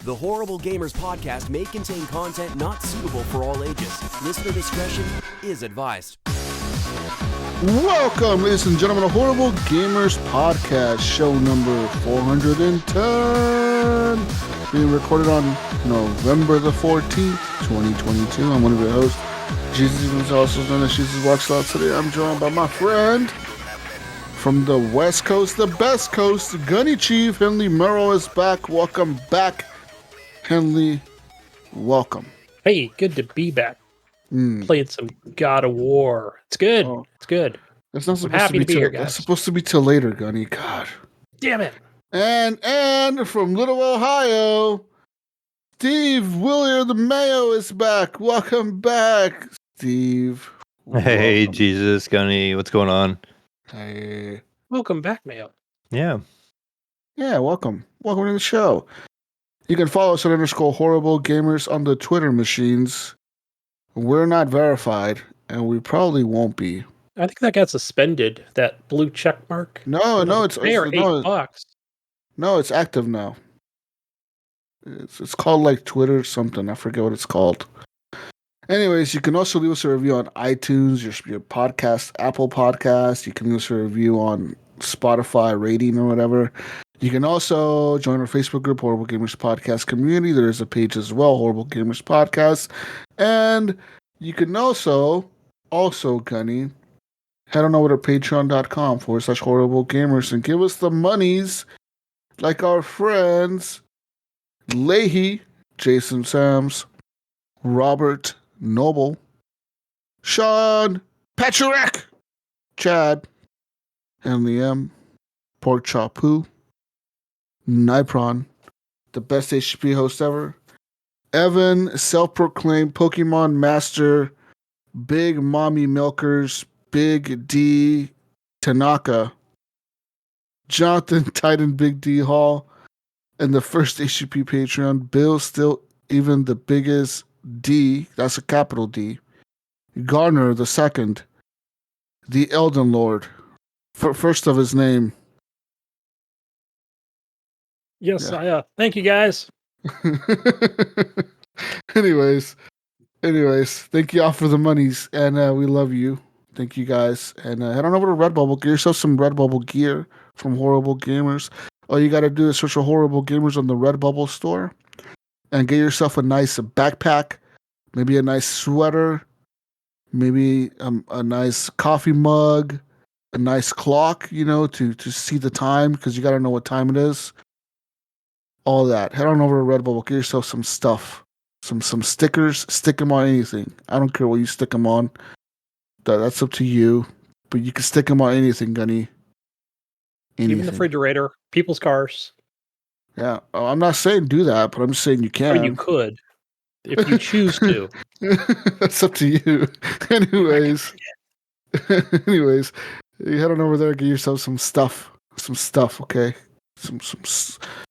The Horrible Gamers podcast may contain content not suitable for all ages. Listener discretion is advised. Welcome, ladies and gentlemen, to Horrible Gamers podcast, show number 410, being recorded on November the 14th, 2022. I'm one of your hosts, Jesus, who's also known as Jesus Walks Out. Today I'm joined by my friend from the West Coast, the best coast, GunnyChief Henley Merrill is back. Welcome back, Henley. Welcome. Hey, good to be back. Playing some God of War. It's good. Oh. It's good. It's not supposed happy to be here, till, guys. It's supposed to be till later, Gunny. God. Damn it. And from Little Ohio, Steve Willier the Mayo is back. Welcome back, Steve. Hey, Welcome. Jesus, Gunny, what's going on? Hey. Welcome back, Mayo. Yeah. Yeah, welcome. Welcome to the show. You can follow us at _Horrible Gamers on the Twitter machines. We're not verified, and we probably won't be. I think that got suspended, that blue check mark. No, it's they are $8. No, it's active now. It's called like Twitter something. I forget what it's called. Anyways, you can also leave us a review on iTunes, your podcast, Apple Podcasts. You can leave us a review on Spotify rating or whatever. You can also join our Facebook group, Horrible Gamers Podcast Community. There is a page as well, Horrible Gamers Podcast. And you can also, Gunny, head on over to patreon.com/Horrible Gamers and give us the monies like our friends Leahy, Jason Sams, Robert Noble, Sean Patrick, Chad, Henley M, Pork Chop Poo, Nipron, the best HGP host ever, Evan, self-proclaimed Pokemon Master, Big Mommy Milkers, Big D Tanaka, Jonathan Titan Big D Hall, and the first HGP Patreon, Bill Still Even the Biggest D, that's a capital D, Garner the second, the Elden Lord, first of his name. Yes, yeah. Thank you, guys. anyways, thank you all for the monies, and we love you. Thank you guys, and head on over to Redbubble. Get yourself some Redbubble gear from Horrible Gamers. All you got to do is search for Horrible Gamers on the Redbubble store, and get yourself a nice backpack, maybe a nice sweater, maybe a nice coffee mug, a nice clock, to see the time, because you got to know what time it is. All that. Head on over to Redbubble. Get yourself some stuff. Some stickers. Stick them on anything. I don't care what you stick them on. That's up to you. But you can stick them on anything, Gunny. Anything. Even the refrigerator, people's cars. Yeah. Oh, I'm not saying do that, but I'm just saying you can. I mean, you could. If you choose to. That's up to you. Anyways, you head on over there and get yourself some stuff. Some stuff, okay?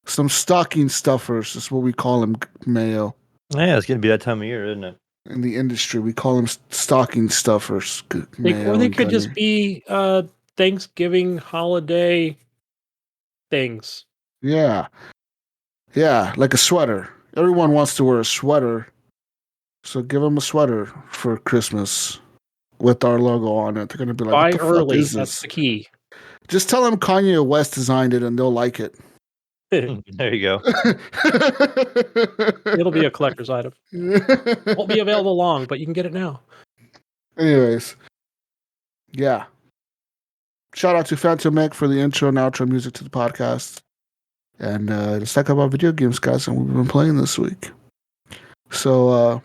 Some stocking stuffers is what we call them, Mayo. Yeah, it's going to be that time of year, isn't it? In the industry, we call them stocking stuffers. Or they could just be Thanksgiving holiday things. Yeah, like a sweater. Everyone wants to wear a sweater, so give them a sweater for Christmas with our logo on it. They're going to be like, buy what the early. Fuck is That's this? the key. Just tell them Kanye West designed it, and they'll like it. There you go. It'll be a collector's item. Won't be available long, but you can get it now. Anyways, yeah. Shout out to Phantom Meg for the intro and outro music to the podcast. And let's talk about video games, guys, and we've been playing this week. So,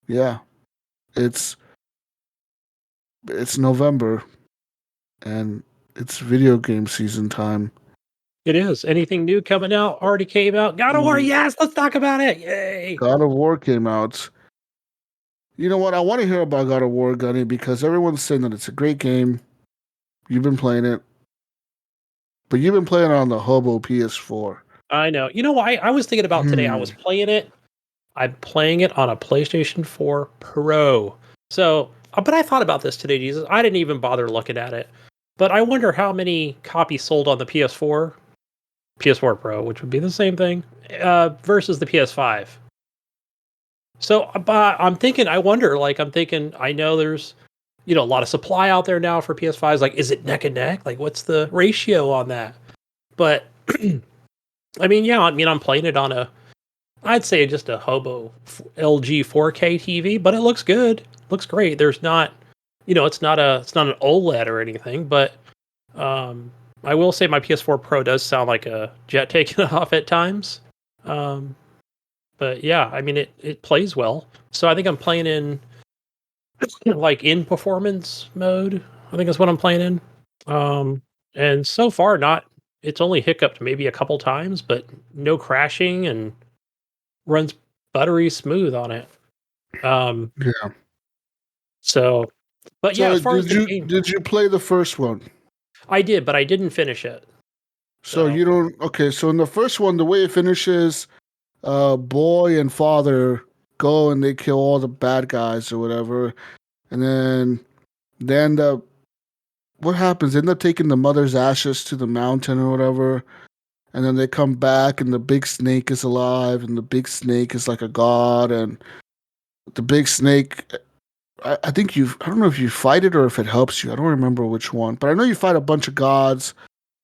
yeah. It's November, and it's video game season time. It is. Anything new coming out? Already came out. God of War, yes! Let's talk about it! Yay! God of War came out. You know what? I want to hear about God of War, Gunny, because everyone's saying that it's a great game. You've been playing it. But you've been playing it on the Hobo PS4. I know. You know what I was thinking about today? I was playing it. I'm playing it on a PlayStation 4 Pro. So, but I thought about this today, Jesus. I didn't even bother looking at it. But I wonder how many copies sold on the PS4 PS4 Pro, which would be the same thing, versus the PS5. So I'm thinking, I know there's, a lot of supply out there now for PS5s. Like, is it neck and neck? Like, what's the ratio on that? But, I'm playing it on I'd say just a hobo LG 4K TV, but it looks good. Looks great. There's not, it's not an OLED or anything, but I will say my PS4 Pro does sound like a jet taking off at times. But yeah, it plays well. So I think I'm playing in in performance mode. I think that's what I'm playing in. And so far it's only hiccuped maybe a couple times, but no crashing and runs buttery smooth on it. Yeah. So, but yeah, So as far as the game, did you play the first one? I did, but I didn't finish it. So you don't. Okay, so in the first one, the way it finishes, boy and father go and they kill all the bad guys or whatever, and then what happens? They end up taking the mother's ashes to the mountain or whatever, and then they come back and the big snake is alive, and the big snake is like a god, and the big snake. I think I don't know if you fight it or if it helps you. I don't remember which one, but I know you fight a bunch of gods,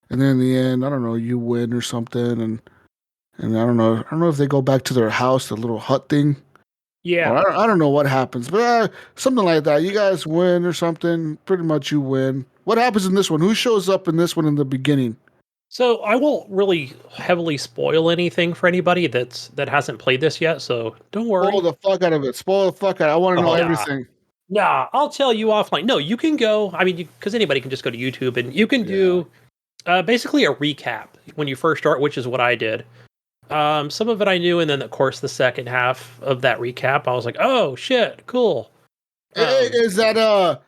and then in the end, I don't know, you win or something, and I don't know if they go back to their house, the little hut thing. Yeah. Or I don't know what happens, but something like that. You guys win or something. Pretty much you win. What happens in this one? Who shows up in this one in the beginning? So I won't really heavily spoil anything for anybody that hasn't played this yet. So don't worry. Spoil the fuck out of it. Spoil the fuck out. I want to know everything. Nah, I'll tell you offline. No, you can go. Because anybody can just go to YouTube and you can do basically a recap when you first start, which is what I did. Some of it I knew, and then of course the second half of that recap, I was like, "Oh shit, cool." Hey, is that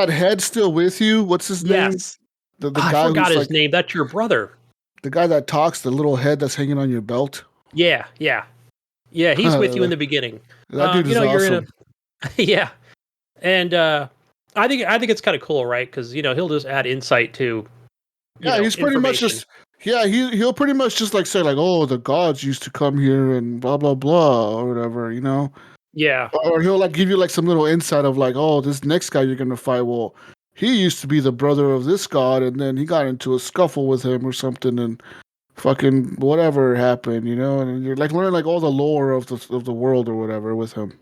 head still with you? What's his name? Yes, The I guy forgot who's his name. That's your brother. the guy that talks, the little head that's hanging on your belt. Yeah. He's with you in the beginning. That dude is awesome. You're in yeah, and I think it's kind of cool, right? Because he'll just add insight to. He's pretty much just. Yeah, he'll pretty much just like say like, oh, the gods used to come here and blah blah blah or whatever, Yeah. Or he'll like give you like some little insight of like, oh, this next guy you're gonna fight, well, he used to be the brother of this god, and then he got into a scuffle with him or something, and fucking whatever happened, and you're like learning like all the lore of the world or whatever with him.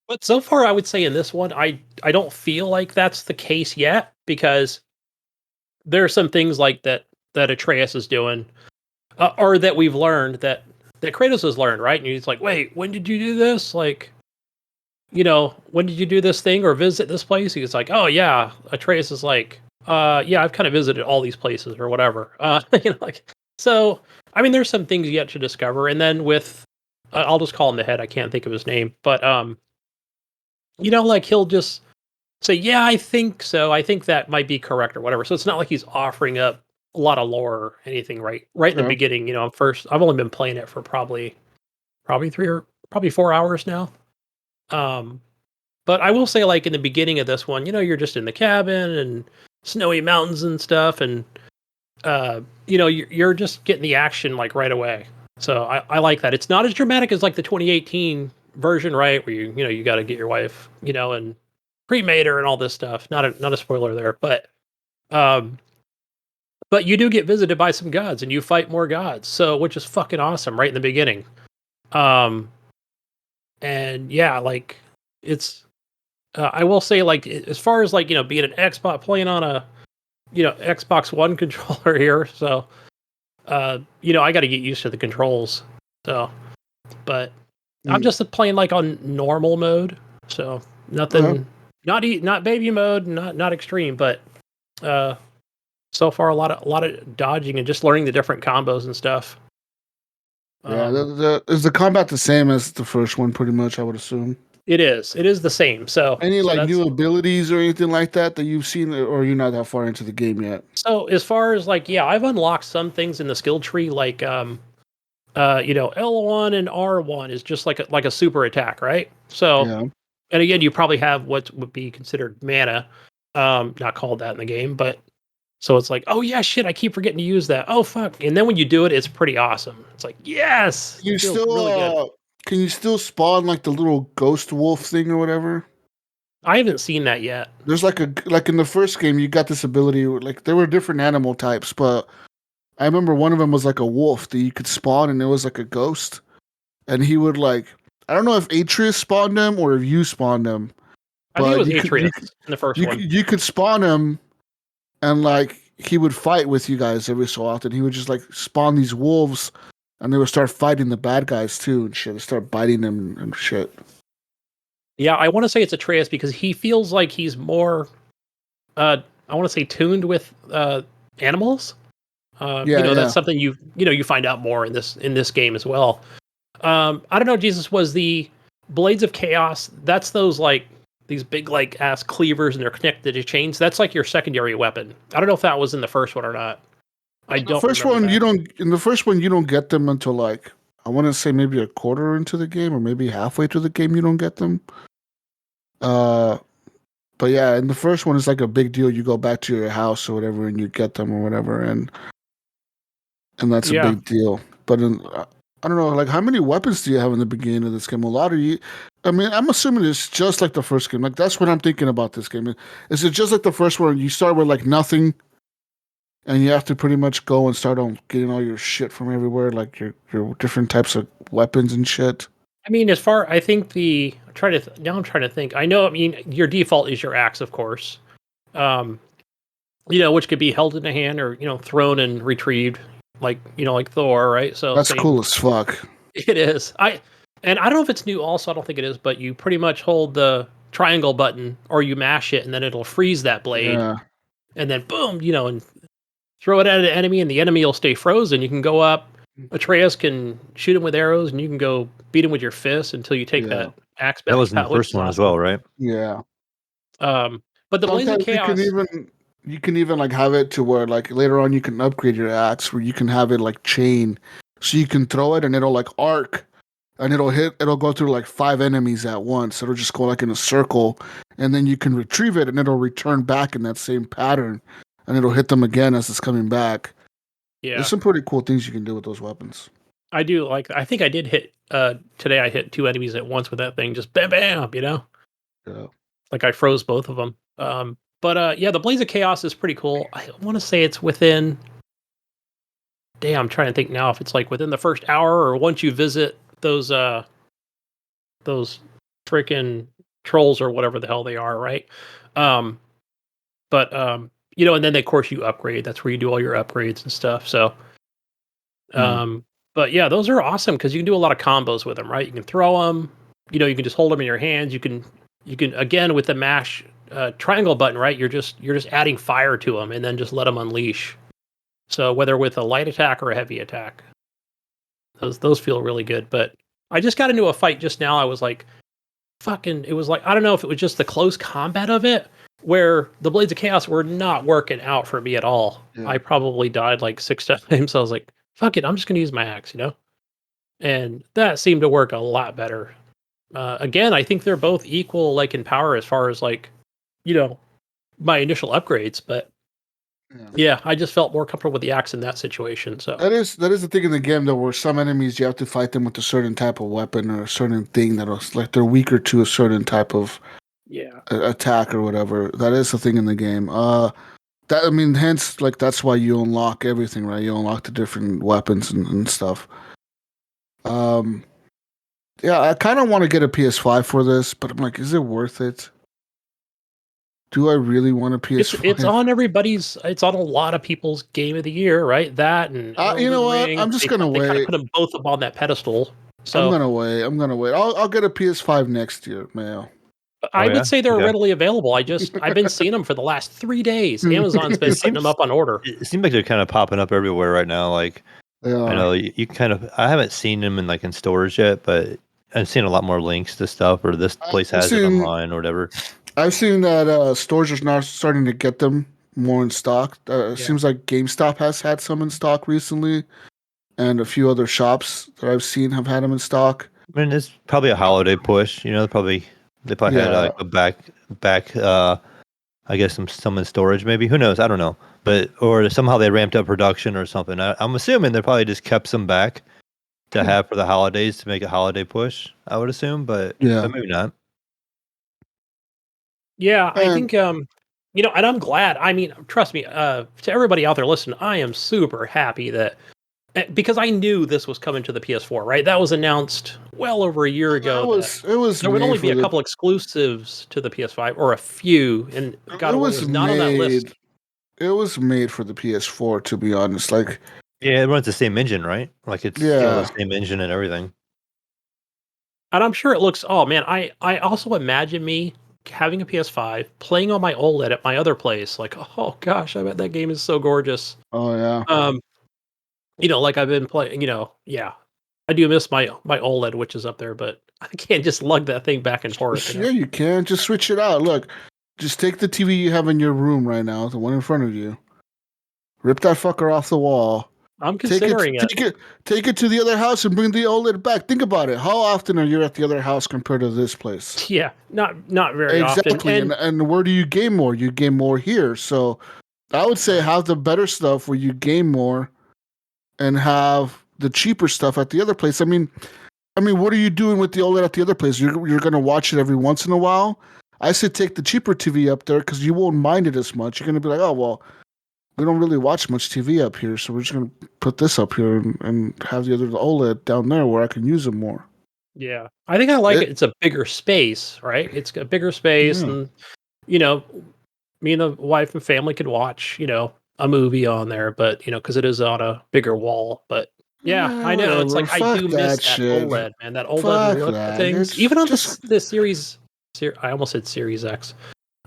But so far, I would say in this one, I don't feel like that's the case yet, because there are some things like that Atreus is doing, or that we've learned that Kratos has learned, right? And he's like, wait, when did you do this? Like, when did you do this thing or visit this place? He's like, oh yeah. Atreus is like, yeah, I've kind of visited all these places or whatever. So, there's some things yet to discover. And then with, I'll just call him the head. I can't think of his name, but, he'll just say, yeah, I think so. I think that might be correct or whatever. So it's not like he's offering up a lot of lore or anything right in the beginning. I've only been playing it for probably 4 hours now. But I will say, like, in the beginning of this one, you're just in the cabin and snowy mountains and stuff, and you're just getting the action like right away. So I like that. It's not as dramatic as like the 2018 version, right? Where you got to get your wife, and cremate her and all this stuff. Not a spoiler there, but you do get visited by some gods and you fight more gods. So, which is fucking awesome right in the beginning. And yeah, like it's, I will say, like, as far as like, being an Xbox, playing on a, Xbox One controller here. So, I got to get used to the controls. So, but I'm just playing like on normal mode. So nothing, not baby mode, not extreme, but, so far a lot of dodging and just learning the different combos and stuff. Is the combat the same as the first one? Pretty much, I would assume. It is the same. So any new abilities or anything like that you've seen, or you're not that far into the game yet? So as far as like, yeah, I've unlocked some things in the skill tree, like L1 and R1 is just like a super attack, right? So, and again, you probably have what would be considered mana, not called that in the game, but So it's like, oh yeah, shit, I keep forgetting to use that. Oh fuck! And then when you do it, it's pretty awesome. It's like, yes, You it feels still really good. can you still spawn like the little ghost wolf thing or whatever? I haven't seen that yet. There's like in the first game you got this ability like there were different animal types, but I remember one of them was like a wolf that you could spawn and it was like a ghost, and he would like I don't know if Atreus spawned him or if you spawned him, I think it but was Atreus in the first one. you could spawn him and like he would fight with you guys every so often. He would just like spawn these wolves, and they would start fighting the bad guys too and shit. They start biting them and shit. Yeah, I want to say it's Atreus because he feels like he's more, I want to say tuned with animals. That's something you find out more in this game as well. I don't know, Jesus, was the Blades of Chaos, that's those like these big like ass cleavers and they're connected to chains. That's like your secondary weapon. I don't know if that was in the first one or not. I don't. The first one you don't get them until like I want to say maybe a quarter into the game or maybe halfway through the game you don't get them. But yeah, in the first one it's like a big deal. You go back to your house or whatever and you get them or whatever, and that's a big deal. But I don't know, like how many weapons do you have in the beginning of this game? A lot of you. I mean, I'm assuming it's just like the first game. Like that's what I'm thinking about this game. Is it just like the first one? You start with like nothing, and you have to pretty much go and start on getting all your shit from everywhere, like your different types of weapons and shit. I mean, I think I'm trying to think. I know. I mean, your default is your axe, of course. Which could be held in a hand or thrown and retrieved, like Thor, right? So that's cool as fuck. It is. And I don't know if it's new. Also, I don't think it is. But you pretty much hold the triangle button or you mash it, and then it'll freeze that blade. Yeah. And then boom, and throw it at an enemy, and the enemy will stay frozen. You can go up. Atreus can shoot him with arrows, and you can go beat him with your fists until you take that axe back. That was in the first one as well, right? Yeah. But the Blades of Chaos. You can even like have it to where like later on you can upgrade your axe where you can have it like chain, so you can throw it and it'll like arc, and it'll go through like 5 enemies at once. It'll just go like in a circle, and then you can retrieve it and it'll return back in that same pattern, and it'll hit them again as it's coming back. Yeah, there's some pretty cool things you can do with those weapons. I do like. I think I did hit today. I hit 2 enemies at once with that thing. Just bam, bam. Yeah. Like I froze both of them. But the Blaze of Chaos is pretty cool. I want to say it's within. Damn, I'm trying to think now if it's like within the first hour or once you visit those freaking trolls or whatever the hell they are, right? And then of course you upgrade. That's where you do all your upgrades and stuff. So, but yeah, those are awesome because you can do a lot of combos with them, right? You can throw them. You can just hold them in your hands. You can again with the mash triangle button, right? You're just adding fire to them and then just let them unleash. So whether with a light attack or a heavy attack, those feel really good. But I just got into a fight just now. I was like, it was like, I don't know if it was just the close combat of it, where the Blades of Chaos were not working out for me at all. Yeah. I probably died like 6 times. So I was like, fuck it, I'm just going to use my axe, And that seemed to work a lot better. Again, I think they're both equal, like in power as far as like, my initial upgrades. But yeah, I just felt more comfortable with the axe in that situation. So that is the thing in the game though, where some enemies you have to fight them with a certain type of weapon or a certain thing that'll like they're weaker to a certain type of attack or whatever. That is the thing in the game. Hence like that's why you unlock everything, right? You unlock the different weapons and stuff. I kind of want to get a PS5 for this, but I'm like, is it worth it? Do I really want a PS5? It's on a lot of people's game of the year, right? That and you know what? Ring. I'm just gonna wait. They kind of put them both up on that pedestal. So I'm gonna wait. I'll get a PS5 next year, Mayo. I would say they're readily available. I've been seeing them for the last 3 days. Amazon's been putting them up on order. It seems like they're kind of popping up everywhere right now. Like I know you kind of. I haven't seen them in stores yet, but I've seen a lot more links to stuff, or this place has it online or whatever. I've seen that stores are now starting to get them more in stock. It seems like GameStop has had some in stock recently, and a few other shops that I've seen have had them in stock. I mean, it's probably a holiday push. They probably had like a back. I I guess some in storage, maybe. Who knows? I don't know. But or somehow they ramped up production or something. I'm assuming they probably just kept some back to have for the holidays to make a holiday push. I would assume, but maybe not. Yeah, I think and I'm glad. I mean, trust me, to everybody out there listening, I am super happy that because I knew this was coming to the PS4, right? That was announced well over a year ago. It was there would only be a couple exclusives to the PS5 or a few, and God of War was not on that list. It was made for the PS4, to be honest. Like, yeah, it runs the same engine, right? Like it's the same engine and everything. And I'm sure it looks. Oh man, I also imagine me having a PS5, playing on my OLED at my other place. Like, oh gosh, I bet that game is so gorgeous. Oh yeah. Like I've been playing. I do miss my OLED, which is up there, but I can't just lug that thing back and forth. Yeah, you can. Just switch it out. Look, just take the TV you have in your room right now, the one in front of you. Rip that fucker off the wall. I'm considering it. Take it to the other house and bring the OLED back. Think about it. How often are you at the other house compared to this place? Yeah, not very often. Exactly. And where do you game more? You game more here. So I would say have the better stuff where you game more and have the cheaper stuff at the other place. I mean, what are you doing with the OLED at the other place? You're going to watch it every once in a while. I say take the cheaper TV up there because you won't mind it as much. You're going to be like, oh, well, we don't really watch much TV up here, so we're just going to put this up here and have the other OLED down there where I can use it more. Yeah. I think I like it. It's a bigger space, right? It's a bigger space, and, me and the wife and family could watch, a movie on there, but, because it is on a bigger wall. But, yeah, I know. It's like I do miss that OLED, man. That OLED things. Even on the Series... I almost said Series X.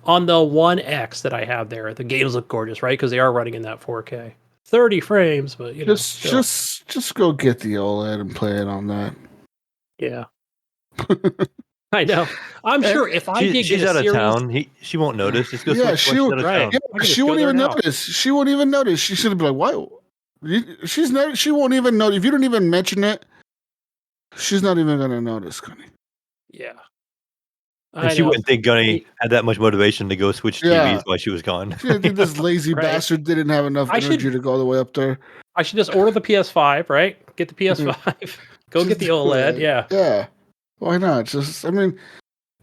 On the One X that I have there, the games look gorgeous, right? Because they are running in that 4K, 30 frames. But just go get the OLED and play it on that. Yeah, I know. I'm sure if she's out of town, she won't notice. Just go she won't even notice. She won't even notice. She should be like, "Why?" She won't even notice if you don't even mention it. She's not even gonna notice, Gunny. Yeah. And she wouldn't think Gunny had that much motivation to go switch TVs while she was gone. She didn't think this lazy bastard didn't have enough energy to go all the way up there. I should just order the PS5, right? Get the PS5. Go get the OLED. Yeah. Yeah. Why not? She's not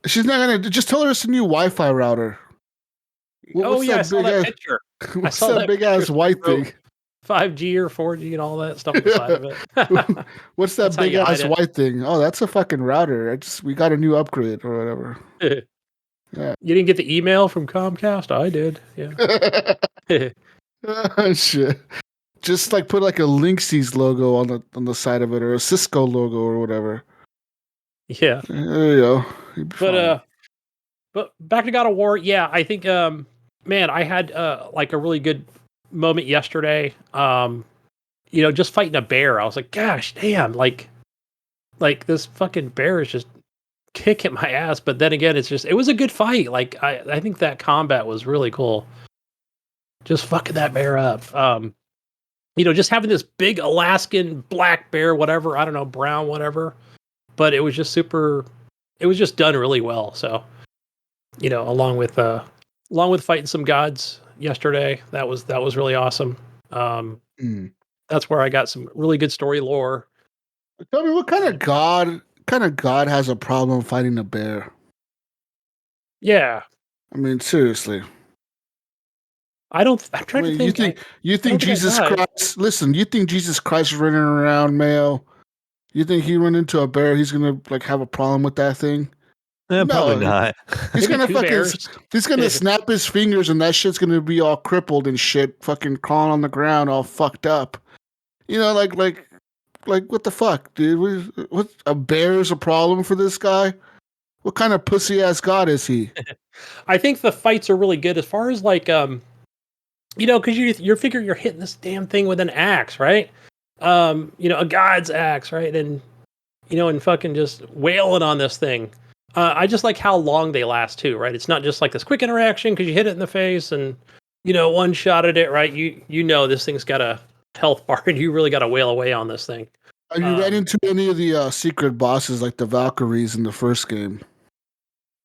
gonna just tell her it's a new Wi-Fi router. I saw that picture. What's that big ass white thing? 5G or 4G and all that stuff on the side of it. What's that big ass white thing? Oh, that's a fucking router. We got a new upgrade or whatever. Yeah. You didn't get the email from Comcast? I did. Yeah. Oh, shit. Just like put like a Linksys logo on the side of it or a Cisco logo or whatever. Yeah. There you go. But back to God of War. Yeah, I think man, I had like a really good moment yesterday. Just fighting a bear. I was like, gosh, damn, like this fucking bear is just kicking my ass. But then again, it was a good fight. Like I think that combat was really cool. Just fucking that bear up. Just having this big Alaskan black bear, whatever, I don't know, brown, whatever. But it was just done really well. So, along with fighting some gods yesterday, that was really awesome. That's where I got some really good story lore. Tell me, what kind of god has a problem fighting a bear? Yeah. I mean, seriously. I'm trying to think. You think Jesus Christ? Listen, you think Jesus Christ running around Mayo? You think he run into a bear? He's gonna have a problem with that thing? No, probably not. He's gonna snap his fingers and that shit's gonna be all crippled and shit, fucking crawling on the ground, all fucked up. Like what the fuck, dude? What a bear's a problem for this guy? What kind of pussy ass god is he? I think the fights are really good as far as like because you're figuring you're hitting this damn thing with an axe, right? A god's axe, right? And and fucking just wailing on this thing. I just like how long they last too, right? It's not just like this quick interaction because you hit it in the face and one shot at it, right? This thing's got a health bar and you really got to wail away on this thing. Have you ran into any of the secret bosses like the Valkyries in the first game?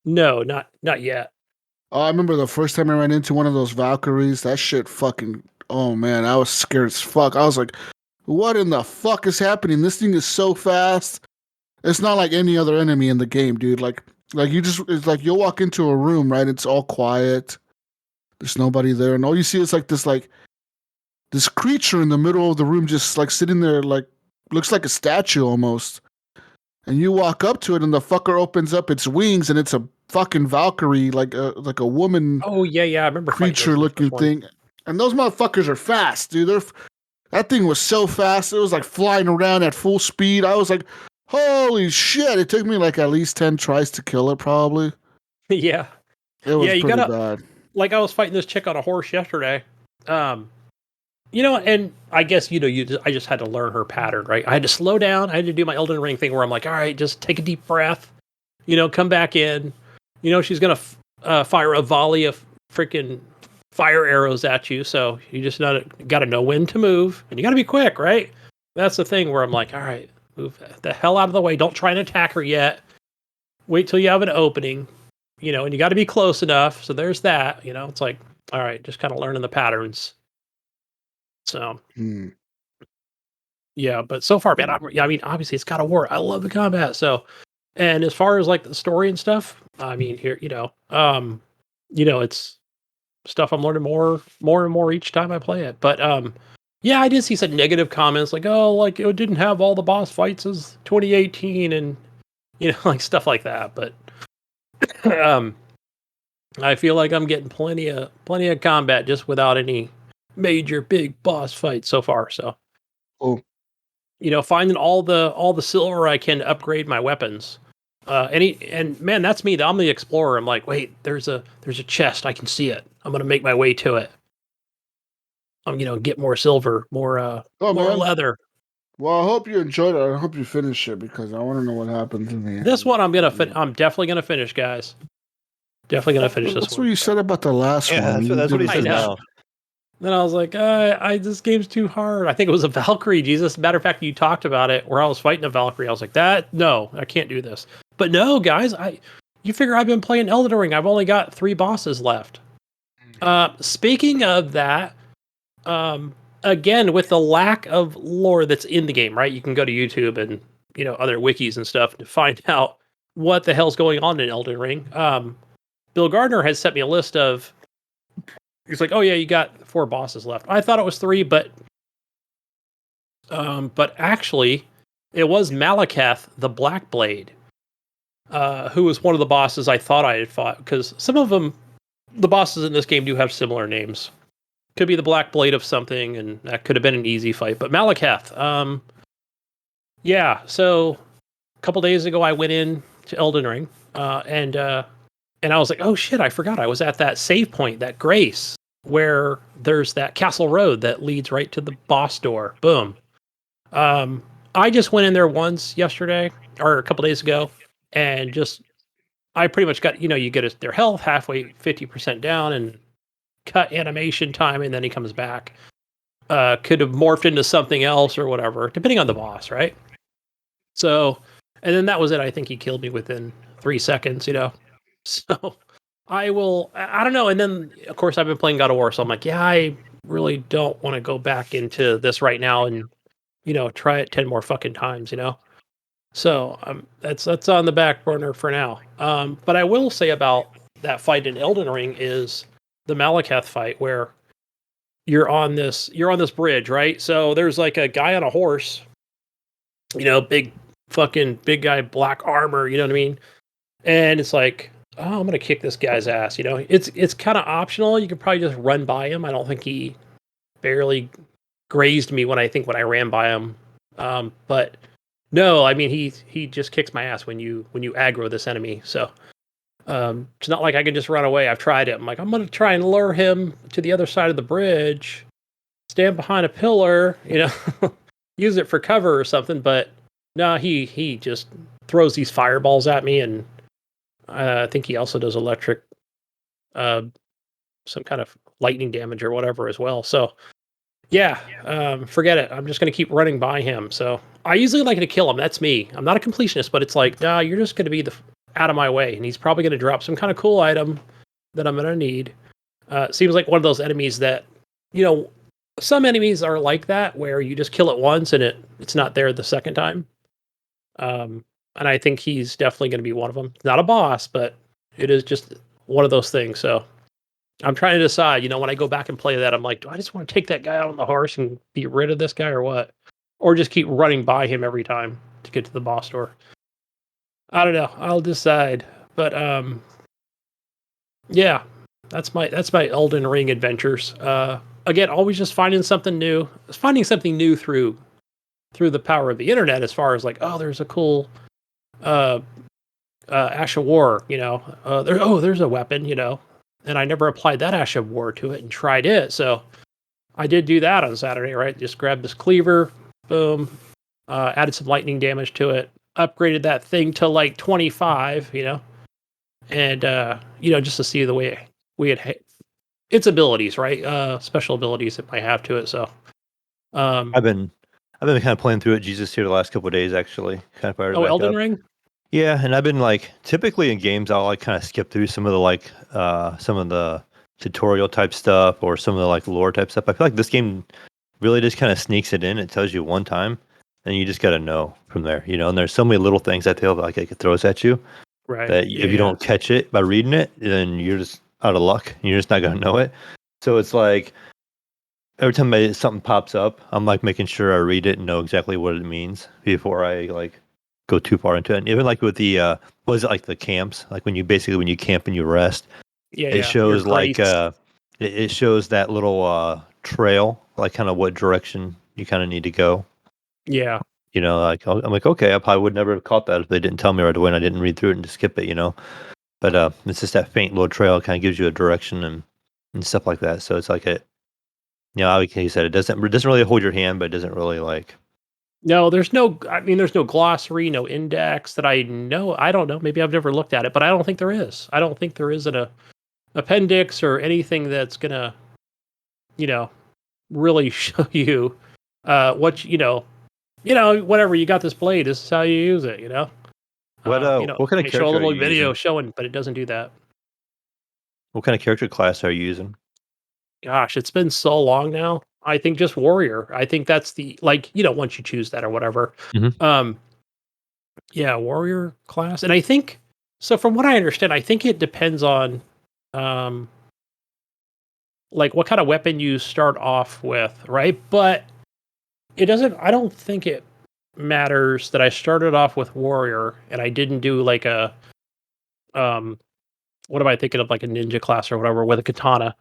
No, not yet. Oh, I remember the first time I ran into one of those Valkyries. That shit fucking. Oh man, I was scared as fuck. I was like, "What in the fuck is happening? This thing is so fast." It's not like any other enemy in the game, dude. Like it's like you'll walk into a room, right? It's all quiet. There's nobody there, and all you see is this creature in the middle of the room, just like sitting there, like looks like a statue almost. And you walk up to it, and the fucker opens up its wings, and it's a fucking Valkyrie, like a woman Oh yeah, I remember fighting those creature in the looking first one. thing. And those motherfuckers are fast, dude. That thing was so fast. It was like flying around at full speed. I was like, holy shit. It took me like at least 10 tries to kill it, probably. Yeah. It was you pretty gotta bad. like I was fighting this chick on a horse yesterday. And I guess I just had to learn her pattern, right? I had to slow down. I had to do my Elden Ring thing where I'm like, all right, just take a deep breath. Come back in. She's gonna fire a volley of freaking fire arrows at you, so you just got to know when to move, and you got to be quick, right? That's the thing where I'm like, all right, move the hell out of the way. Don't try and attack her yet. Wait till you have an opening, and you got to be close enough. So there's that. It's like, all right, just kind of learning the patterns. So, yeah, but so far, man, I mean, obviously it's God of War. I love the combat. So, and as far as like the story and stuff, I mean, here, it's stuff I'm learning more and more each time I play it. But yeah, I did see some negative comments like, oh, like it didn't have all the boss fights as 2018 and like stuff like that. But I feel like I'm getting plenty of combat just without any major big boss fights so far. So, finding all the silver I can upgrade my weapons. And man, that's me. I'm the explorer. I'm like, wait, there's a chest. I can see it. I'm gonna make my way to it. I'm get more silver, more leather. Well, I hope you enjoyed it. I hope you finish it because I want to know what happens in the end. This one I'm definitely gonna finish, guys. Definitely gonna finish this one. That's what you said about the last one. That's what he said now. Then I was like, this game's too hard. I think it was a Valkyrie, Jesus. Matter of fact, you talked about it where I was fighting a Valkyrie. I was like, no, I can't do this. But no, guys, you figure I've been playing Elden Ring. I've only got 3 bosses left. Speaking of that, again, with the lack of lore that's in the game, right? You can go to YouTube and, other wikis and stuff to find out what the hell's going on in Elden Ring. Bill Gardner has sent me a list of, he's like, oh yeah, you got 4 bosses left. I thought it was 3, but actually it was Malekith, the Black Blade, who was one of the bosses I thought I had fought, because some of them, the bosses in this game do have similar names. Could be the Black Blade of something, and that could have been an easy fight. But Malekith, yeah. So a couple days ago, I went in to Elden Ring, and I was like, oh shit, I forgot I was at that save point, that Grace, where there's that Castle Road that leads right to the boss door. Boom. I just went in there once yesterday, or a couple days ago, and I pretty much got, you get their health halfway, 50% down, and cut animation time, and then he comes back. Could have morphed into something else or whatever, depending on the boss, right? So, and then that was it. I think he killed me within 3 seconds, So I don't know. And then, of course, I've been playing God of War, so I'm like, yeah, I really don't want to go back into this right now and, try it 10 more fucking times, So that's on the back burner for now. But I will say about that fight in Elden Ring is the Malekith fight where you're on this bridge, right? So there's like a guy on a horse, big guy, black armor, you know what I mean? And it's like, oh, I'm gonna kick this guy's ass, It's kind of optional. You could probably just run by him. I don't think he barely grazed me when I ran by him. But no, I mean he just kicks my ass when you aggro this enemy. So it's not like I can just run away. I've tried it. I'm like, I'm gonna try and lure him to the other side of the bridge, stand behind a pillar, use it for cover or something. But no, he just throws these fireballs at me, and I think he also does electric, some kind of lightning damage or whatever as well. So yeah, forget it. I'm just gonna keep running by him. So I usually like to kill him. That's me. I'm not a completionist, but it's like, nah, you're just gonna be out of my way, and he's probably gonna drop some kind of cool item that I'm going to need. Seems like one of those enemies that, some enemies are like that where you just kill it once and it's not there the second time. And I think he's definitely going to be one of them. Not a boss, but it is just one of those things. So I'm trying to decide, when I go back and play that, I'm like, do I just want to take that guy out on the horse and be rid of this guy or what? Or just keep running by him every time to get to the boss door. I don't know. I'll decide. But yeah, that's my Elden Ring adventures. Again, always just finding something new. Through the power of the internet, as far as like, oh, there's a cool Ash of War, there's a weapon, and I never applied that Ash of War to it and tried it. So I did do that on Saturday, right? Just grabbed this cleaver, boom, added some lightning damage to it, upgraded that thing to like 25, and just to see the way its abilities, right? Special abilities it might have to it. So I've been kind of playing through it, Jesus, here the last couple of days, actually. Kind of fired it back Elden up. Ring? Yeah, and I've been like, typically in games, I'll like kind of skip through some of the tutorial type stuff or some of the like lore type stuff. I feel like this game really just kind of sneaks it in. It tells you one time, and you just got to know from there, And there's so many little things I feel like it throws at you, right? That if you don't catch it by reading it, then you're just out of luck. You're just not gonna know it. So it's like every time something pops up, I'm like making sure I read it and know exactly what it means before I like go too far into it. And even like with the was it like the camps? Like when you camp and you rest, it shows like it shows that little trail, like kind of what direction you kind of need to go. Yeah. Like I'm like, okay, I probably would never have caught that if they didn't tell me right away and I didn't read through it and just skip it, But it's just that faint little trail kind of gives you a direction and stuff like that. So it's like like you said, it doesn't really hold your hand, but it doesn't really like. No, there's no glossary, no index that I know. I don't know. Maybe I've never looked at it, but I don't think there is. I don't think there is an appendix or anything that's gonna, really show you what whatever you got this blade. This is how you use it. What kind of character show a little are you video using? showing, but it doesn't do that. What kind of character class are you using? Gosh, it's been so long now. I think just warrior. I think that's the once you choose that or whatever. Mm-hmm. Yeah, warrior class. And I think so from what I understand, I think it depends on like what kind of weapon you start off with, right? But I don't think it matters that I started off with warrior and I didn't do like a what am I thinking of, like a ninja class or whatever with a katana.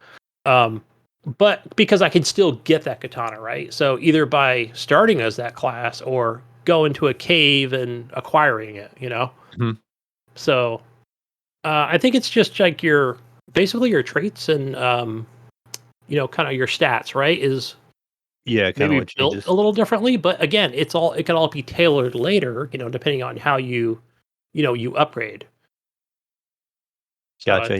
But because I can still get that katana, right? So either by starting as that class or go into a cave and acquiring it, Mm-hmm. So I think it's just like basically your traits and kind of your stats, right? Is maybe built a little differently, but again, it can all be tailored later, depending on how you upgrade. So gotcha.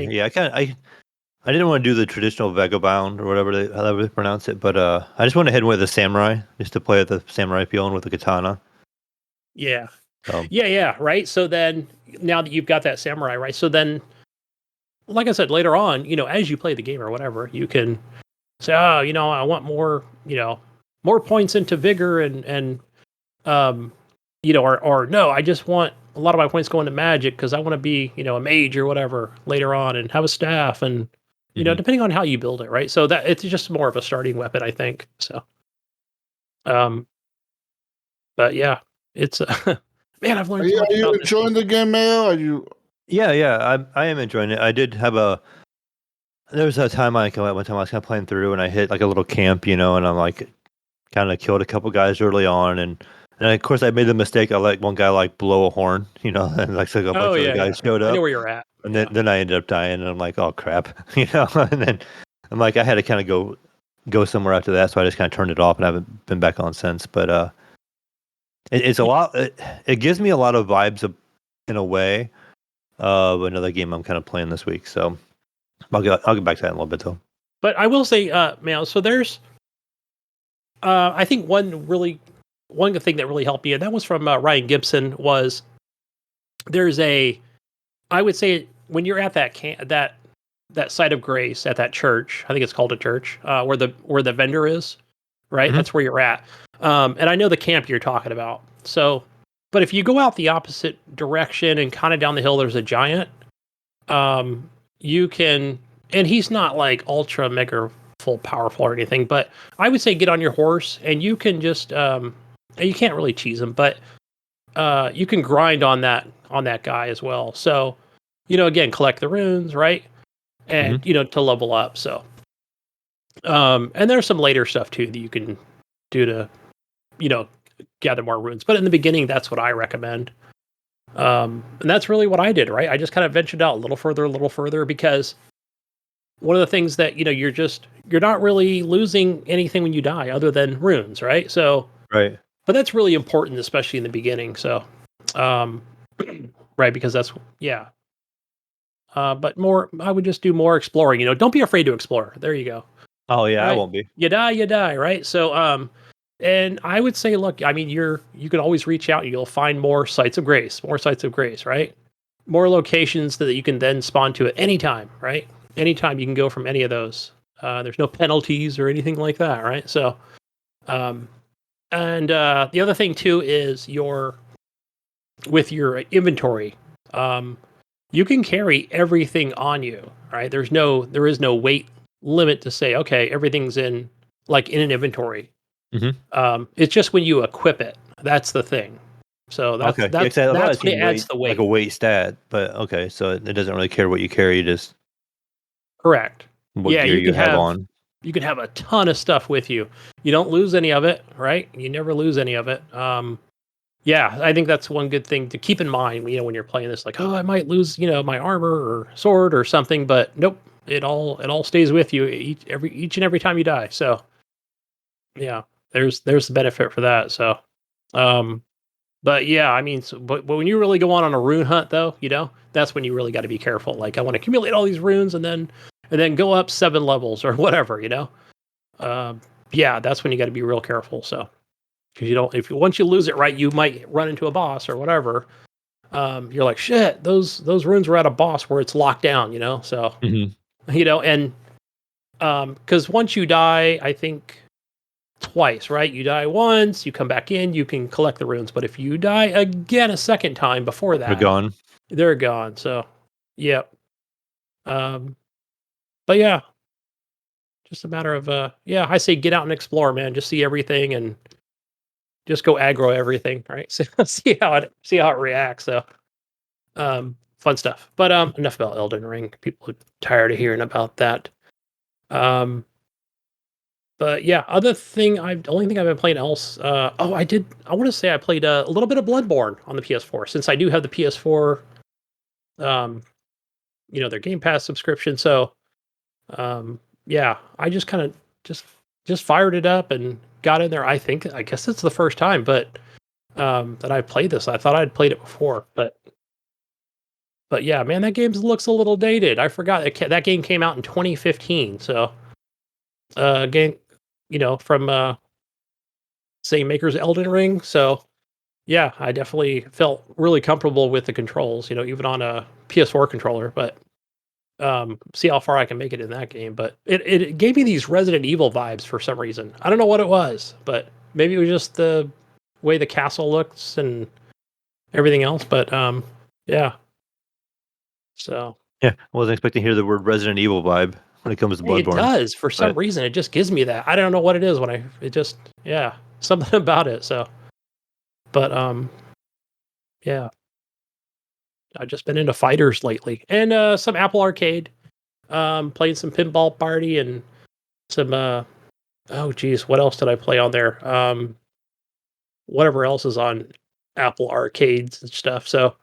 I didn't want to do the traditional vagabond or however they pronounce it, but I just went ahead with the samurai just to play at the samurai feeling with the katana. Yeah. Yeah, right. So then now that you've got that samurai, right? So then, like I said, later on, as you play the game or whatever, you can say, oh, I want more, more points into vigor and or no, I just want a lot of my points going to magic because I want to be, a mage or whatever later on and have a staff and, depending on how you build it, right? So that it's just more of a starting weapon, I think. So, but yeah, it's man, I've learned so much. Are you enjoying the game, Mayo? Are you? Yeah, I am enjoying it. I did have there was a time one time I was kind of playing through and I hit like a little camp, and I'm like kind of killed a couple guys early on and of course I made the mistake. I let one guy like blow a horn, and like a bunch of guys showed up. I know where you're at. And then I ended up dying and I'm like, oh crap, and then I'm like, I had to kind of go somewhere after that. So I just kind of turned it off and I haven't been back on since. But it's a lot. It gives me a lot of vibes in a way of another game I'm kind of playing this week. So I'll get back to that in a little bit though. But I will say, Mayo, so there's, I think one thing that really helped me, and that was from Ryan Gibson, was I would say when you're at that that site of grace at that church. I think it's called a church, where the vendor is, right? Mhm. That's where you're at. And I know the camp you're talking about. So, but if you go out the opposite direction and kind of down the hill, there's a giant. You can, and he's not like ultra mega full powerful or anything, but I would say get on your horse and you can just, you can't really cheese him, but you can grind on that guy as well. So, again, collect the runes, right? And to level up. So, and there's some later stuff too that you can do to, gather more runes. But in the beginning, that's what I recommend. And that's really what I did, right? I just kind of ventured out a little further, because one of the things that you're not really losing anything when you die other than runes, right? So, Right. but that's really important, especially in the beginning. So, right, because that's but I would just do more exploring. Don't be afraid to explore. There you go. Oh yeah, I Right. won't be. You die, right? So, and I would say, look, I mean, you can always reach out and you'll find more sites of grace, right? More locations that you can then spawn to at any time, right? Anytime you can go from any of those. There's no penalties or anything like that, right? So, and the other thing too is with your inventory, you can carry everything on you, right? There is no weight limit to say, okay, everything's in an inventory. It's just when you equip it, that's the thing. So that's Okay. that's I thought that's I'd when it seen adds the like weight. a weight stat, but okay, so it doesn't really care what you carry, just Correct. what Yeah, gear you have on. you can have a ton of stuff with you. You don't lose any of it, right? You never lose any of it. Yeah, I think that's one good thing to keep in mind, when you're playing this, like, oh, I might lose, my armor or sword or something, but nope, it all stays with you each and every time you die. So, yeah, there's the benefit for that. So, but yeah, I mean, but when you really go on a rune hunt, though, that's when you really got to be careful. Like, I want to accumulate all these runes and then go up 7 levels or whatever, yeah, that's when you got to be real careful. So, because once you lose it, right, you might run into a boss or whatever. You're like, shit, those runes were at a boss where it's locked down, So, and because once you die, I think twice, right? You die once, you come back in, you can collect the runes. But if you die again a second time before They're that, gone. they're gone. So, yep. But yeah, just a matter of I say get out and explore, man. Just see everything and just go aggro everything, right? So see how it reacts. So, fun stuff. But enough about Elden Ring. People are tired of hearing about that. But yeah, only thing I've been playing else. I did. I want to say I played a little bit of Bloodborne on the PS4, since I do have the PS4. Their Game Pass subscription. So, yeah, I just kind of just fired it up and got in there. I guess it's the first time, but that I played this. I thought I'd played it before, but yeah, man, that game looks a little dated. I forgot that game came out in 2015. So, game, from same makers Elden Ring. So, yeah, I definitely felt really comfortable with the controls. Even on a PS4 controller. But see how far I can make it in that game. But it gave me these Resident Evil vibes for some reason. I don't know what it was, but maybe it was just the way the castle looks and everything else. But yeah. So Yeah, I wasn't expecting to hear the word Resident Evil vibe when it comes to it Bloodborne. does for some reason. It just gives me that. I don't know what it is something about it. So, but yeah, I've just been into fighters lately and some Apple Arcade. Playing some Pinball Party and some oh geez, what else did I play on there? Whatever else is on Apple Arcades and stuff. So,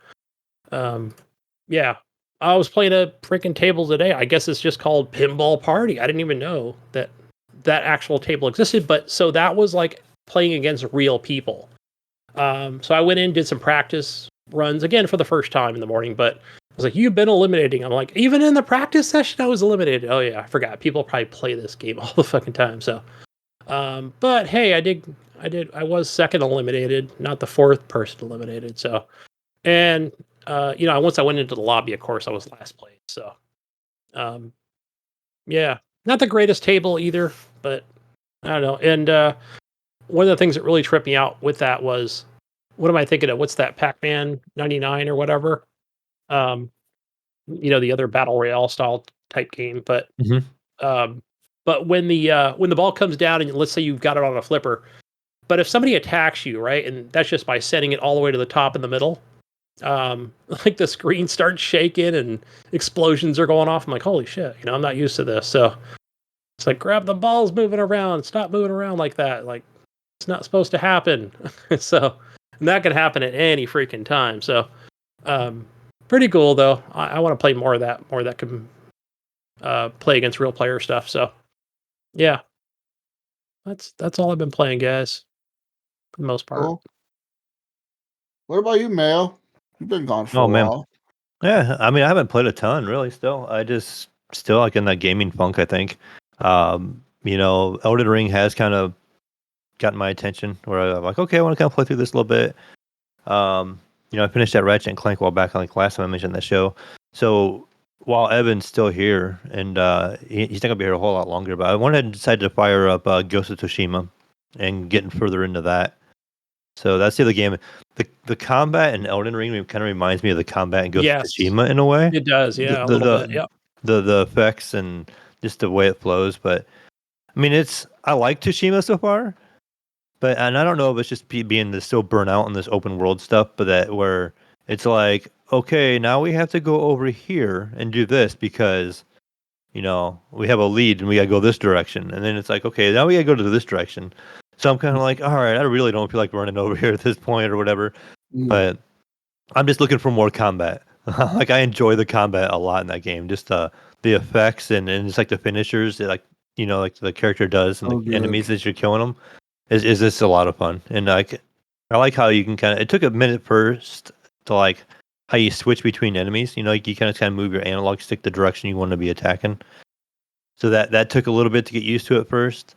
yeah, I was playing a freaking table today. I guess it's just called Pinball Party. I didn't even know that actual table existed. But so that was like playing against real people. So I went in, did some practice runs again for the first time in the morning, but I was like, you've been eliminating. I'm like, even in the practice session, I was eliminated. Oh yeah, I forgot. People probably play this game all the fucking time. So, but hey, I was second eliminated, not the fourth person eliminated. So, and once I went into the lobby, of course, I was last place. So, Yeah, not the greatest table either, but I don't know. And one of the things that really tripped me out with that was, what am I thinking of? What's that, Pac-Man 99 or whatever? Um, the other battle royale style type game. Mhm. Um, but when the ball comes down and let's say you've got it on a flipper, but if somebody attacks you, right, and that's just by setting it all the way to the top in the middle, like the screen starts shaking and explosions are going off. I'm like, holy shit, I'm not used to this. So it's like, grab the balls moving around, stop moving around like that. Like, it's not supposed to happen. So, and that can happen at any freaking time. So, pretty cool though. I want to play more of that can play against real player stuff. So, yeah, that's all I've been playing, guys, for the most part. Cool. What about you, Mayo? You've been gone for Oh a man, while. yeah. I mean, I haven't played a ton really. Still, I just still like in that gaming funk. I think, Elden Ring has kind of gotten my attention where I'm like, okay, I want to kind of play through this a little bit. I finished that Ratchet and Clank while back, like last time I mentioned that show. So while Evan's still here, and he's not gonna be here a whole lot longer, but I wanted to decide to fire up Ghost of Tsushima and getting further into that. So that's the other game. The combat in Elden Ring kind of reminds me of the combat in Ghost of Yes, Tsushima in a way. it does. The Yeah, a the little bit. the, Yep. the effects and just the way it flows. But I mean, I like Tsushima so far. And I don't know if it's just being this so burnt out on this open world stuff, but that where it's like, okay, now we have to go over here and do this because, we have a lead and we gotta go this direction. And then it's like, okay, now we gotta go to this direction. So I'm kind of like, all right, I really don't feel like running over here at this point or whatever. But I'm just looking for more combat. Like I enjoy the combat a lot in that game. Just the effects and it's like the finishers that like the character does and the enemies as you're killing them is this a lot of fun. And like I like how you can it took a minute first to like how you switch between enemies. Like you kind of move your analog stick the direction you want to be attacking. So that took a little bit to get used to at first.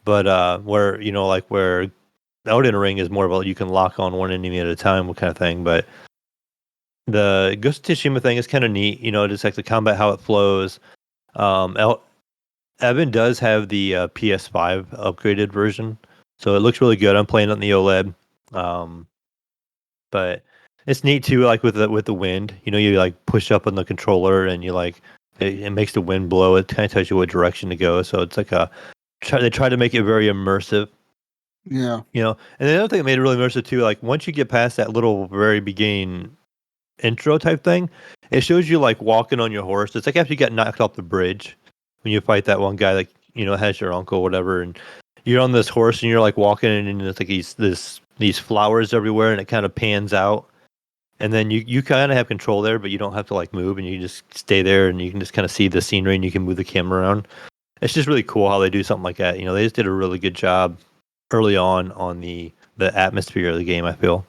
But where where Elden Ring is more about you can lock on one enemy at a time, kind of thing. But the Ghost of Tsushima thing is kind of neat. Just like the combat, how it flows. Evan does have the PS5 upgraded version, so it looks really good. I'm playing it on the OLED, but it's neat too. Like with the wind, you like push up on the controller and you like it makes the wind blow. It kind of tells you what direction to go. So it's like they try to make it very immersive. Yeah. And the other thing that made it really immersive too, like once you get past that little very beginning intro type thing, it shows you like walking on your horse. It's like after you get knocked off the bridge when you fight that one guy, like has your uncle, whatever, and you're on this horse and you're like walking and it's like these flowers everywhere, and it kind of pans out, and then you kind of have control there, but you don't have to like move, and you just stay there, and you can just kind of see the scenery, and you can move the camera around. It's just really cool how they do something like that. They just did a really good job early on the atmosphere of the game, I feel.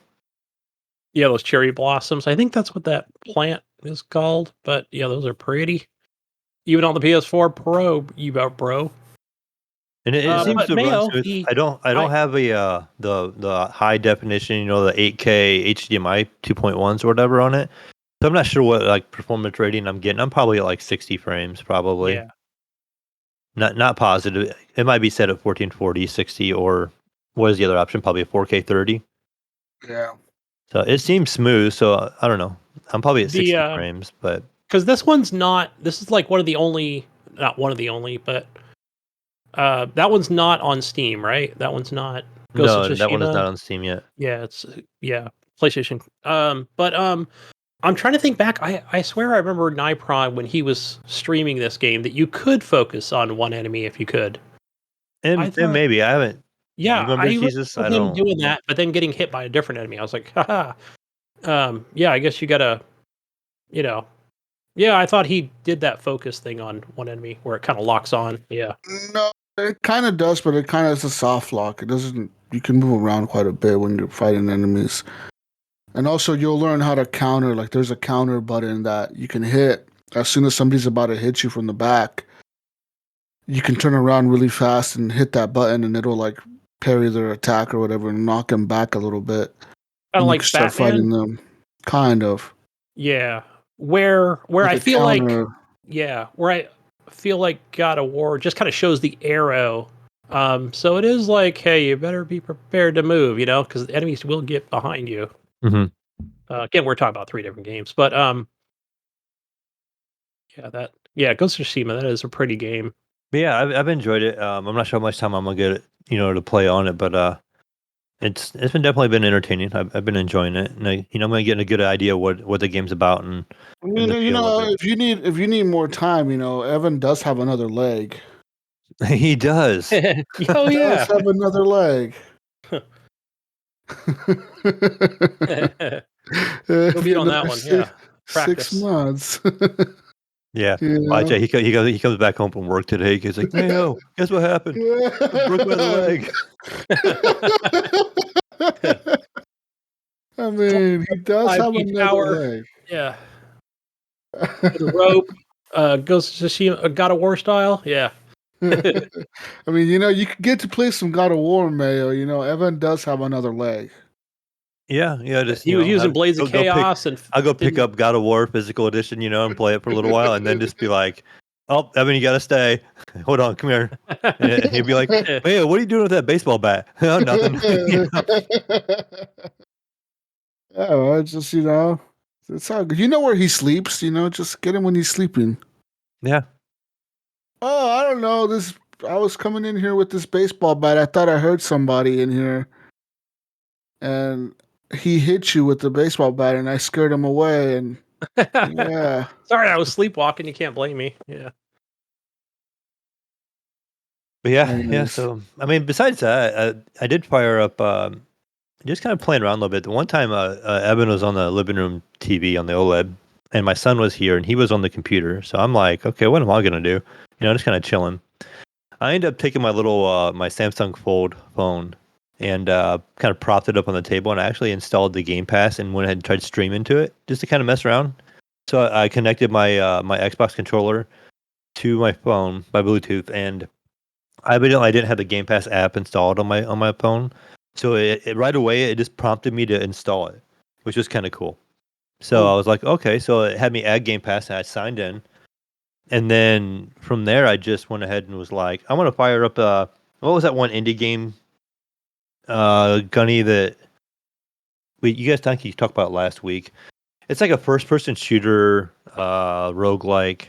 Yeah, those cherry blossoms. I think that's what that plant is called. But yeah, those are pretty. Even on the PS4 Pro, bro. And it seems to Mayo, run smooth. I don't have the high definition, the 8K HDMI 2.1s or whatever on it. So I'm not sure what like performance rating I'm getting. I'm probably at like 60 frames, probably. Yeah. Not positive. It might be set at 1440, 60, or what is the other option? Probably a 4K 30. Yeah. So it seems smooth. So I don't know. I'm probably at 60 frames, but because this is like one of the only, not one of the only, but that one's not on Steam, right? That one's not. No, that one is not on Steam yet. Yeah, it's PlayStation. But I'm trying to think back. I swear I remember Nipron when he was streaming this game that you could focus on one enemy if you could. And maybe I haven't. Yeah, you remember Jesus? I don't doing that, but then getting hit by a different enemy. I was like, haha. Yeah, I guess you gotta, Yeah, I thought he did that focus thing on one enemy where it kind of locks on. Yeah. No, it kind of does, but it kind of is a soft lock. It doesn't. You can move around quite a bit when you're fighting enemies, and also you'll learn how to counter. Like there's a counter button that you can hit as soon as somebody's about to hit you from the back. You can turn around really fast and hit that button, and it'll like parry their attack or whatever and knock them back a little bit. Kind of like start fighting them. Kind of. Yeah. Where I feel counter. like, yeah, where feel like God of War just kind of shows the arrow. So it is like, hey, you better be prepared to move, because enemies will get behind you. Mm-hmm. Again, we're talking about 3 different games, but Ghost of Tsushima, that is a pretty game. But yeah, I've enjoyed it. I'm not sure how much time I'm gonna get, to play on it, but it's been definitely been entertaining. I've been enjoying it, and I'm gonna get a good idea what the game's about and the feel of it. if you need more time, Evan does have another leg. He does. Oh He does have another leg. He'll be on that one. Yeah, 6 months. Yeah. Watch it. He comes back home from work today. He's like, Mayo, guess what happened? I broke my other leg. I mean, he does have another leg. Yeah. With a rope, Ghost of Tsushima, God of War style. Yeah. I mean, you can get to play some God of War, Mayo. Evan does have another leg. Yeah. Just he was using Blades of Chaos, and I'll go pick up God of War Physical Edition, and play it for a little while, and then just be like, "Oh, Evan, you gotta stay. Hold on, come here." And he'd be like, "Mayo, what are you doing with that baseball bat?" Oh, nothing. Yeah, well, just it's all good. You know where he sleeps. Just get him when he's sleeping. Yeah. Oh, I don't know. I was coming in here with this baseball bat. I thought I heard somebody in here, and he hit you with the baseball bat, and I scared him away. And yeah, sorry, I was sleepwalking. You can't blame me. Yeah. But yeah. So I mean, besides that, I did fire up. Just kind of playing around a little bit. The one time, Evan was on the living room TV on the OLED, and my son was here, and he was on the computer. So I'm like, okay, what am I gonna do? Just kind of chilling. I ended up taking my little my Samsung Fold phone and kind of propped it up on the table, and I actually installed the Game Pass and went ahead and tried to stream into it just to kind of mess around. So I connected my my Xbox controller to my phone by Bluetooth, and I didn't have the Game Pass app installed on my phone. So it right away, it just prompted me to install it, which was kind of cool. So I was like, okay. So it had me add Game Pass, and I signed in. And then from there, I just went ahead and was like, I want to fire up, what was that one indie game, Gunny, that you guys think you talked about last week? It's like a first-person shooter, roguelike.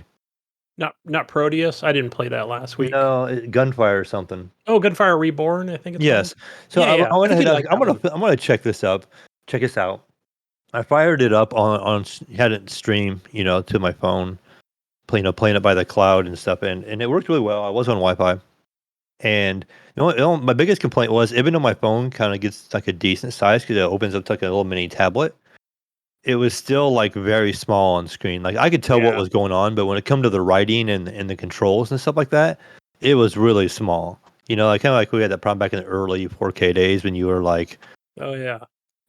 Not Proteus. I didn't play that last week. No, Gunfire or something. Oh, Gunfire Reborn, I think it's yes. Called. So I went ahead. I'm gonna check this up. Check this out. I fired it up on had it stream, to my phone, playing it by the cloud and stuff, and it worked really well. I was on Wi-Fi, and my biggest complaint was, even though my phone kind of gets like a decent size because it opens up to like a little mini tablet, it was still like very small on screen. Like I could tell what was going on, but when it come to the writing and the controls and stuff like that, it was really small. Like kind of like we had that problem back in the early 4K days when you were like, oh yeah,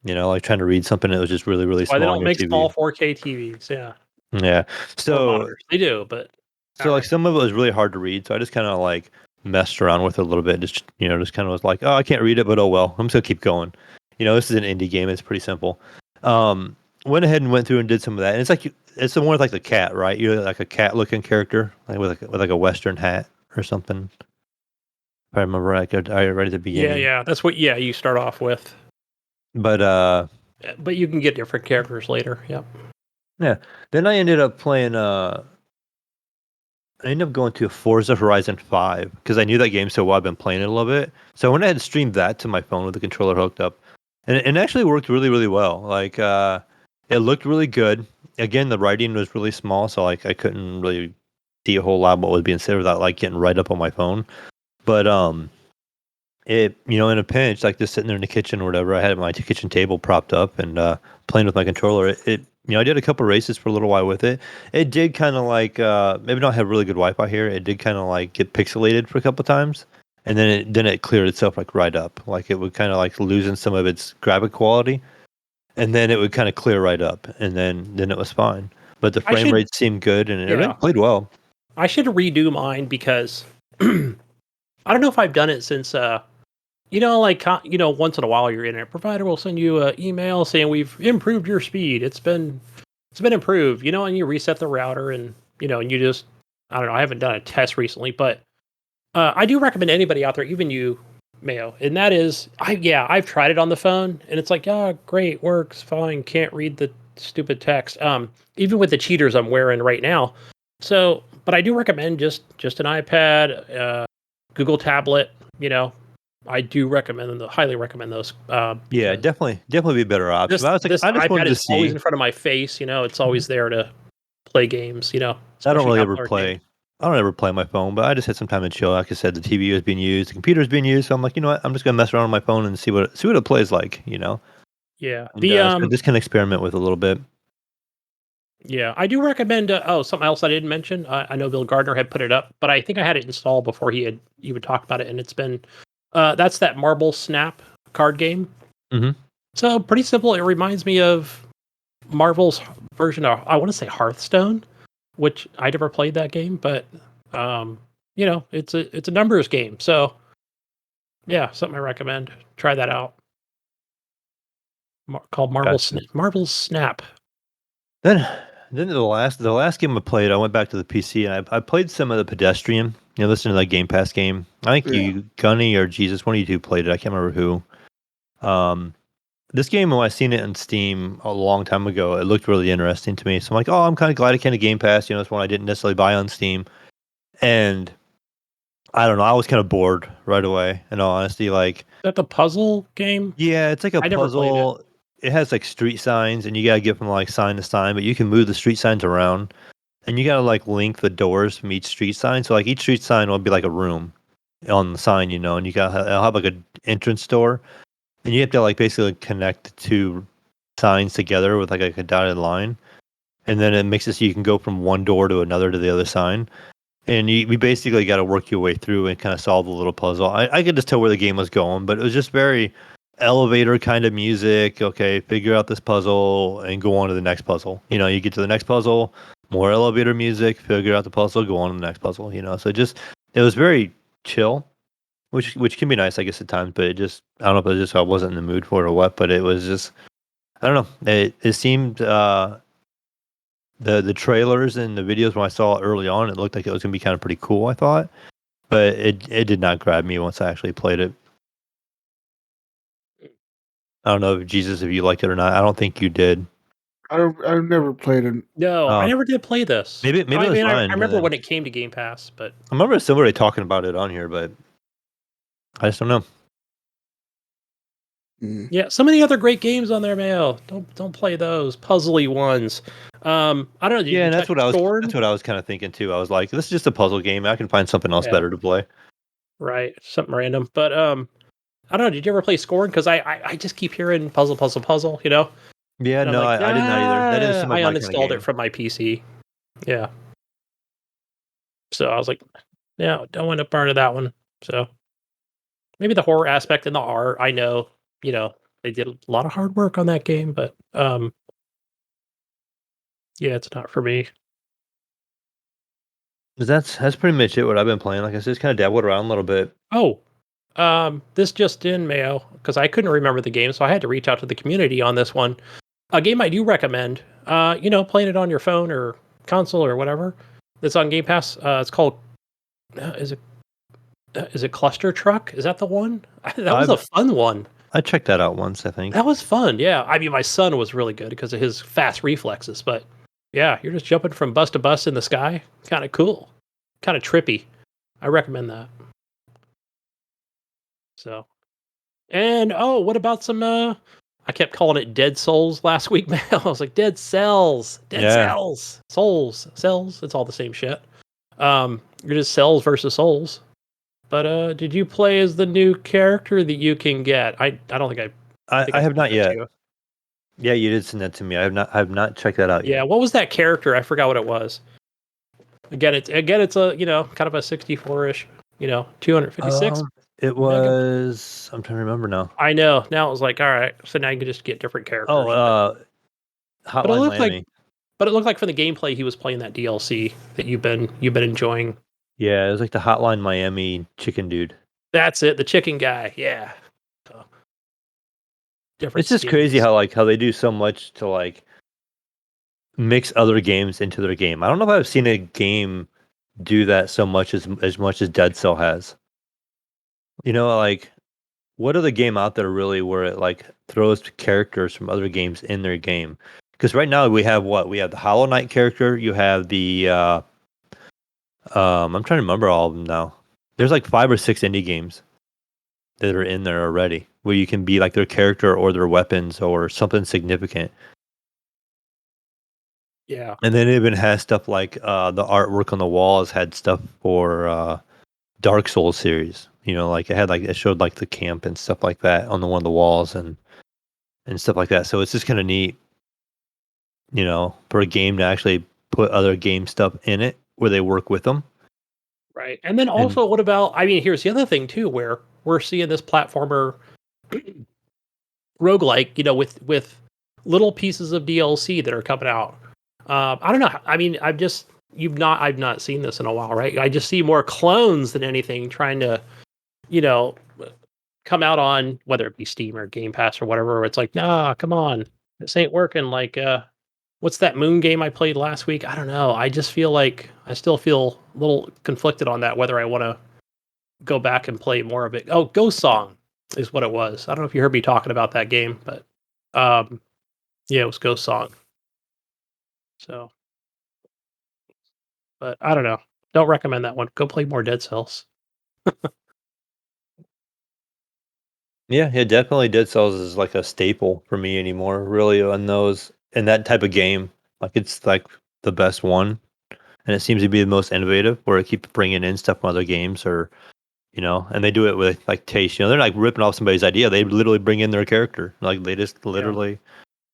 like trying to read something that was just really, really small. Why they don't make TV. small 4K TVs? Yeah. Yeah. So they do, but so like some of it was really hard to read. So I just kind of like messed around with it a little bit. Just just kind of was like, oh, I can't read it, but oh well, I'm just gonna keep going. This is an indie game. It's pretty simple. Went ahead and went through and did some of that. And it's the one with like the cat, right? You're like a cat looking character, like with a Western hat or something. If I remember right at the beginning. Yeah. That's what you start off with. But you can get different characters later. Yep. Yeah. Then I ended up playing I ended up going to Forza Horizon 5 because I knew that game so well. I've been playing it a little bit. So I went ahead and streamed that to my phone with the controller hooked up. And it actually worked really, really well. Like it looked really good. Again, the writing was really small, so like I couldn't really see a whole lot of what was being said without like getting right up on my phone. But it in a pinch, like just sitting there in the kitchen or whatever, I had my kitchen table propped up and playing with my controller. It I did a couple races for a little while with it. It did kind of like maybe not have really good Wi-Fi here. It did kind of like get pixelated for a couple times, and then it cleared itself like right up. Like it would kind of like losing some of its graphic quality, and then it would kind of clear right up, and then it was fine. But the frame rate seemed good, and it played well. I should redo mine because I don't know if I've done it since once in a while your internet provider will send you an email saying we've improved your speed. It's been improved, and you reset the router and and you just I don't know. I haven't done a test recently, but I do recommend anybody out there, even you, Mayo. And that is, I've tried it on the phone, and it's like, great, works fine. Can't read the stupid text. Even with the cheaters I'm wearing right now. So, but I do recommend just an iPad, Google tablet. I do recommend them. Highly recommend those. Yeah, definitely be a better option. But I was like, this I just iPad wanted to is always see. in front of my face. It's always there to play games. I don't especially really ever outdoor play. games. I don't ever play on my phone, but I just had some time to chill. Like I said, the TV was being used, the computer was being used, so I'm like, you know what? I'm just gonna mess around on my phone and see what it plays like, Yeah. And so just can experiment with a little bit. Yeah, I do recommend. Something else I didn't mention. I know Bill Gardner had put it up, but I think I had it installed before he had even talked about it, and it's been. That's that Marble Snap card game. Mm-hmm. So pretty simple. It reminds me of Marvel's version of, I want to say, Hearthstone, which I never played that game, but it's a numbers game. So yeah, something I recommend. Try that out. Called Gotcha. Marble Snap. Then the last game I played, I went back to the PC and I played some of the Pedestrian. Listen to that Game Pass game. I think you, Gunny or Jesus, one of you two played it. I can't remember who. This game, when I seen it on Steam a long time ago, it looked really interesting to me. So I'm like, I'm kind of glad it came to Game Pass. It's one I didn't necessarily buy on Steam. And I don't know, I was kind of bored right away, in all honesty. Like, is that the puzzle game? Yeah, it's like a I never played puzzle. It has like street signs, and you gotta get from like sign to sign, but you can move the street signs around, and you gotta like link the doors from each street sign. So like each street sign will be like a room on the sign, and you it'll have like an entrance door, and you have to like basically connect the two signs together with like a dotted line, and then it makes it so you can go from one door to another to the other sign. And we basically got to work your way through and kind of solve the little puzzle. I could just tell where the game was going, but it was just very elevator kind of music. Okay, figure out this puzzle and go on to the next puzzle. You get to the next puzzle, more elevator music, figure out the puzzle, go on to the next puzzle. So it was very chill, which can be nice, I guess, at times. But I don't know if it was just I wasn't in the mood for it or what. But it was just, I don't know. It seemed the trailers and the videos when I saw it early on, it looked like it was gonna be kind of pretty cool, I thought. But it did not grab me once I actually played it. I don't know if you liked it or not. I don't think you did. I've never played it. No, I never did play this. Maybe it was mine. I remember when it came to Game Pass, but I remember somebody talking about it on here, but I just don't know. Yeah, some of the other great games on there, Mayo. Don't play those puzzly ones. I don't know. Yeah, and that's what I was kind of thinking too. I was like, this is just a puzzle game. I can find something else better to play. Right, something random. But I don't know. Did you ever play Scorn? Because I just keep hearing puzzle. Yeah, no, I didn't either. That didn't seem like I my uninstalled kind of it from my PC. Yeah. So I was like, no, don't want to part of that one. So maybe the horror aspect and the art. I know, they did a lot of hard work on that game, but yeah, it's not for me. That's pretty much it. What I've been playing. Like I said, just kind of dabbled around a little bit. Oh, this just in, Mayo, because I couldn't remember the game, so I had to reach out to the community on this one. A game I do recommend, playing it on your phone or console or whatever. That's on Game Pass. It's called. Is it Cluster Truck? Is that the one? That was a fun one. I checked that out once, I think. That was fun. Yeah, I mean, my son was really good because of his fast reflexes. But yeah, you're just jumping from bus to bus in the sky. Kind of cool. Kind of trippy. I recommend that. So, and what about some? I kept calling it Dead Souls last week, man. I was like, Dead Cells, Souls, Cells. It's all the same shit. You're just cells versus souls. But did you play as the new character that you can get? I don't think I have not yet. Yeah, you did send that to me. I have not checked that out yet. Yeah, what was that character? I forgot what it was. Again, it's a kind of a 64-ish, 256. It was. I'm trying to remember now. I know. Now it was like, all right, so now you can just get different characters. Hotline Miami. But it looked like from the gameplay he was playing that DLC that you've been enjoying. Yeah, it was like the Hotline Miami chicken dude. That's it, the chicken guy. Yeah. So, it's just crazy how they do so much to like mix other games into their game. I don't know if I've seen a game do that so much as Dead Cell has. You know, like what other game out there really where it like throws characters from other games in their game? Because right now we have what? We have the Hollow Knight character. You have the I'm trying to remember all of them now. There's like 5 or 6 indie games that are in there already where you can be like their character or their weapons or something significant. Yeah. And then it even has stuff like the artwork on the walls had stuff for Dark Souls series. You know, like it showed like the camp and stuff like that on one of the walls and stuff like that. So it's just kind of neat, you know, for a game to actually put other game stuff in it where they work with them. Right. And then also, what about, I mean, here's the other thing too, where we're seeing this platformer roguelike, you know, with little pieces of DLC that are coming out. I don't know. I mean, I've not seen this in a while, right? I just see more clones than anything trying to, you know, come out on whether it be Steam or Game Pass or whatever. Where it's like, nah, come on, this ain't working. Like, what's that Moon game I played last week? I don't know. I just feel like I still feel a little conflicted on that whether I want to go back and play more of it. Oh, Ghost Song is what it was. I don't know if you heard me talking about that game, but yeah, it was Ghost Song. So, but I don't know. Don't recommend that one. Go play more Dead Cells. Yeah, definitely Dead Cells is like a staple for me anymore. Really on those in that type of game, like it's like the best one, and it seems to be the most innovative. Where it keeps bringing in stuff from other games, or you know, and they do it with like taste. You know, they're like ripping off somebody's idea. They literally bring in their character. Like they just literally,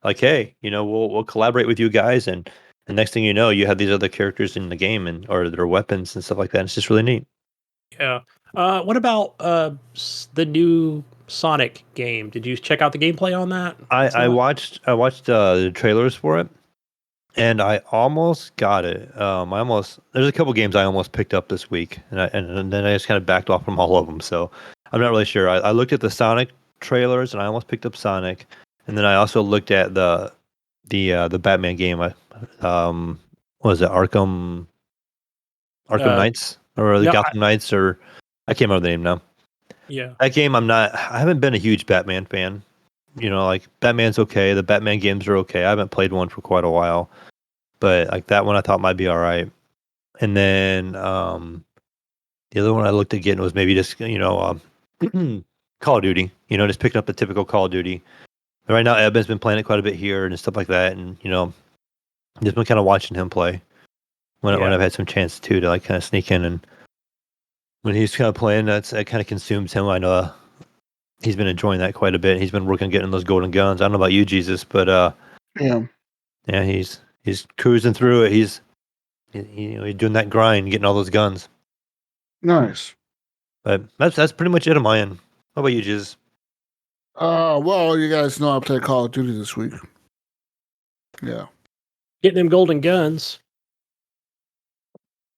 like, hey, you know, we'll collaborate with you guys, and the next thing you know, you have these other characters in the game and or their weapons and stuff like that. It's just really neat. Yeah. What about the new Sonic game? Did you check out the gameplay on that? I watched the trailers for it, and I almost got it. There's a couple games I almost picked up this week, and then I just kind of backed off from all of them. So I'm not really sure. I looked at the Sonic trailers, and I almost picked up Sonic, and then I also looked at the Batman game. What was it Arkham Knights or the No, Gotham Knights or I can't remember the name now. yeah. That game I haven't been a huge Batman fan. You know, like Batman's okay. The Batman games are okay. I haven't played one for quite a while, but like that one I thought might be all right. And then the other one I looked at getting was maybe just Call of Duty. You know, just picking up the typical Call of Duty. But right now, Evan's been playing it quite a bit here and stuff like that, and you know, just been kind of watching him play when I've had some chance to like kind of sneak in and when he's kind of playing, that kind of consumes him. I know he's been enjoying that quite a bit. He's been working getting those golden guns. I don't know about you, Jesus, but yeah, he's cruising through it. He's doing that grind, getting all those guns. Nice. But that's pretty much it on my end. How about you, Jesus? Well, you guys know I played Call of Duty this week. Yeah. Getting them golden guns.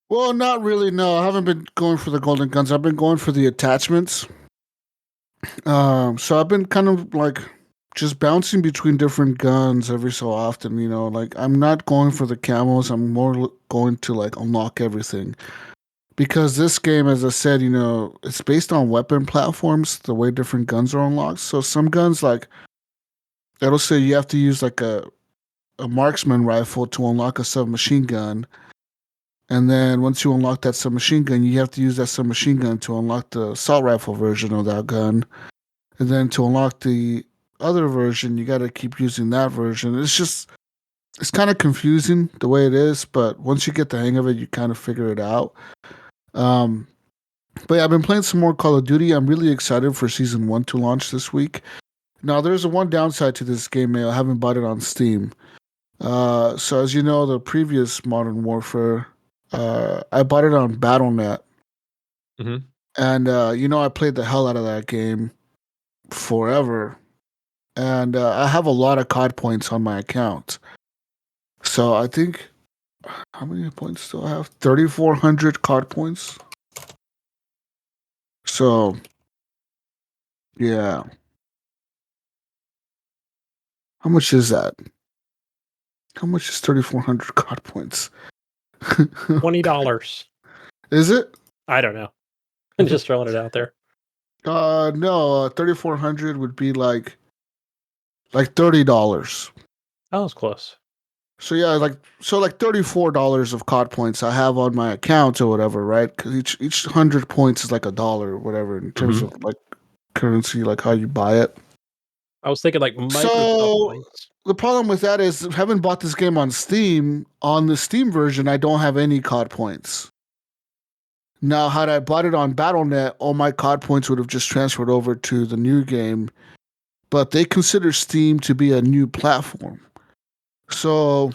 Well, not really. No, I haven't been going for the golden guns. I've been going for the attachments. So I've been kind of like just bouncing between different guns every so often. You know, like I'm not going for the camos. I'm more going to like unlock everything because this game, as I said, you know, it's based on weapon platforms. The way different guns are unlocked. So some guns like it'll say you have to use like a marksman rifle to unlock a submachine gun. And then once you unlock that submachine gun, you have to use that submachine gun to unlock the assault rifle version of that gun. And then to unlock the other version, you got to keep using that version. It's kind of confusing the way it is, but once you get the hang of it, you kind of figure it out. But yeah, I've been playing some more Call of Duty. I'm really excited for Season 1 to launch this week. Now, there's a one downside to this game, Mayo. I haven't bought it on Steam. So as you know, the previous Modern Warfare, I bought it on Battle.net. Mm-hmm. And, I played the hell out of that game forever. And I have a lot of COD points on my account. So I think, how many points do I have? 3,400 COD points. So, yeah. How much is that? How much is 3,400 COD points? $20. Is it? I don't know. I'm just throwing it out there. No, 3,400 would be like $30. That was close. So yeah, like $34 of COD points I have on my account or whatever, right? Because each 100 points is like $1 or whatever in terms of like currency, like how you buy it. I was thinking like Microsoft So points. the problem with that is, having bought this game on Steam, on the Steam version, I don't have any COD points. Now, had I bought it on Battle.net, all my COD points would have just transferred over to the new game. But they consider Steam to be a new platform. So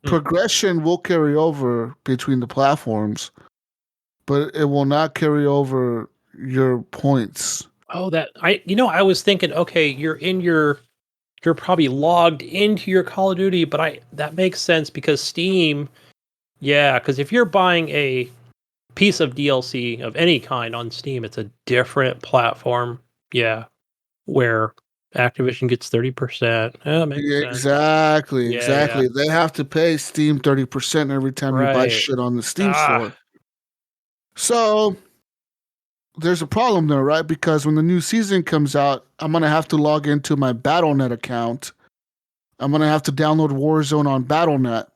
progression will carry over between the platforms, but it will not carry over your points. Oh, I was thinking, okay, you're probably logged into your Call of Duty, but that makes sense because Steam, yeah, because if you're buying a piece of DLC of any kind on Steam, it's a different platform. Yeah, where Activision gets 30%. Makes sense. Exactly. Yeah. They have to pay Steam 30% every time you buy shit on the Steam store. So there's a problem there, right? Because when the new season comes out, I'm going to have to log into my Battle.net account. I'm going to have to download Warzone on Battle.net,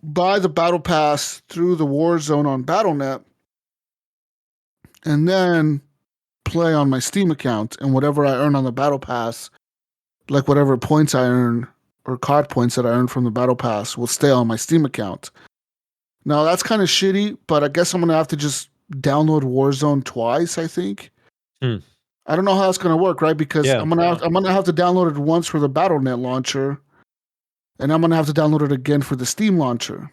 buy the Battle Pass through the Warzone on Battle.net, and then play on my Steam account. And whatever I earn on the Battle Pass, like whatever points I earn or COD points that I earn from the Battle Pass, will stay on my Steam account. Now, that's kind of shitty, but I guess I'm going to have to just download Warzone twice, I think. I don't know how that's going to work, right? Because I'm gonna have to download it once for the Battle.net launcher, and I'm going to have to download it again for the Steam launcher.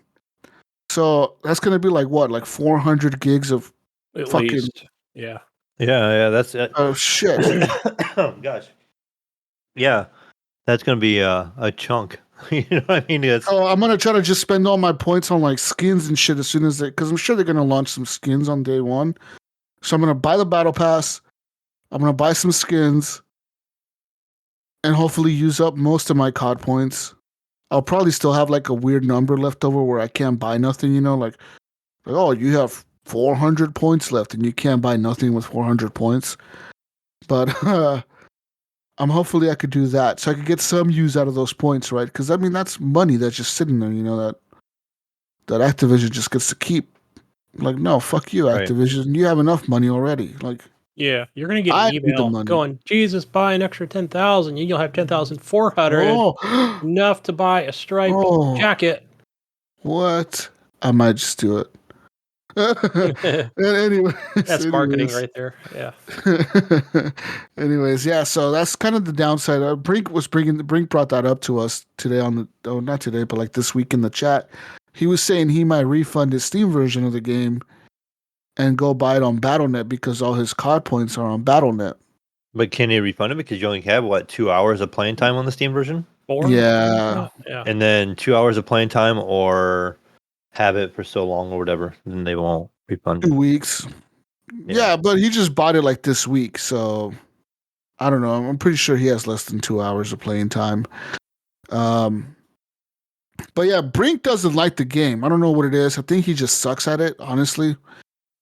So that's going to be like what? Like 400 gigs of At fucking... least. Yeah. Yeah, that's... Oh, shit. Oh, gosh. Yeah, that's going to be a chunk. You know what I mean? I'm going to try to just spend all my points on like skins and shit as soon as because I'm sure they're going to launch some skins on day one. So I'm going to buy the Battle Pass. I'm going to buy some skins and hopefully use up most of my COD points. I'll probably still have like a weird number left over where I can't buy nothing, you know, like oh, you have 400 points left and you can't buy nothing with 400 points. But hopefully I could do that so I could get some use out of those points, right? Because I mean that's money that's just sitting there, you know, that Activision just gets to keep. Like, no, fuck you, Activision. Right. You have enough money already. Like, yeah, you're gonna get an email going, Jesus, buy an extra 10,000, and you'll have 10,400 enough to buy a striped jacket. What? I might just do it. That's marketing right there. Yeah. Anyways, yeah. So that's kind of the downside. Brink brought that up to us today not today, but like this week in the chat. He was saying he might refund his Steam version of the game and go buy it on Battle.net because all his COD points are on Battle.net. But can he refund it because you only have 2 hours of playing time on the Steam version? 4? Yeah. And then 2 hours of playing time, or have it for so long or whatever, then they won't refund it. 2 weeks. Yeah, but he just bought it like this week, so I don't know. I'm pretty sure he has less than 2 hours of playing time. But yeah, Brink doesn't like the game. I don't know what it is. I think he just sucks at it, honestly.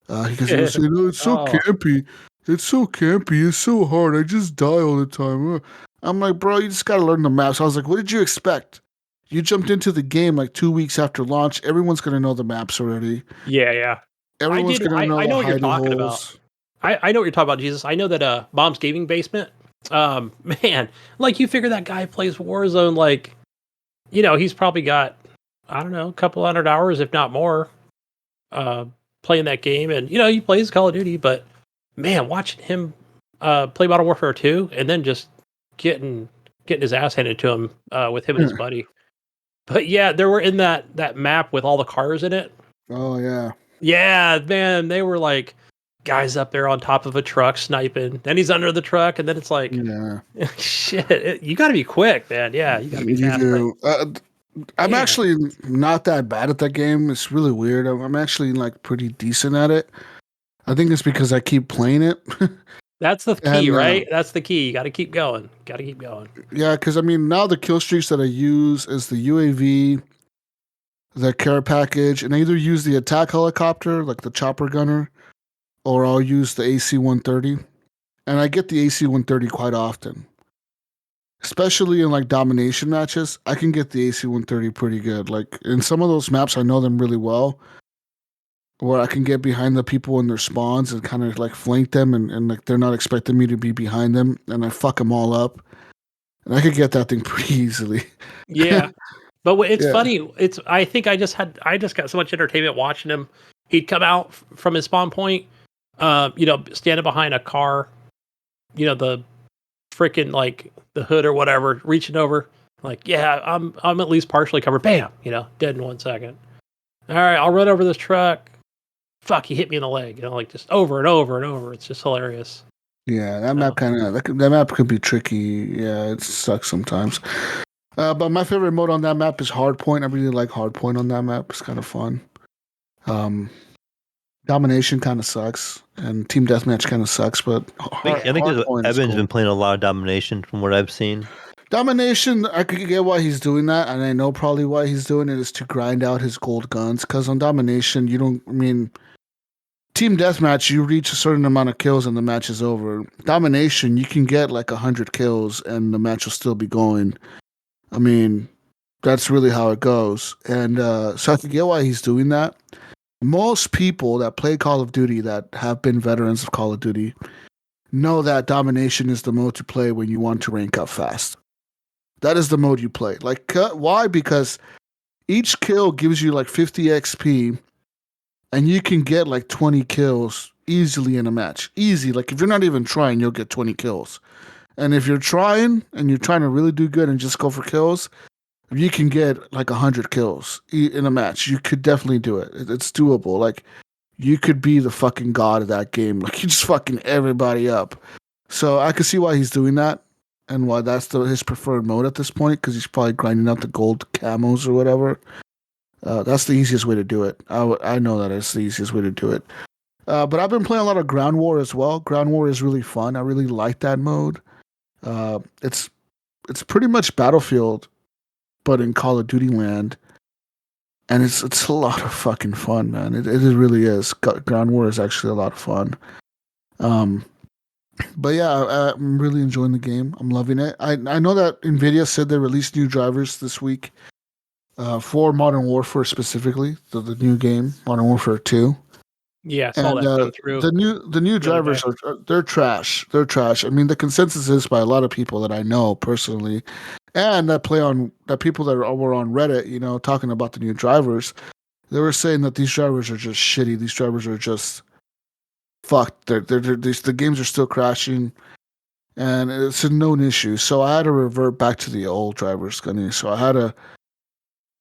Because he was saying, it's so campy. It's so campy. It's so hard. I just die all the time. I'm like, bro, you just got to learn the maps. I was like, what did you expect? You jumped into the game like 2 weeks after launch. Everyone's going to know the maps already. Yeah. Everyone's going to know I know what you're talking holes. about. I know what you're talking about, Jesus. I know that Mom's Gaming Basement, man, like you figure that guy plays Warzone, like, you know, he's probably got, I don't know, a couple 100 hours, if not more, playing that game. And, you know, he plays Call of Duty, but man, watching him play Modern Warfare 2 and then just getting his ass handed to him with him and his buddy. But yeah, they were in that map with all the cars in it. Oh, yeah. Yeah, man, they were like guys up there on top of a truck sniping. Then he's under the truck, and then it's like, shit, you got to be quick, man. Yeah, you got to be fast. You do. I'm actually not that bad at that game. It's really weird. I'm actually like pretty decent at it. I think it's because I keep playing it. That's the key, right? That's the key. You got to keep going. Yeah, because I mean, now the kill streaks that I use is the UAV, the care package, and I either use the attack helicopter, like the chopper gunner, or I'll use the AC-130. And I get the AC-130 quite often. Especially in like domination matches, I can get the AC-130 pretty good. Like in some of those maps, I know them really well, where I can get behind the people in their spawns and kind of like flank them, and like they're not expecting me to be behind them, and I fuck them all up. And I could get that thing pretty easily. Yeah. But it's Yeah. funny. I think I just got so much entertainment watching him. He'd come out from his spawn point, standing behind a car, the freaking like the hood or whatever, reaching over, like, yeah, I'm at least partially covered. Bam, dead in 1 second. All right, I'll run over this truck. Fuck, he hit me in the leg. Like just over and over and over. It's just hilarious. Yeah, that map that map could be tricky. Yeah, it sucks sometimes. But my favorite mode on that map is Hardpoint. I really like Hardpoint on that map. It's kind of fun. Domination kind of sucks, and Team Deathmatch kind of sucks. But I think Evan's been playing a lot of Domination from what I've seen. Domination, I could get why he's doing that, and I know probably why he's doing it is to grind out his gold guns. Because on Domination, Team Deathmatch, you reach a certain amount of kills and the match is over. Domination, you can get like 100 kills and the match will still be going. I mean, that's really how it goes. And so I can get why he's doing that. Most people that play Call of Duty that have been veterans of Call of Duty know that Domination is the mode to play when you want to rank up fast. That is the mode you play. Like, why? Because each kill gives you like 50 XP, and you can get like 20 kills easily in a match. Easy. Like, if you're not even trying, you'll get 20 kills. And if you're trying, and you're trying to really do good and just go for kills, you can get like 100 kills in a match. You could definitely do it. It's doable. Like, you could be the fucking god of that game. Like, you just fucking everybody up. So I could see why he's doing that, and why that's his preferred mode at this point, because he's probably grinding out the gold camos or whatever. That's the easiest way to do it. I know that it's the easiest way to do it. But I've been playing a lot of Ground War as well. Ground War is really fun. I really like that mode. It's pretty much Battlefield, but in Call of Duty land. And it's a lot of fucking fun, man. It really is. Ground War is actually a lot of fun. But yeah, I'm really enjoying the game. I'm loving it. I know that NVIDIA said they released new drivers this week for Modern Warfare specifically, the new game, Modern Warfare 2. Yeah, I saw that come through. The new drivers they're trash. They're trash. I mean, the consensus is by a lot of people that I know personally, and that people that were on Reddit, talking about the new drivers. They were saying that these drivers are just shitty. These drivers are just fucked. The games are still crashing, and it's a known issue. So I had to revert back to the old drivers, Gunny. So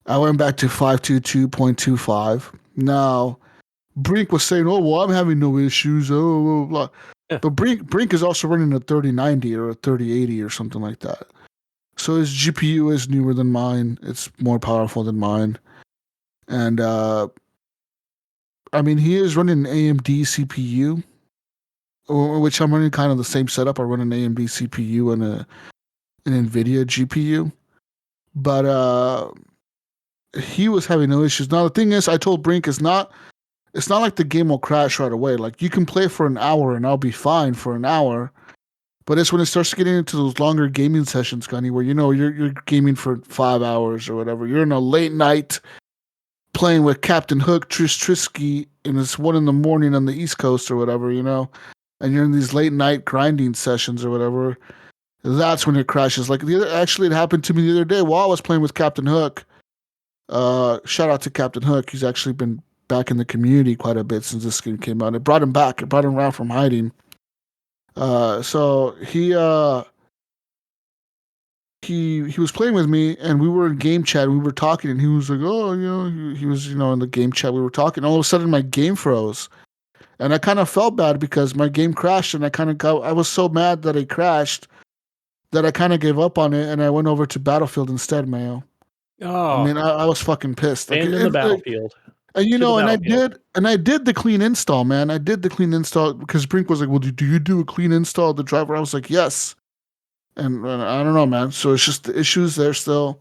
I went back to 522.25. Now, Brink was saying, "Oh well, I'm having no issues." Oh, blah, blah. Yeah. But Brink is also running a 3090 or a 3080 or something like that. So his GPU is newer than mine. It's more powerful than mine, and he is running an AMD CPU, which I'm running kind of the same setup. I run an AMD CPU and an NVIDIA GPU, but he was having no issues. Now the thing is, I told Brink it's not like the game will crash right away. Like, you can play for an hour and I'll be fine for an hour. But it's when it starts getting into those longer gaming sessions, Gunny, where you're gaming for 5 hours or whatever. You're in a late night playing with Captain Hook, Trisky, and it's 1 a.m. on the East Coast or whatever, and you're in these late night grinding sessions or whatever. That's when it crashes. Like, actually, it happened to me the other day while I was playing with Captain Hook. Shout out to Captain Hook. He's actually been back in the community quite a bit since this game came out. It brought him back. It brought him around from hiding. So he was playing with me, and we were in game chat. We were talking, and he was like, "Oh, he was, in the game chat. We were talking. All of a sudden, my game froze, and I kind of felt bad because my game crashed, and I was so mad that it crashed that I kind of gave up on it, and I went over to Battlefield instead, Mayo. Oh, I was fucking pissed. And in the Battlefield. And I did the clean install, man. I did the clean install because Brink was like, "Well, do you do a clean install of the driver?" I was like, "Yes." And I don't know, man. So it's just the issues there still.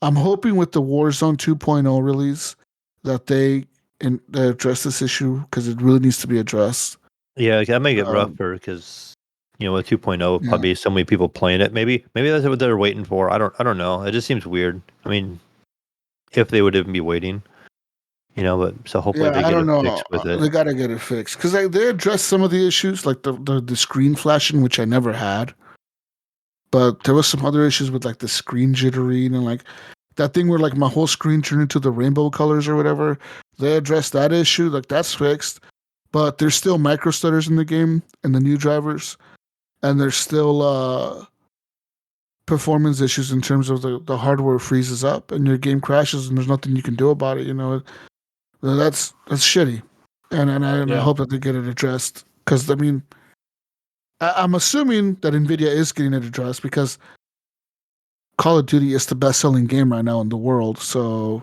I'm hoping with the Warzone 2.0 release that they address this issue because it really needs to be addressed. Yeah, that may get rougher because with 2.0 probably so many people playing it. Maybe that's what they're waiting for. I don't know. It just seems weird. I mean, if they would even be waiting, but so hopefully they I get don't it know. fixed with it. They gotta get it fixed because they addressed some of the issues like the screen flashing, which I never had. But there was some other issues with like the screen jittering and like that thing where like my whole screen turned into the rainbow colors or whatever. They addressed that issue, like that's fixed. But there's still micro stutters in the game and the new drivers, and there's still performance issues in terms of the hardware freezes up and your game crashes and there's nothing you can do about it. That's shitty, and I hope that they get it addressed because I mean I'm assuming that Nvidia is getting it addressed because Call of Duty is the best-selling game right now in the world, so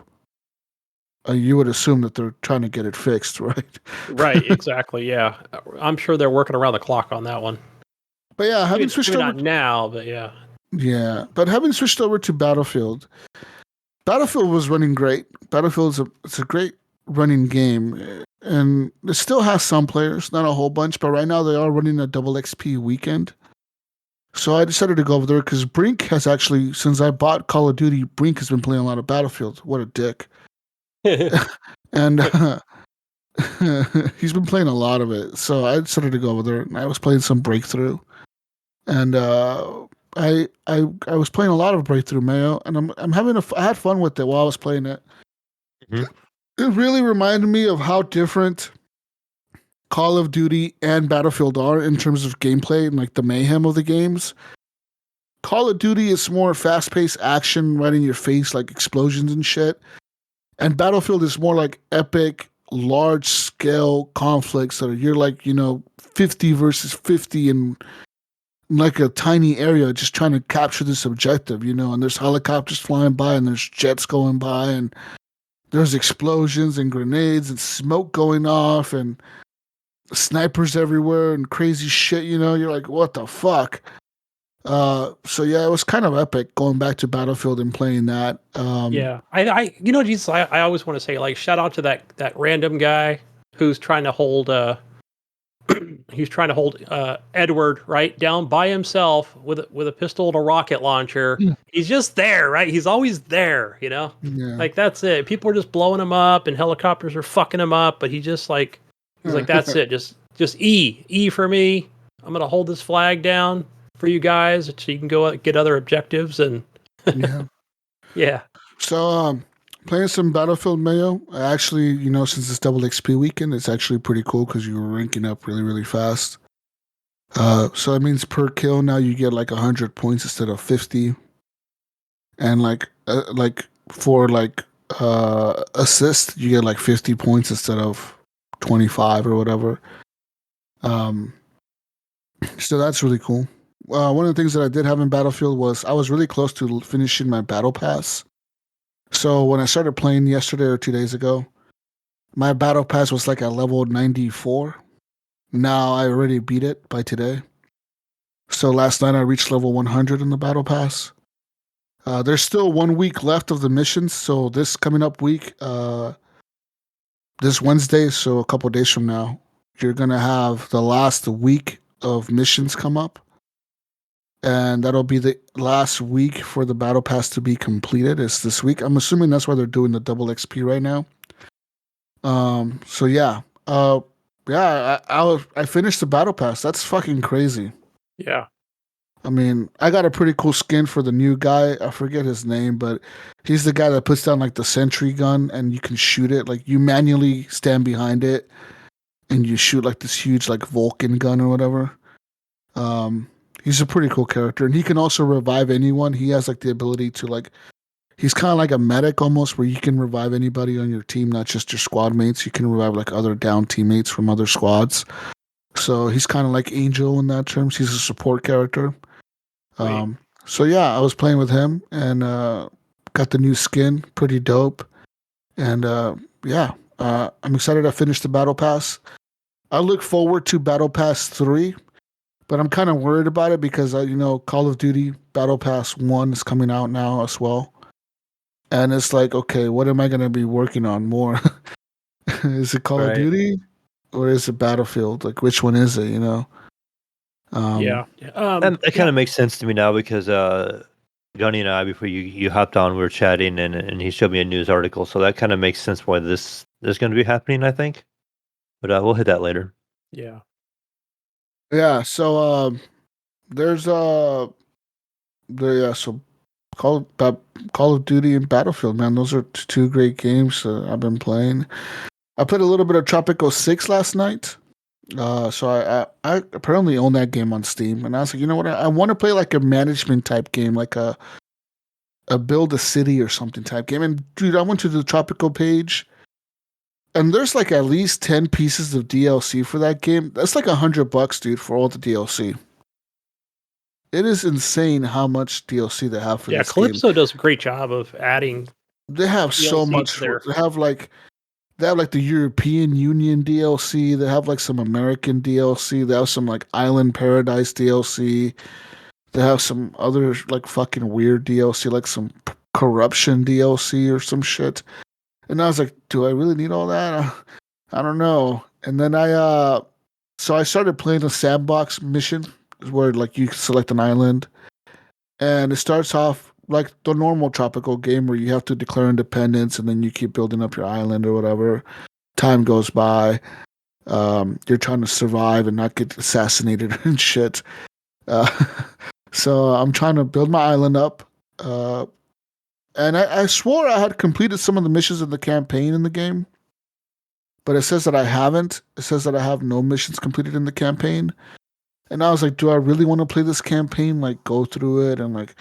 you would assume that they're trying to get it fixed, right? Right, exactly. Yeah, I'm sure they're working around the clock on that one. But yeah, having switched over not now, but yeah. Yeah, but having switched over to Battlefield was running great. Battlefield it's a great running game, and it still has some players, not a whole bunch, but right now they are running a double XP weekend. So I decided to go over there because Brink has actually, since I bought Call of Duty, Brink has been playing a lot of Battlefield. What a dick. And he's been playing a lot of it. So I decided to go over there and I was playing some Breakthrough. And I was playing a lot of Breakthrough Mayo, and I had fun with it while I was playing it. Mm-hmm. It really reminded me of how different Call of Duty and Battlefield are in terms of gameplay and like the mayhem of the games. Call of Duty is more fast-paced action, right in your face, like explosions and shit. And Battlefield is more like epic, large-scale conflicts that you're like, 50 versus 50 in like a tiny area just trying to capture this objective, and there's helicopters flying by and there's jets going by and there's explosions and grenades and smoke going off and snipers everywhere and crazy shit, you're like, what the fuck? So yeah, it was kind of epic going back to Battlefield and playing that. Yeah, Jesus, I always want to say like shout out to that random guy who's trying to hold Edward right down by himself with a pistol and a rocket launcher. Yeah. He's just there, right? He's always there, Yeah. Like that's it. People are just blowing him up and helicopters are fucking him up, but he's like that's it. Just E for me. I'm gonna hold this flag down for you guys so you can go get other objectives and yeah. So playing some Battlefield Mayo, actually, since it's double XP weekend, it's actually pretty cool because you were ranking up really, really fast. So that means per kill now you get like 100 points instead of 50, and like for assist you get like 50 points instead of 25 or whatever. So that's really cool. One of the things that I did have in Battlefield was I was really close to finishing my battle pass. So when I started playing yesterday or 2 days ago, my battle pass was like at level 94. Now I already beat it by today. So last night I reached level 100 in the battle pass. There's still 1 week left of the missions. So this coming up week, this Wednesday, so a couple days from now, you're going to have the last week of missions come up. And that'll be the last week for the battle pass to be completed. It's this week. I'm assuming that's why they're doing the double XP right now. So yeah. I finished the battle pass. That's fucking crazy. Yeah. I mean, I got a pretty cool skin for the new guy. I forget his name, but he's the guy that puts down like the sentry gun and you can shoot it. Like you manually stand behind it and you shoot like this huge like Vulcan gun or whatever. He's a pretty cool character, and he can also revive anyone. He has like the ability to like, he's kind of like a medic almost, where you can revive anybody on your team, not just your squad mates. You can revive like other down teammates from other squads. So he's kind of like Angel in that terms. He's a support character. So yeah, I was playing with him and got the new skin, pretty dope. And I'm excited to finish the Battle Pass. I look forward to Battle Pass 3. But I'm kind of worried about it because, Call of Duty Battle Pass 1 is coming out now as well. and it's like, okay, what am I going to be working on more? Is it Call of Duty or is it Battlefield? Like, which one is it? You know? Yeah. That kind of makes sense to me now because Gunny and I, before you hopped on, we were chatting and he showed me a news article, so that kind of makes sense why this is going to be happening, I think. But we'll hit that later. Yeah. Yeah. So there's so Call of Duty and Battlefield, man. Those are two great games I've been playing. I played a little bit of Tropico 6 last night. So I apparently own that game on Steam, and I was like, you know what? I want to play like a management type game, like a build a city or something type game. And dude, I went to the Tropico page, and there's like at least 10 pieces of DLC for that game. That's like $100, dude, for all the DLC. It is insane how much DLC they have for this game. Calypso does a great job of adding. They have DLC so much there. They have like the European Union DLC. They have like some American DLC. They have some like Island Paradise DLC. They have some other like fucking weird DLC, like some corruption DLC or some shit. And I was like, do I really need all that? I don't know. And then so I started playing a sandbox mission where like you select an island, and it starts off like the normal tropical game where you have to declare independence and then you keep building up your island or whatever. Time goes by. You're trying to survive and not get assassinated and shit. So I'm trying to build my island up. And I swore I had completed some of the missions in the campaign in the game. But it says that I haven't. It says that I have no missions completed in the campaign. And I was like, do I really want to play this campaign? Like, go through it and like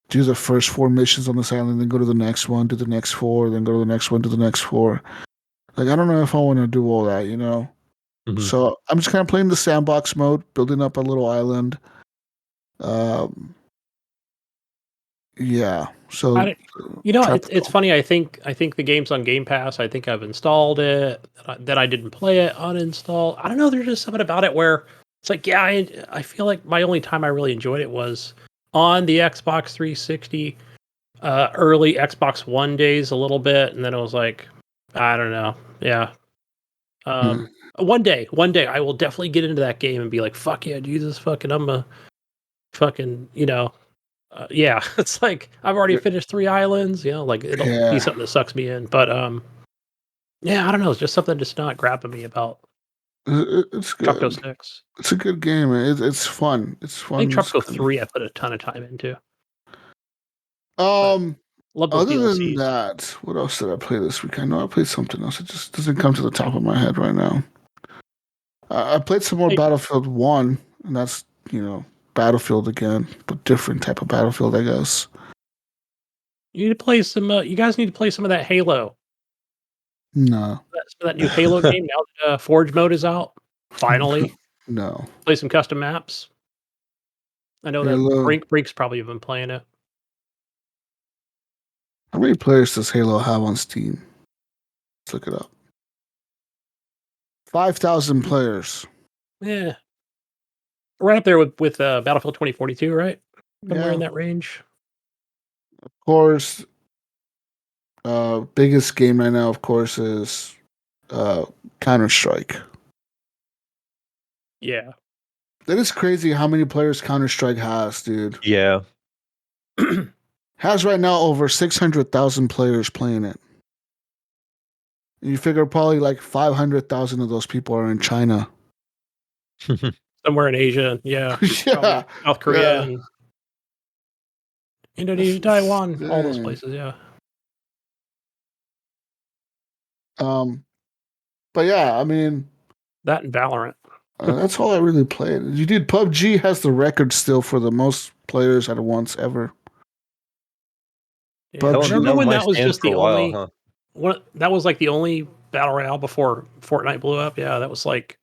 do the first 4 missions on this island, then go to the next one, do the next 4, then go to the next one, do the next 4. Like, I don't know if I want to do all that, you know? Mm-hmm. So I'm just kind of playing the sandbox mode, building up a little island. Yeah. So it's funny. I think the game's on Game Pass. I think I've installed it. That I didn't play it. Uninstall. I don't know. There's just something about it where it's like, yeah, I feel like my only time I really enjoyed it was on the Xbox 360, early Xbox One days a little bit, and then it was like, I don't know. Yeah. One day I will definitely get into that game and be like, fuck yeah, Jesus fucking, I'm a fucking, yeah, it's like I've already finished 3 islands, like it'll be something that sucks me in. But yeah, I don't know, it's just something just not grabbing me about it's good. Tropico 6. It's a good game. It's fun. It's fun. I think Tropico 3 I put a ton of time into. Other than that, what else did I play this week? I know I played something else. It just doesn't come to the top of my head right now. I played some more Battlefield 1, and that's, Battlefield again, but different type of Battlefield, I guess. You need to play some. You guys need to play some of that Halo. No. Some of that new Halo game now that Forge mode is out. Finally. No. Play some custom maps. I know that Brink's probably been playing it. How many players does Halo have on Steam? Let's look it up. 5,000 players. Yeah. Right up there with Battlefield 2042, right? Somewhere in that range. Of course, biggest game right now, of course, is Counter-Strike. Yeah. That is crazy how many players Counter-Strike has, dude. Yeah. Has right now over 600,000 players playing it. You figure probably like 500,000 of those people are in China. Somewhere in Asia, yeah. Yeah. South Korea, and Indonesia, Taiwan, all those places, yeah. But yeah, I mean, that and Valorant. That's all I really played. You did. PUBG has the record still for the most players at once ever. Yeah, remember when that was just the only? That was like the only battle royale before Fortnite blew up. Yeah, that was like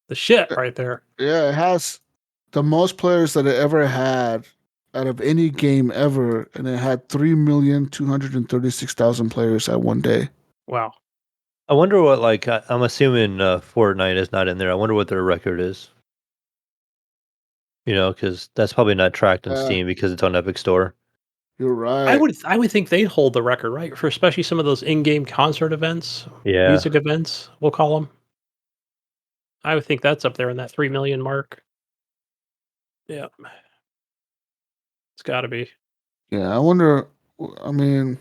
the shit right there. Yeah, it has the most players that it ever had out of any game ever, and it had 3,236,000 players at one day. Wow. I wonder what, like, I'm assuming Fortnite is not in there. I wonder what their record is. Because that's probably not tracked on Steam because it's on Epic Store. You're right. I would think they'd hold the record, right? For especially some of those in-game concert events, Yeah. music events, we'll call them. I would think that's up there in that 3 million mark. Yeah. It's got to be. Yeah, I wonder. I mean,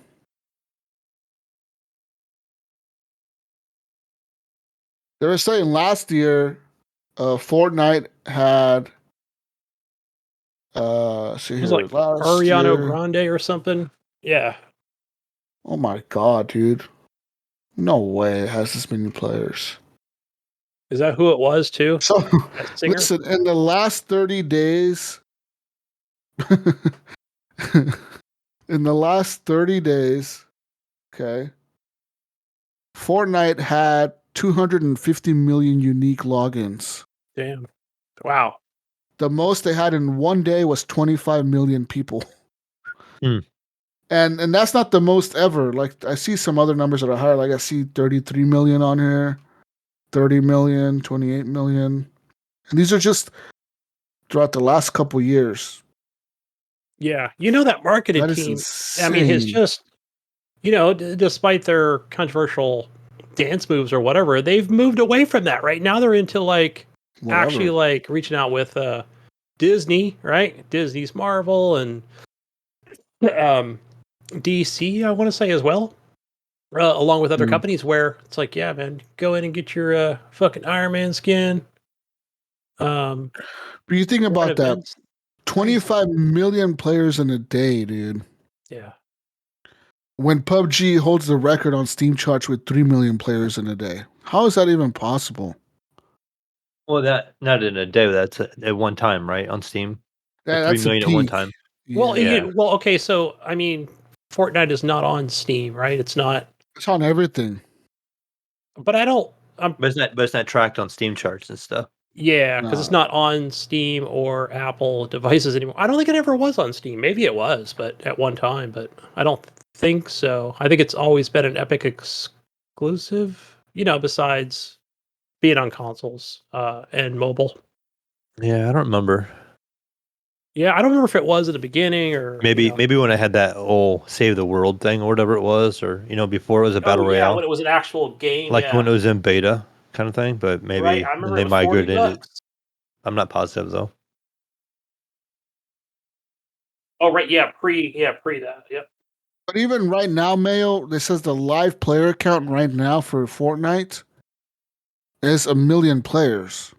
they were saying last year, Fortnite had. See It was here, like last Ariano year. Grande or something. Yeah. Oh my god, dude! No way it has this many players. Is that who it was too? So, That singer? listen, in the last 30 days, in the last 30 days, okay, Fortnite had 250 million unique logins. Damn. Wow. The most they had in one day was 25 million people. Hmm. And that's not the most ever. Like I see some other numbers that are higher. Like I see 33 million on here, 30 million, 28 million. And these are just throughout the last couple years. Yeah. You know, that marketing That is team, I mean, has insane. just, despite their controversial dance moves or whatever, they've moved away from that. Right now they're into actually Whatever. reaching out with Disney, right? Disney's Marvel and DC, I want to say as well, along with other Mm. companies where it's like, yeah, man, go in and get your fucking Iron Man skin. But you think Run about that. events. 25 million players in a day, dude. Yeah. When PUBG holds the record on Steam charts with 3 million players in a day. How is that even possible? Well, that not in a day. That's at one time, right? On Steam, Yeah, 3 that's a million at one peak. time. Well, Yeah. okay, so I mean, Fortnite is not on Steam, right? It's not, It's on everything. but I don't. But it's not tracked on Steam charts and stuff. Yeah, because it's Nah. not on Steam or Apple devices anymore. I don't think it ever was on Steam. Maybe it was, but at one time, but I don't think so. I think it's always been an Epic exclusive, besides being on consoles and mobile. Yeah, I don't remember. Yeah, I don't remember if it was at the beginning or Maybe when I had that old Save the World thing or whatever it was, or before it was a battle Oh yeah, royale, when it was an actual game. like Yeah, when it was in beta kind of thing. But right. maybe I then remember it they was $40. migrated it. I'm not positive though. Oh right, yeah, pre that. Yep. But even right now, Mayo, this says the live player count right now for Fortnite is 1 million players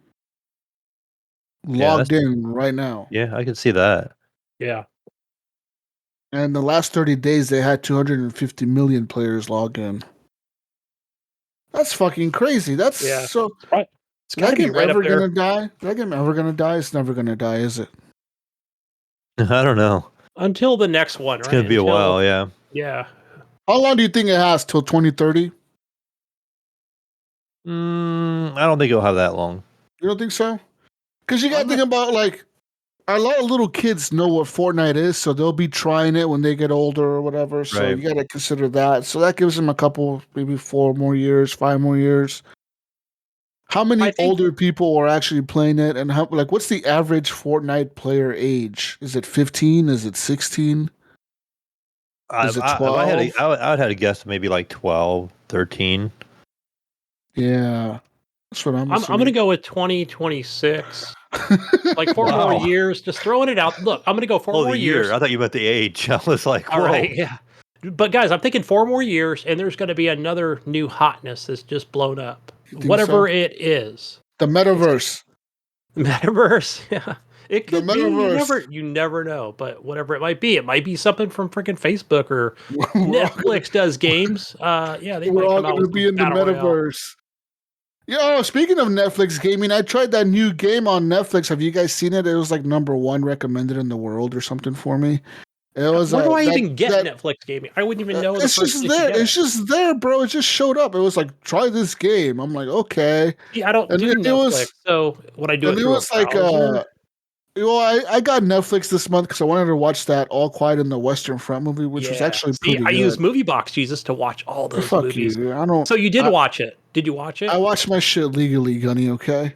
logged in right now. Yeah, I can see that. Yeah. And the last 30 days, they had 250 million players log in. That's fucking crazy. That's so. Right. It's got to be right up there. Gonna die? That game ever gonna die? It's never gonna die, is it? I don't know. Until the next one, It's right? gonna be a while, yeah. Yeah. How long do you think it has till 2030? I don't think it'll have that long. You don't think so? Because you got to think about a lot of little kids know what Fortnite is, so they'll be trying it when they get older or whatever. So Right. you got to consider that. So that gives them a couple, maybe 4 more years, 5 more years. How many older people are actually playing it, and what's the average Fortnite player age? Is it 15? Is it 16? Is it 12? I would have to guess maybe like 12, 13. Yeah, that's what I'm I'm assuming. going to go with 2026. Like 4 more years, just throwing it out. Look, I'm going to go 4 more years. I thought you meant the age. I was like, whoa. All right, yeah. But guys, I'm thinking 4 more years, and there's going to be another new hotness that's just blown up. Whatever it is. The metaverse. The metaverse, yeah. It could The metaverse. be. You never know. But whatever it might be something from freaking Facebook or Netflix does games. Yeah, they We're might all come out going to with be some in the battle royale. metaverse. Yo, speaking of Netflix gaming, I tried that new game on Netflix. Have you guys seen it? It was like #1 recommended in the world or something for me. It was. Where do I even get Netflix gaming? I wouldn't even know. It's just there. It's just there, bro. It just showed up. It was like, try this game. I'm like, okay. Yeah, I don't do Netflix. So what I do it through a browser? Well, I got Netflix this month because I wanted to watch that All Quiet in the Western Front movie, which was actually pretty I good. use Movie Box, Jesus, to watch all those Fuck movies. you, dude. I don't. So you did watch it? Did you watch it? I watched my shit legally, Gunny. Okay.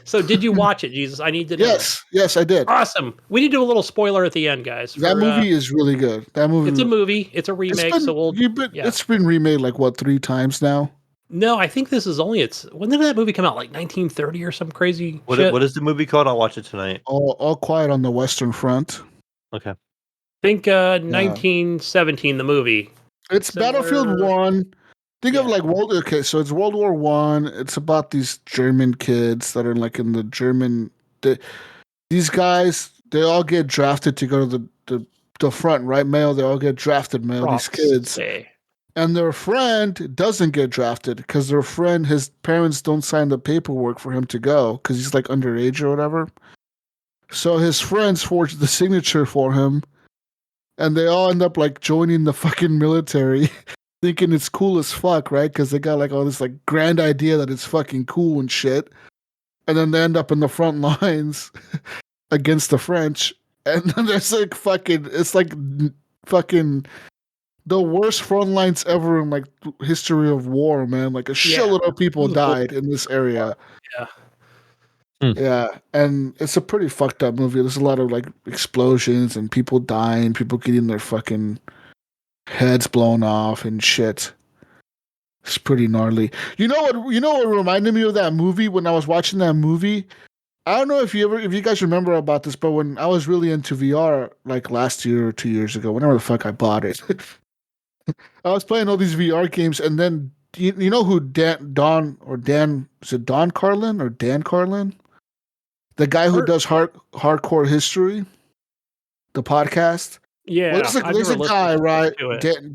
So did you watch it, Jesus? I need to know. Yes, I did. Awesome. We need to do a little spoiler at the end, guys. That movie is really good. That movie. It's a movie. It's a remake. It's been remade like what 3 times now. No, I think this is only when did that movie come out? Like 1930 or some crazy shit? What is the movie called? I'll watch it tonight. All Quiet on the Western Front. Okay. I think 1917, the movie. It's Battlefield 1. Think of like so it's World War 1. It's about these German kids that are like in the German these guys, they all get drafted to go to the front, right, Mayo? They all get drafted, Mayo, these kids. And their friend doesn't get drafted because his parents don't sign the paperwork for him to go because he's like underage or whatever. So his friends forged the signature for him, and they all end up like joining the fucking military, thinking it's cool as fuck, right? Because they got like all this like grand idea that it's fucking cool and shit. And then they end up in the front lines against the French. And then there's like it's like fucking the worst front lines ever in like history of war, man. Like a shitload of people died in this area. Yeah, and it's a pretty fucked up movie. There's a lot of like explosions and people dying, people getting their fucking heads blown off and shit. It's pretty gnarly. You know what reminded me of that movie when I was watching that movie? I don't know if you guys remember about this, but when I was really into VR like last year or 2 years ago, whenever the fuck I bought it. I was playing all these VR games, and then you know who Dan is it Don Carlin or Dan Carlin? The guy who does hardcore history, the podcast. Yeah, well, there's a guy, right?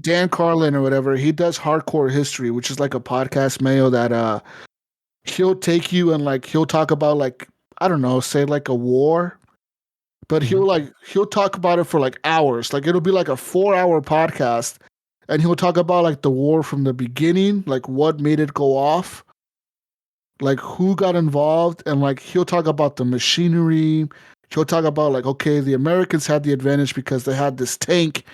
Dan Carlin or whatever. He does hardcore history, which is like a podcast, Mayo, that he'll take you and like he'll talk about like I don't know, say like a war, but he'll talk about it for like hours. Like it'll be like a 4-hour podcast. And he'll talk about like the war from the beginning, like what made it go off, like who got involved, and like he'll talk about the machinery. He'll talk about like, okay, the Americans had the advantage because they had this tank,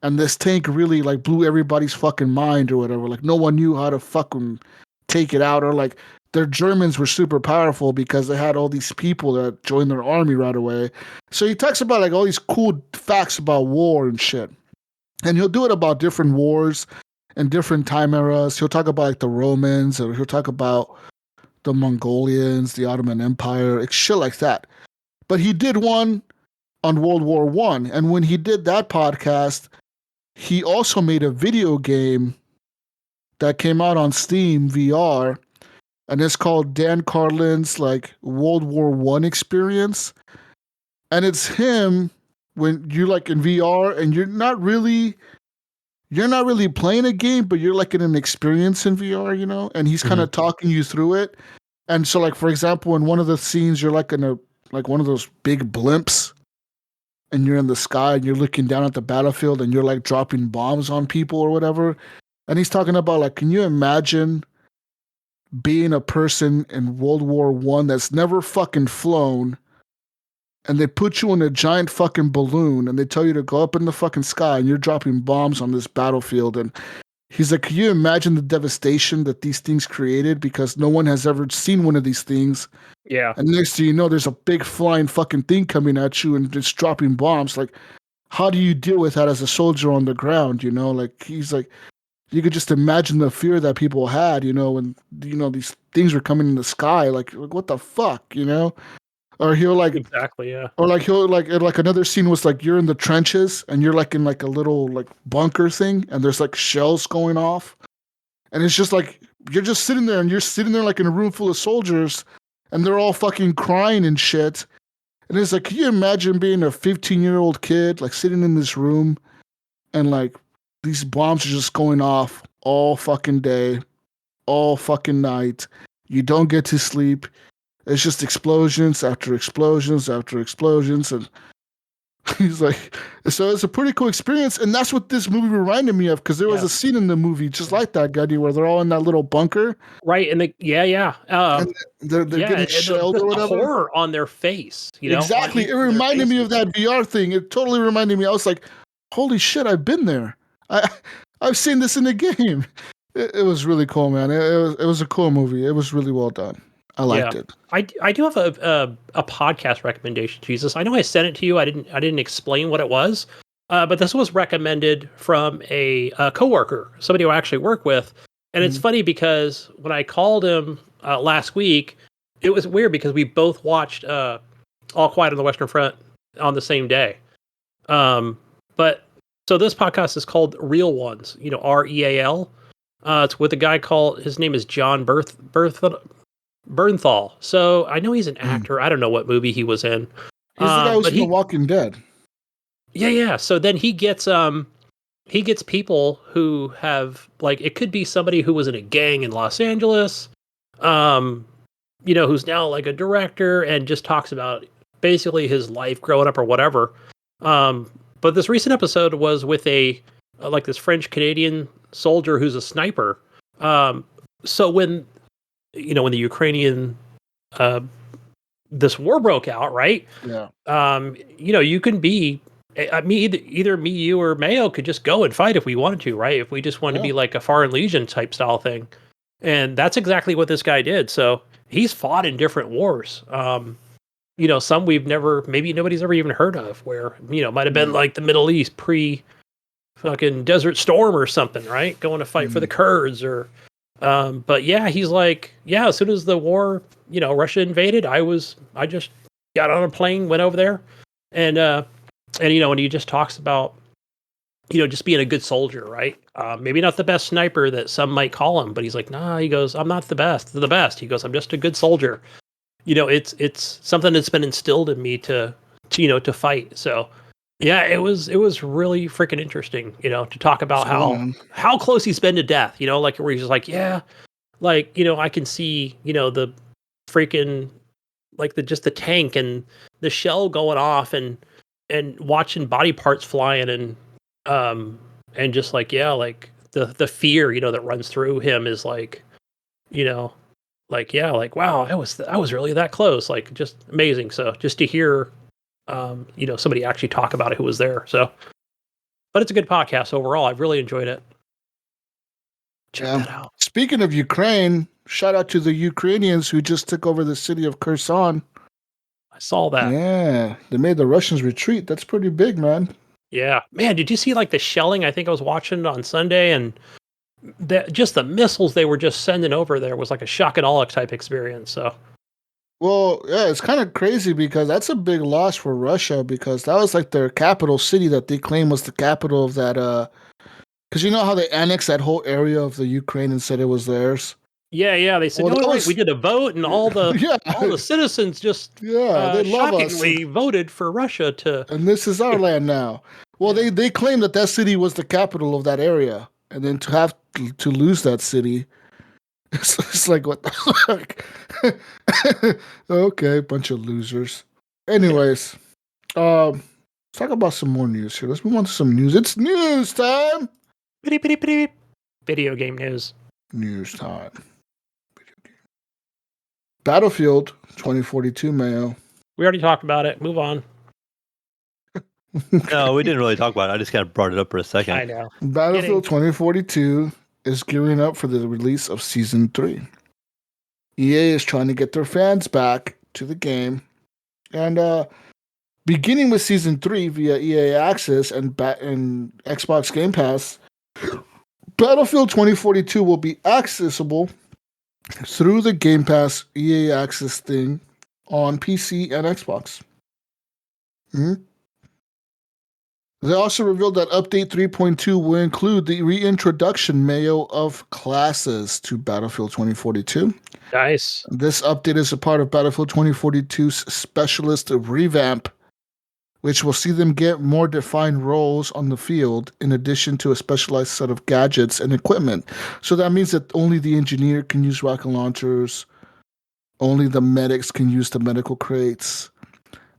and this tank really like blew everybody's fucking mind or whatever. Like no one knew how to fucking take it out, or like their Germans were super powerful because they had all these people that joined their army right away. So he talks about like all these cool facts about war and shit. And he'll do it about different wars and different time eras. He'll talk about like the Romans, or he'll talk about the Mongolians, the Ottoman Empire, like, shit like that. But he did one on World War I. And when he did that podcast, he also made a video game that came out on Steam VR. And it's called Dan Carlin's like World War I experience. And it's him when you're like in VR and you're not really playing a game, but you're like in an experience in VR, you know, and he's kind of talking you through it. And so like, for example, in one of the scenes, you're like in one of those big blimps and you're in the sky and you're looking down at the battlefield and you're like dropping bombs on people or whatever. And he's talking about like, can you imagine being a person in World War I that's never fucking flown, and they put you in a giant fucking balloon and they tell you to go up in the fucking sky and you're dropping bombs on this battlefield. And he's like, can you imagine the devastation that these things created? Because no one has ever seen one of these things. Yeah. And next thing you know, there's a big flying fucking thing coming at you and just dropping bombs. Like, how do you deal with that as a soldier on the ground? You know, like he's like, you could just imagine the fear that people had, you know, when, you know, these things were coming in the sky. Like what the fuck, you know? Or he'll like exactly, yeah. Or like he'll like another scene was like you're in the trenches and you're like in like a little like bunker thing and there's like shells going off, and it's just like you're just sitting there and you're sitting there like in a room full of soldiers and they're all fucking crying and shit, and it's like, can you imagine being a 15-year-old kid like sitting in this room and like these bombs are just going off all fucking day, all fucking night, you don't get to sleep. It's just explosions after explosions after explosions. And He's like, so it's a pretty cool experience, and that's what this movie reminded me of, because there was a scene in the movie just like that, Gunny, where they're all in that little bunker, right? And and they're getting shelled or whatever. Horror on their face, Exactly. It reminded me of that VR thing. It totally reminded me. I was like, holy shit, I've been there. I've seen this in the game. It was really cool, man. It was a cool movie. It was really well done. I liked it. I do have a podcast recommendation, Jesus. I know I sent it to you. I didn't explain what it was, but this was recommended from a coworker, somebody who I actually work with. And it's funny because when I called him last week, it was weird because we both watched All Quiet on the Western Front on the same day. But so this podcast is called Real Ones, REAL. It's with a guy his name is John Bernthal. So I know he's an actor. I don't know what movie he was in. He's the guy who's in The Walking Dead. Yeah. So then he gets people who have, like, it could be somebody who was in a gang in Los Angeles, who's now like a director and just talks about basically his life growing up or whatever. But this recent episode was with like this French Canadian soldier who's a sniper. So when the Ukrainian this war broke out, right? Yeah. You can be. I mean, either me, you, or Mayo could just go and fight if we wanted to, right? If we just wanted to be like a Foreign Legion type style thing. And that's exactly what this guy did. So he's fought in different wars. Some maybe nobody's ever even heard of, where, might have been like the Middle East fucking Desert Storm or something, right? Going to fight for the Kurds but yeah, he's like, as soon as the war, Russia invaded, I just got on a plane, went over there, and he just talks about, just being a good soldier, right? Maybe not the best sniper that some might call him, but he's like, nah, he goes, I'm not the best. He goes, I'm just a good soldier. It's something that's been instilled in me to fight. So yeah, it was really freaking interesting, to talk about how close he's been to death, like where he's just like, I can see, the freaking, like the tank and the shell going off and watching body parts flying and just like, like the fear, that runs through him is like, wow, I was really that close, like just amazing. So just to hear, somebody actually talk about it who was there. So, but it's a good podcast overall. I've really enjoyed it. Check that out. Speaking of Ukraine, shout out to the Ukrainians who just took over the city of Kherson. I saw that. Yeah, they made the Russians retreat. That's pretty big, man. Yeah, man. Did you see like the shelling? I think I was watching on Sunday, and just the missiles they were just sending over there was like a shock and awe type experience. So, well, yeah, it's kind of crazy because that's a big loss for Russia, because that was like their capital city that they claim was the capital of that. Because you know how they annexed that whole area of the Ukraine and said it was theirs. Yeah. They said, we did a vote, and all the all the citizens just they love us. Voted for Russia to. And this is our land now. Well, they claimed that city was the capital of that area, and then to have to lose that city, it's like, what the fuck? Okay, bunch of losers. Anyways, let's talk about some more news here. Let's move on to some news. It's news time. Video game news. News time. Battlefield 2042, Mayo. We already talked about it. Move on. No, we didn't really talk about it. I just kind of brought it up for a second. I know. Battlefield 2042 is gearing up for the release of Season 3. EA is trying to get their fans back to the game. And beginning with Season 3 via EA Access and Xbox Game Pass, Battlefield 2042 will be accessible through the Game Pass EA Access thing on PC and Xbox. They also revealed that Update 3.2 will include the reintroduction, Mayo, of classes to Battlefield 2042. Nice. This update is a part of Battlefield 2042's Specialist revamp, which will see them get more defined roles on the field in addition to a specialized set of gadgets and equipment. So that means that only the engineer can use rocket launchers, only the medics can use the medical crates,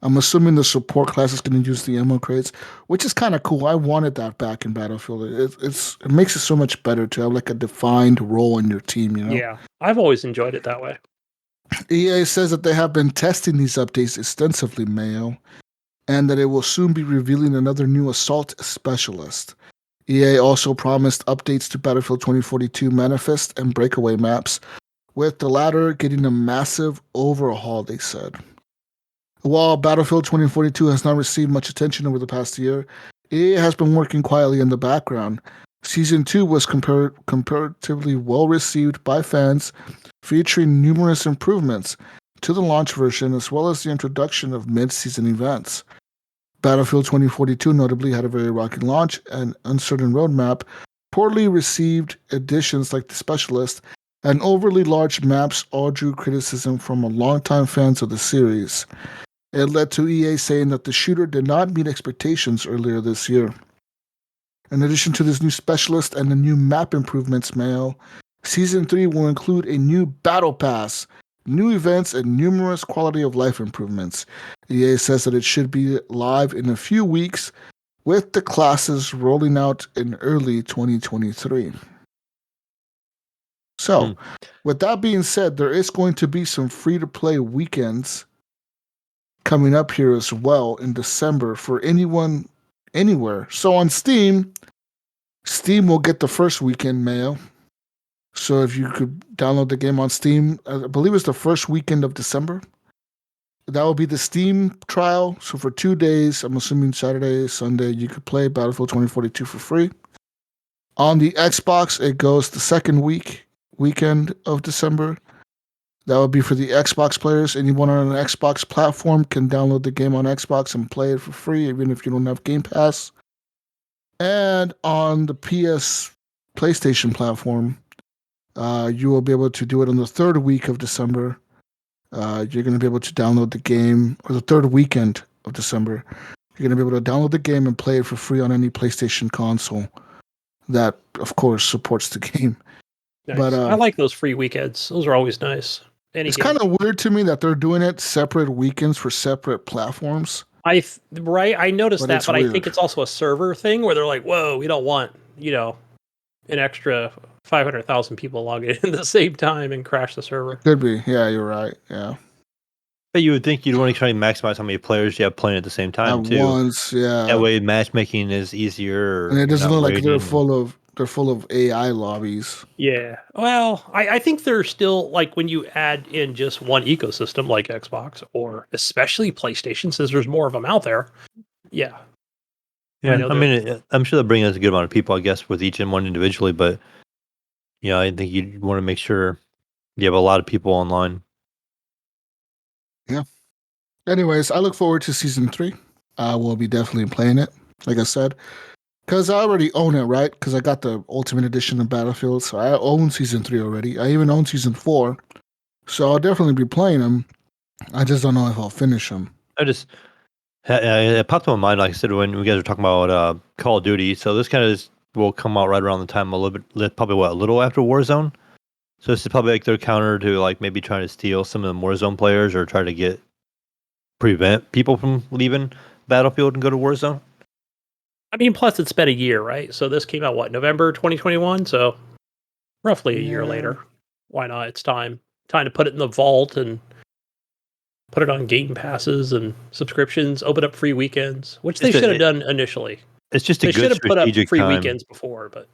I'm assuming the support class is going to use the ammo crates, which is kind of cool. I wanted that back in Battlefield. It makes it so much better to have like a defined role in your team, you know? Yeah, I've always enjoyed it that way. EA says that they have been testing these updates extensively, Mayo, and that it will soon be revealing another new assault specialist. EA also promised updates to Battlefield 2042 Manifest and Breakaway maps, with the latter getting a massive overhaul, they said. While Battlefield 2042 has not received much attention over the past year, EA has been working quietly in the background. Season 2 was comparatively well received by fans, featuring numerous improvements to the launch version as well as the introduction of mid-season events. Battlefield 2042 notably had a very rocky launch and uncertain roadmap, poorly received additions like the Specialist, and overly large maps all drew criticism from longtime fans of the series. It led to EA saying that the shooter did not meet expectations earlier this year. In addition to this new Specialist and the new map improvements, Mayo, Season 3 will include a new Battle Pass, new events, and numerous quality of life improvements. EA says that it should be live in a few weeks, with the classes rolling out in early 2023. So, with that being said, there is going to be some free-to-play weekends coming up here as well in December for anyone, anywhere. So on Steam will get the first weekend, Mayo. So if you could download the game on Steam, I believe it's the first weekend of December. That will be the Steam trial. So for 2 days, I'm assuming Saturday, Sunday, you could play Battlefield 2042 for free. On the Xbox, it goes the second weekend of December. That would be for the Xbox players. Anyone on an Xbox platform can download the game on Xbox and play it for free, even if you don't have Game Pass. And on the PlayStation platform, you will be able to do it on the third week of December. You're going to be able to download the game, or the third weekend of December. You're going to be able to download the game and play it for free on any PlayStation console that, of course, supports the game. Nice. But I like those free weekends. Those are always nice. It's kind of weird to me that they're doing it separate weekends for separate platforms. I noticed that, but weird. I think it's also a server thing where they're like, "Whoa, we don't want an extra 500,000 people logging in at the same time and crash the server." Could be. Yeah, you're right. Yeah. But you would think you'd want to try to maximize how many players you have playing at the same time At too. once, yeah. That way, matchmaking is easier. And it doesn't look like they're full of AI lobbies. Yeah. Well, I think there's still, like, when you add in just one ecosystem like Xbox or especially PlayStation, since there's more of them out there. Yeah. Yeah. I mean, I'm sure they'll bring us a good amount of people, I guess, with each and one individually. But I think you want to make sure you have a lot of people online. Yeah. Anyways, I look forward to Season 3. I will be definitely playing it, like I said. Because I already own it, right? Because I got the Ultimate Edition of Battlefield, so I own Season 3 already. I even own Season 4. So I'll definitely be playing them. I just don't know if I'll finish them. It popped in my mind, like I said, when you guys were talking about Call of Duty. So this kind of will come out right around the time, a little after Warzone. So this is probably like their counter to like maybe trying to steal some of the Warzone players or try to prevent people from leaving Battlefield and go to Warzone. I mean, plus it's been a year, right? So this came out, November 2021? So roughly a year later. Why not? It's time to put it in the vault and put it on Game Passes and subscriptions, open up free weekends, which they should have done initially. It's just they should have put up free weekends before, but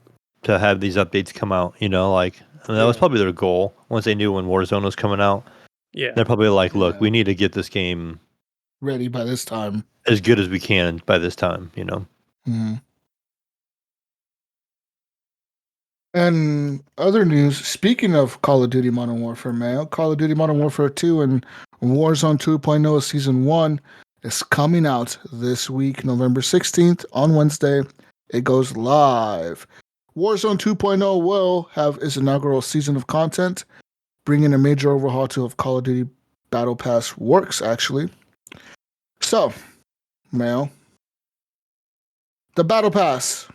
to have these updates come out, that was probably their goal. Once they knew when Warzone was coming out, they're probably like, look, we need to get this game ready by this time, as good as we can by this time, Mm-hmm. And other news, speaking of Call of Duty Modern Warfare, Mayo, Call of Duty Modern Warfare 2 and Warzone 2.0 Season 1 is coming out this week, November 16th, on Wednesday. It goes live. Warzone 2.0 will have its inaugural season of content, bringing a major overhaul to how Call of Duty Battle Pass works, actually. So, Mayo, the Battle Pass,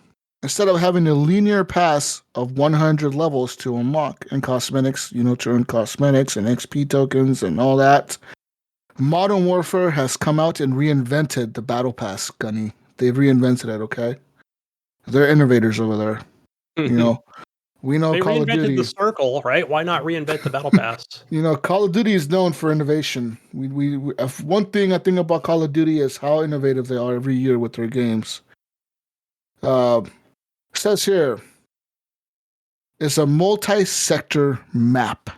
instead of having a linear pass of 100 levels to unlock and cosmetics, to earn cosmetics and XP tokens and all that, Modern Warfare has come out and reinvented the Battle Pass, Gunny. They've reinvented it, okay? They're innovators over there. You know, we know They Call of reinvented Duty. the circle, right? Why not reinvent the Battle Pass? You know, Call of Duty is known for innovation. One thing I think about Call of Duty is how innovative they are every year with their games. Says here, it's a multi-sector map.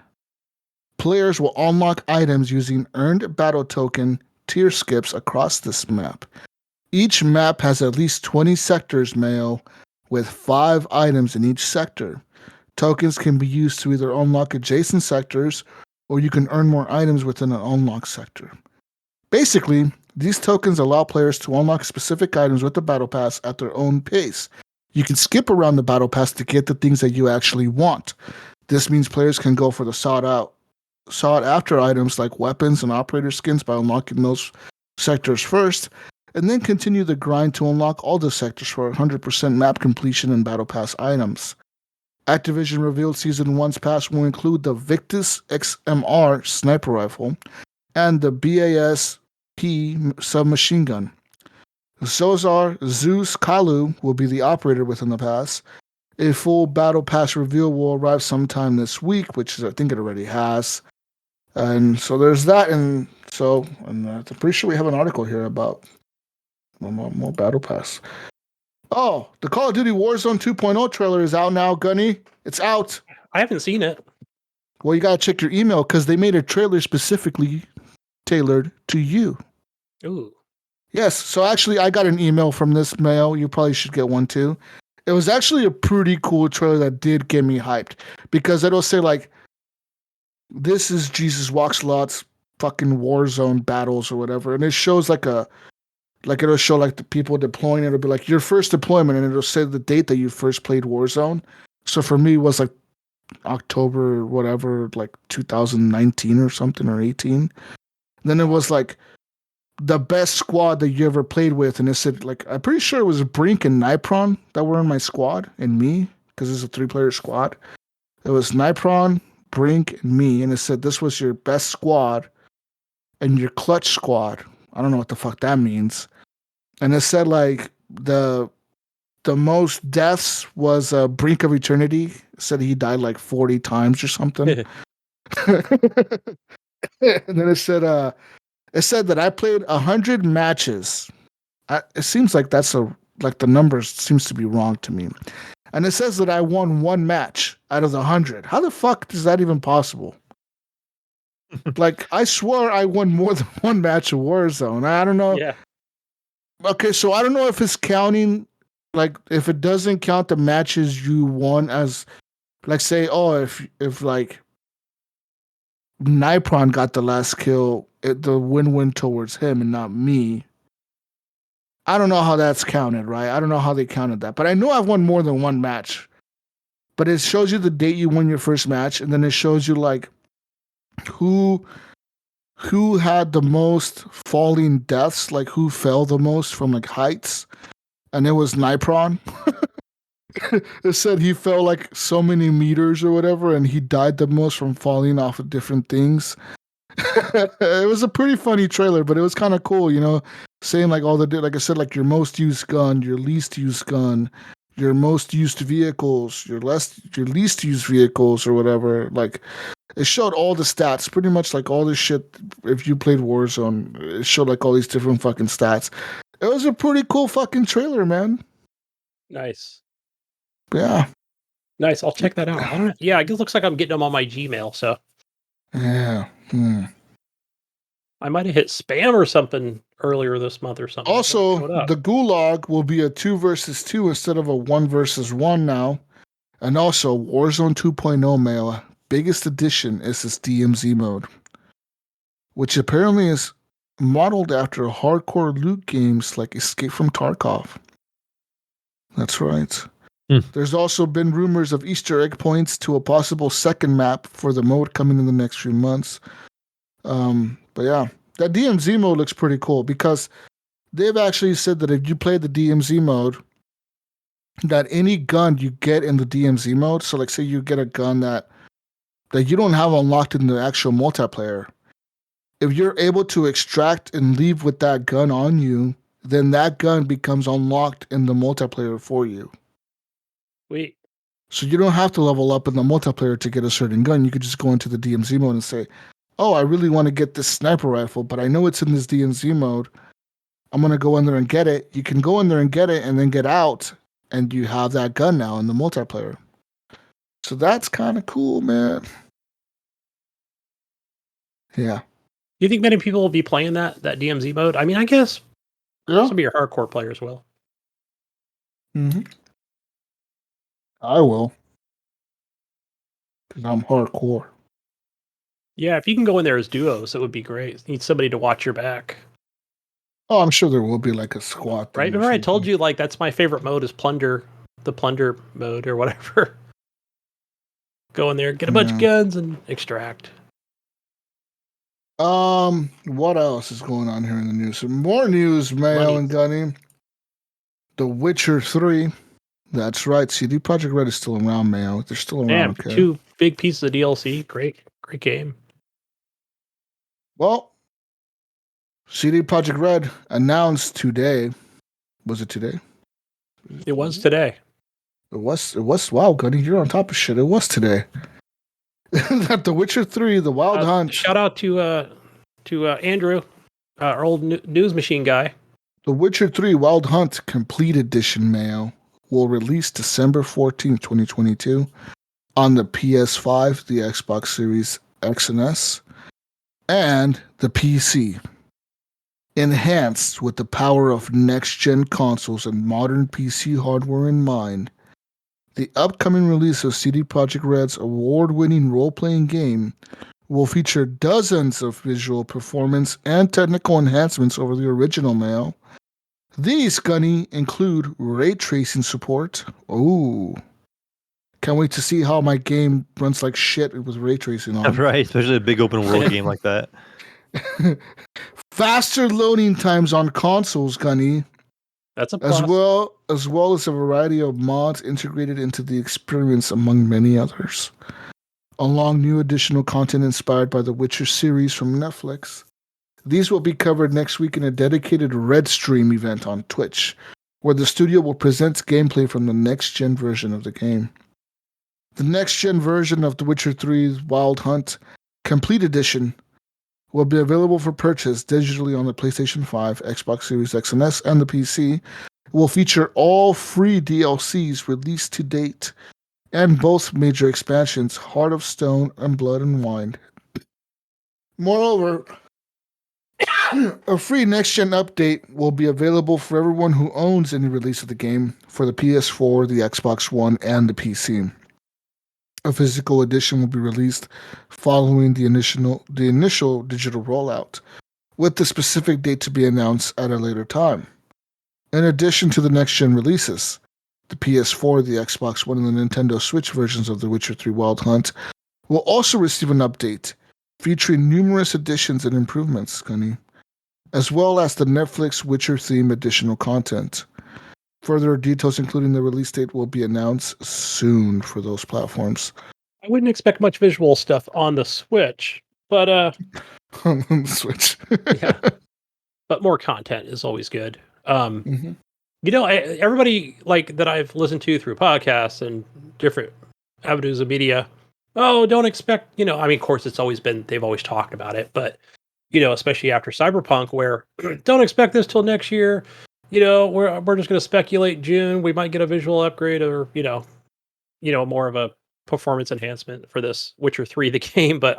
Players will unlock items using earned battle token tier skips across this map. Each map has at least 20 sectors, Mayo, with 5 items in each sector. Tokens can be used to either unlock adjacent sectors, or you can earn more items within an unlocked sector. Basically, these tokens allow players to unlock specific items with the Battle Pass at their own pace. You can skip around the Battle Pass to get the things that you actually want. This means players can go for the sought-after items like weapons and operator skins by unlocking those sectors first, and then continue the grind to unlock all the sectors for 100% map completion and Battle Pass items. Activision revealed Season 1's pass will include the Victus XMR sniper rifle and the BAS-P submachine gun. Zozar Zeus Kalu will be the operator within the pass. A full Battle Pass reveal will arrive sometime this week, which I think it already has. And so there's that, and I'm pretty sure we have an article here about more Battle Pass. Oh, the Call of Duty Warzone 2.0 trailer is out now, Gunny. It's out. I haven't seen it. Well, you gotta check your email because they made a trailer specifically tailored to you. Ooh. Yes, so actually I got an email from this Mayo. You probably should get one too. It was actually a pretty cool trailer that did get me hyped because it'll say like, this is Jesus Walks Lot's fucking Warzone battles or whatever. And it shows it'll show like the people deploying. It'll be like your first deployment, and it'll say the date that you first played Warzone. So for me, it was like October, whatever, like 2019 or something, or 18. And then it was like the best squad that you ever played with. And it said, like, I'm pretty sure it was Brink and Nipron that were in my squad, and me, because it's a 3-player squad. It was Nipron, Brink, and me. And it said this was your best squad and your clutch squad. I don't know what the fuck that means. And it said like the most deaths was Brink of Eternity. It said he died like 40 times or something. And then it said that I played 100 matches. It seems like the numbers seems to be wrong to me. And it says that I won 1 match out of the 100. How the fuck is that even possible? Like, I swear I won more than 1 match of Warzone. I don't know. Yeah. Okay, so I don't know if it's counting, like, if it doesn't count the matches you won as, like, say, if like, Nipron got the last kill, the win went towards him and not me. I don't know how that's counted, right? I don't know how they counted that. But I know I've won more than 1 match. But it shows you the date you won your first match, and then it shows you, like, who had the most falling deaths, like who fell the most from like heights, and it was Nipron. It said he fell like so many meters or whatever, and he died the most from falling off of different things. It was a pretty funny trailer, but it was kind of cool, you know, saying like like I said, like your most used gun, your least used gun, your most used vehicles, your least used vehicles or whatever. Like, it showed all the stats, pretty much like all this shit. If you played Warzone, it showed like all these different fucking stats. It was a pretty cool fucking trailer, man. Nice. Yeah. Nice. I'll check that out. Yeah, it looks like I'm getting them on my Gmail, so. Yeah. I might have hit spam or something earlier this month or something. Also, the Gulag will be a 2 versus 2 instead of a 1 versus 1 now. And also, Warzone 2.0 Mail, biggest addition is this DMZ mode, which apparently is modeled after hardcore loot games like Escape from Tarkov. That's right. There's also been rumors of Easter egg points to a possible second map for the mode coming in the next few months. But yeah, that DMZ mode looks pretty cool because they've actually said that if you play the DMZ mode, that any gun you get in the DMZ mode, so like say you get a gun that you don't have unlocked in the actual multiplayer, if you're able to extract and leave with that gun on you, then that gun becomes unlocked in the multiplayer for you. Wait. So you don't have to level up in the multiplayer to get a certain gun. You could just go into the DMZ mode and say, oh, I really want to get this sniper rifle, but I know it's in this DMZ mode. I'm going to go in there and get it. You can go in there and get it and then get out, and you have that gun now in the multiplayer. So that's kind of cool, man. Yeah. Do you think many people will be playing that DMZ mode? I mean, I guess some of your hardcore players will. Mm-hmm. I will. Because I'm hardcore. Yeah, if you can go in there as duos, it would be great. You need somebody to watch your back. Oh, I'm sure there will be like a squad. Right? Remember I told you, like, that's my favorite mode is plunder, the plunder mode or whatever. Go in there, get a bunch of guns, and extract. What else is going on here in the news? Some more news, Mayo and Gunny. The Witcher 3. That's right. CD Projekt Red is still around, Mayo. They're still around. Damn, okay. 2 big pieces of DLC. Great game. Well, CD Projekt Red announced today. Was it today? It was today. It was. Wow, Gunny, you're on top of shit. It was today. That The Witcher 3, The Wild Hunt. Shout out to Andrew, our old news machine guy. The Witcher 3 Wild Hunt Complete Edition, Mayo, will release December 14th, 2022 on the PS5, the Xbox Series X and S, and the PC. Enhanced with the power of next-gen consoles and modern PC hardware in mind, the upcoming release of CD Projekt Red's award-winning role-playing game will feature dozens of visual, performance, and technical enhancements over the original, Mayo. These, Gunny, include ray tracing support. Ooh. Can't wait to see how my game runs like shit with ray tracing on. Right, especially a big open world game like that. Faster loading times on consoles, Gunny. That's a plus. As well as a variety of mods integrated into the experience, among many others. Along new additional content inspired by the Witcher series from Netflix. These will be covered next week in a dedicated Red Stream event on Twitch, where the studio will present gameplay from the next-gen version of the game. The next-gen version of The Witcher 3's Wild Hunt Complete Edition will be available for purchase digitally on the PlayStation 5, Xbox Series X and S, and the PC. It will feature all free DLCs released to date, and both major expansions, Heart of Stone and Blood and Wine. Moreover, a free next-gen update will be available for everyone who owns any release of the game for the PS4, the Xbox One, and the PC. A physical edition will be released following the initial digital rollout, with the specific date to be announced at a later time. In addition to the next-gen releases, the PS4, the Xbox One, and the Nintendo Switch versions of The Witcher 3 Wild Hunt will also receive an update featuring numerous additions and improvements, Gunny, as well as the Netflix Witcher theme additional content. Further details, including the release date, will be announced soon for those platforms. I wouldn't expect much visual stuff on the Switch, but on the Switch. Yeah. But more content is always good. You know, everybody like that I've listened to through podcasts and different avenues of media. Oh, don't expect, you know, I mean, of course, it's always been, they've always talked about it, but, you know, especially after Cyberpunk, where don't expect this till next year. You know, we're just going to speculate June. We might get a visual upgrade or, you know, more of a performance enhancement for this Witcher 3, the game. But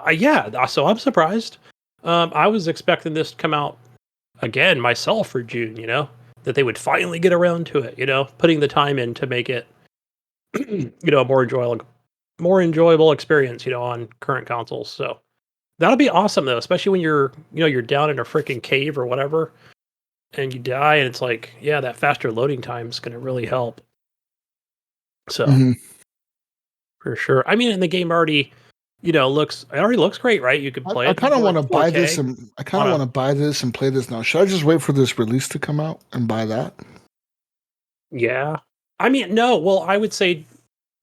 so I'm surprised. I was expecting this to come out again myself for June, you know, that they would finally get around to it, you know, putting the time in to make it, you know, a more enjoyable experience, you know, on current consoles. So that'll be awesome though, especially when you're down in a freaking cave or whatever. And you die, and it's like, yeah, that faster loading time is going to really help. So, for sure. I mean, and the game already, you know, looks great, right? You could play it. I kind of want to buy this, and I kind of want to buy this and play this now. Should I just wait for this release to come out and buy that? Yeah. I mean, no. Well, I would say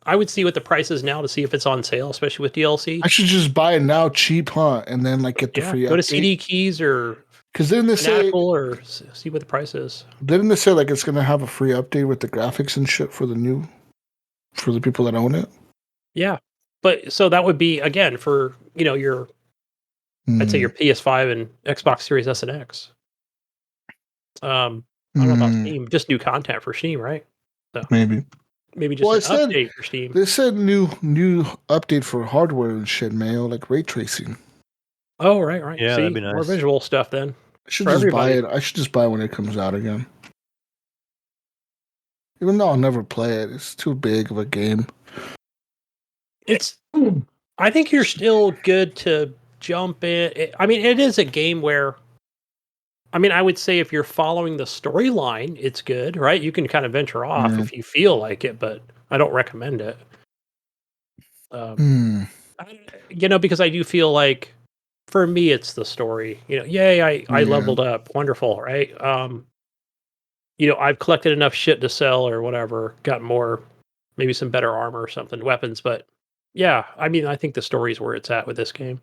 I would see what the price is now to see if it's on sale, especially with DLC. I should just buy it now cheap, huh? And then like get the free Go to update. CD Keys or because didn't they say or see what the price is. Didn't they say like it's gonna have a free update with the graphics and shit for the people that own it? Yeah, but so that would be again for your I'd say your PS5 and Xbox Series S and X. I don't know about Steam, just new content for Steam, right? So maybe just an update for Steam. They said new update for hardware and shit, Mayo, like ray tracing. Oh, right. Yeah, See, that'd be nice. More visual stuff then. I should just buy it. I should just buy it when it comes out again. Even though I'll never play it, it's too big of a game. I think you're still good to jump in. I mean, it is a game where, I would say if you're following the storyline, it's good, right? You can kind of venture off if you feel like it, but I don't recommend it. Because I do feel like, for me, it's the story. Yay, I leveled up. Wonderful, right? I've collected enough shit to sell or whatever, got more, maybe some better armor or something, weapons, but yeah, I think the story's where it's at with this game.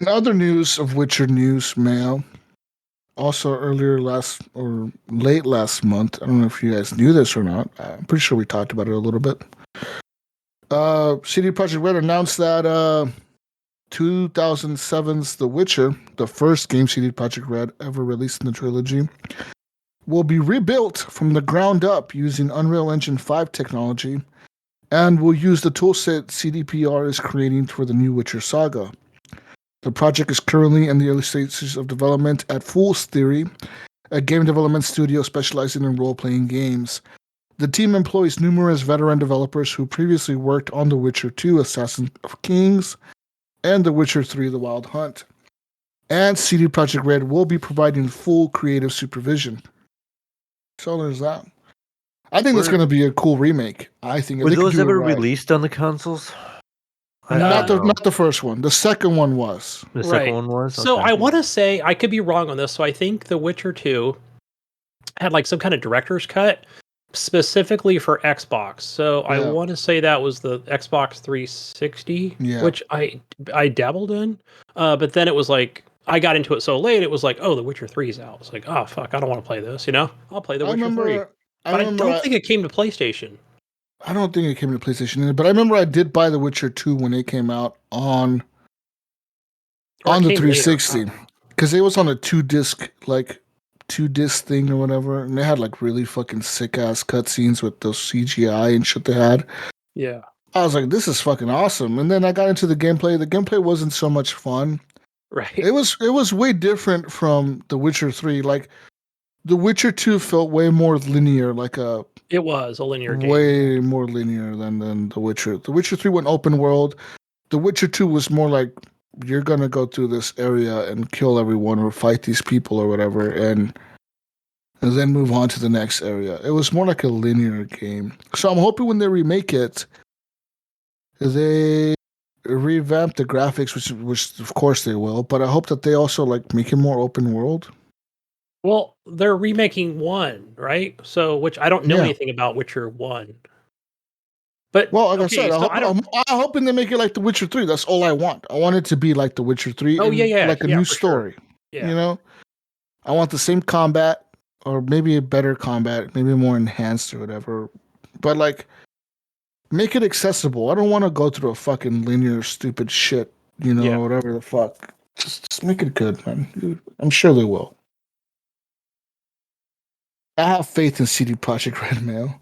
In other news of Witcher news, Mayo, also late last month, I don't know if you guys knew this or not. I'm pretty sure we talked about it a little bit. CD Projekt Red announced that 2007's The Witcher, the first game CD Projekt Red ever released in the trilogy, will be rebuilt from the ground up using Unreal Engine 5 technology and will use the toolset CDPR is creating for the new Witcher saga. The project is currently in the early stages of development at Fool's Theory, a game development studio specializing in role-playing games. The team employs numerous veteran developers who previously worked on The Witcher 2, Assassin of Kings, and The Witcher 3, The Wild Hunt. And CD Projekt Red will be providing full creative supervision. So there's that. I think it's going to be a cool remake. I think were those ever released on the consoles? Not the first one. The second one was. The second one was? So I want to say, I could be wrong on this, so I think The Witcher 2 had like some kind of director's cut specifically for Xbox. So I want to say that was the Xbox 360, which I dabbled in. But then it was like, I got into it so late, it was like, oh, The Witcher 3's out. It's like, oh, fuck, I don't want to play this, I'll play The Witcher 3. But I don't think it came to PlayStation. I don't think it came to PlayStation, but I remember I did buy The Witcher 2 when it came out on the 360 because it was on a two disc thing or whatever, and they had like really fucking sick ass cutscenes with those CGI and shit they had. Yeah, I was like, this is fucking awesome. And then I got into the gameplay. The gameplay wasn't so much fun. Right. It was way different from The Witcher 3. Like The Witcher 2 felt way more linear, it was a linear game. Way more linear than The Witcher. The Witcher 3 went open world. The Witcher 2 was more like, you're going to go through this area and kill everyone or fight these people or whatever, and then move on to the next area. It was more like a linear game. So I'm hoping when they remake it, they revamp the graphics, which of course they will, but I hope that they also make it more open world. Well, they're remaking 1, right? So, which I don't know anything about Witcher 1. But like I said, I'm hoping they make it like The Witcher 3. That's all I want. I want it to be like The Witcher 3. Oh, like a new story. Sure. Yeah. I want the same combat, or maybe a better combat, maybe more enhanced or whatever. But make it accessible. I don't want to go through a fucking linear stupid shit, whatever the fuck. Just make it good, man. Dude, I'm sure they will. I have faith in CD Projekt Red, Mail.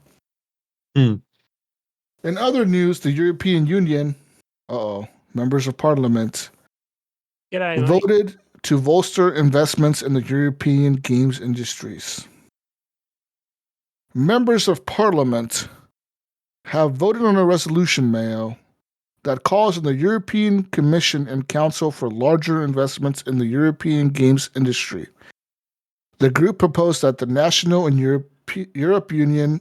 In other news, the European Union, members of Parliament, voted to bolster investments in the European games industries. Members of Parliament have voted on a resolution, Mayo, that calls on the European Commission and Council for larger investments in the European games industry. The group proposed that the national and Europe Union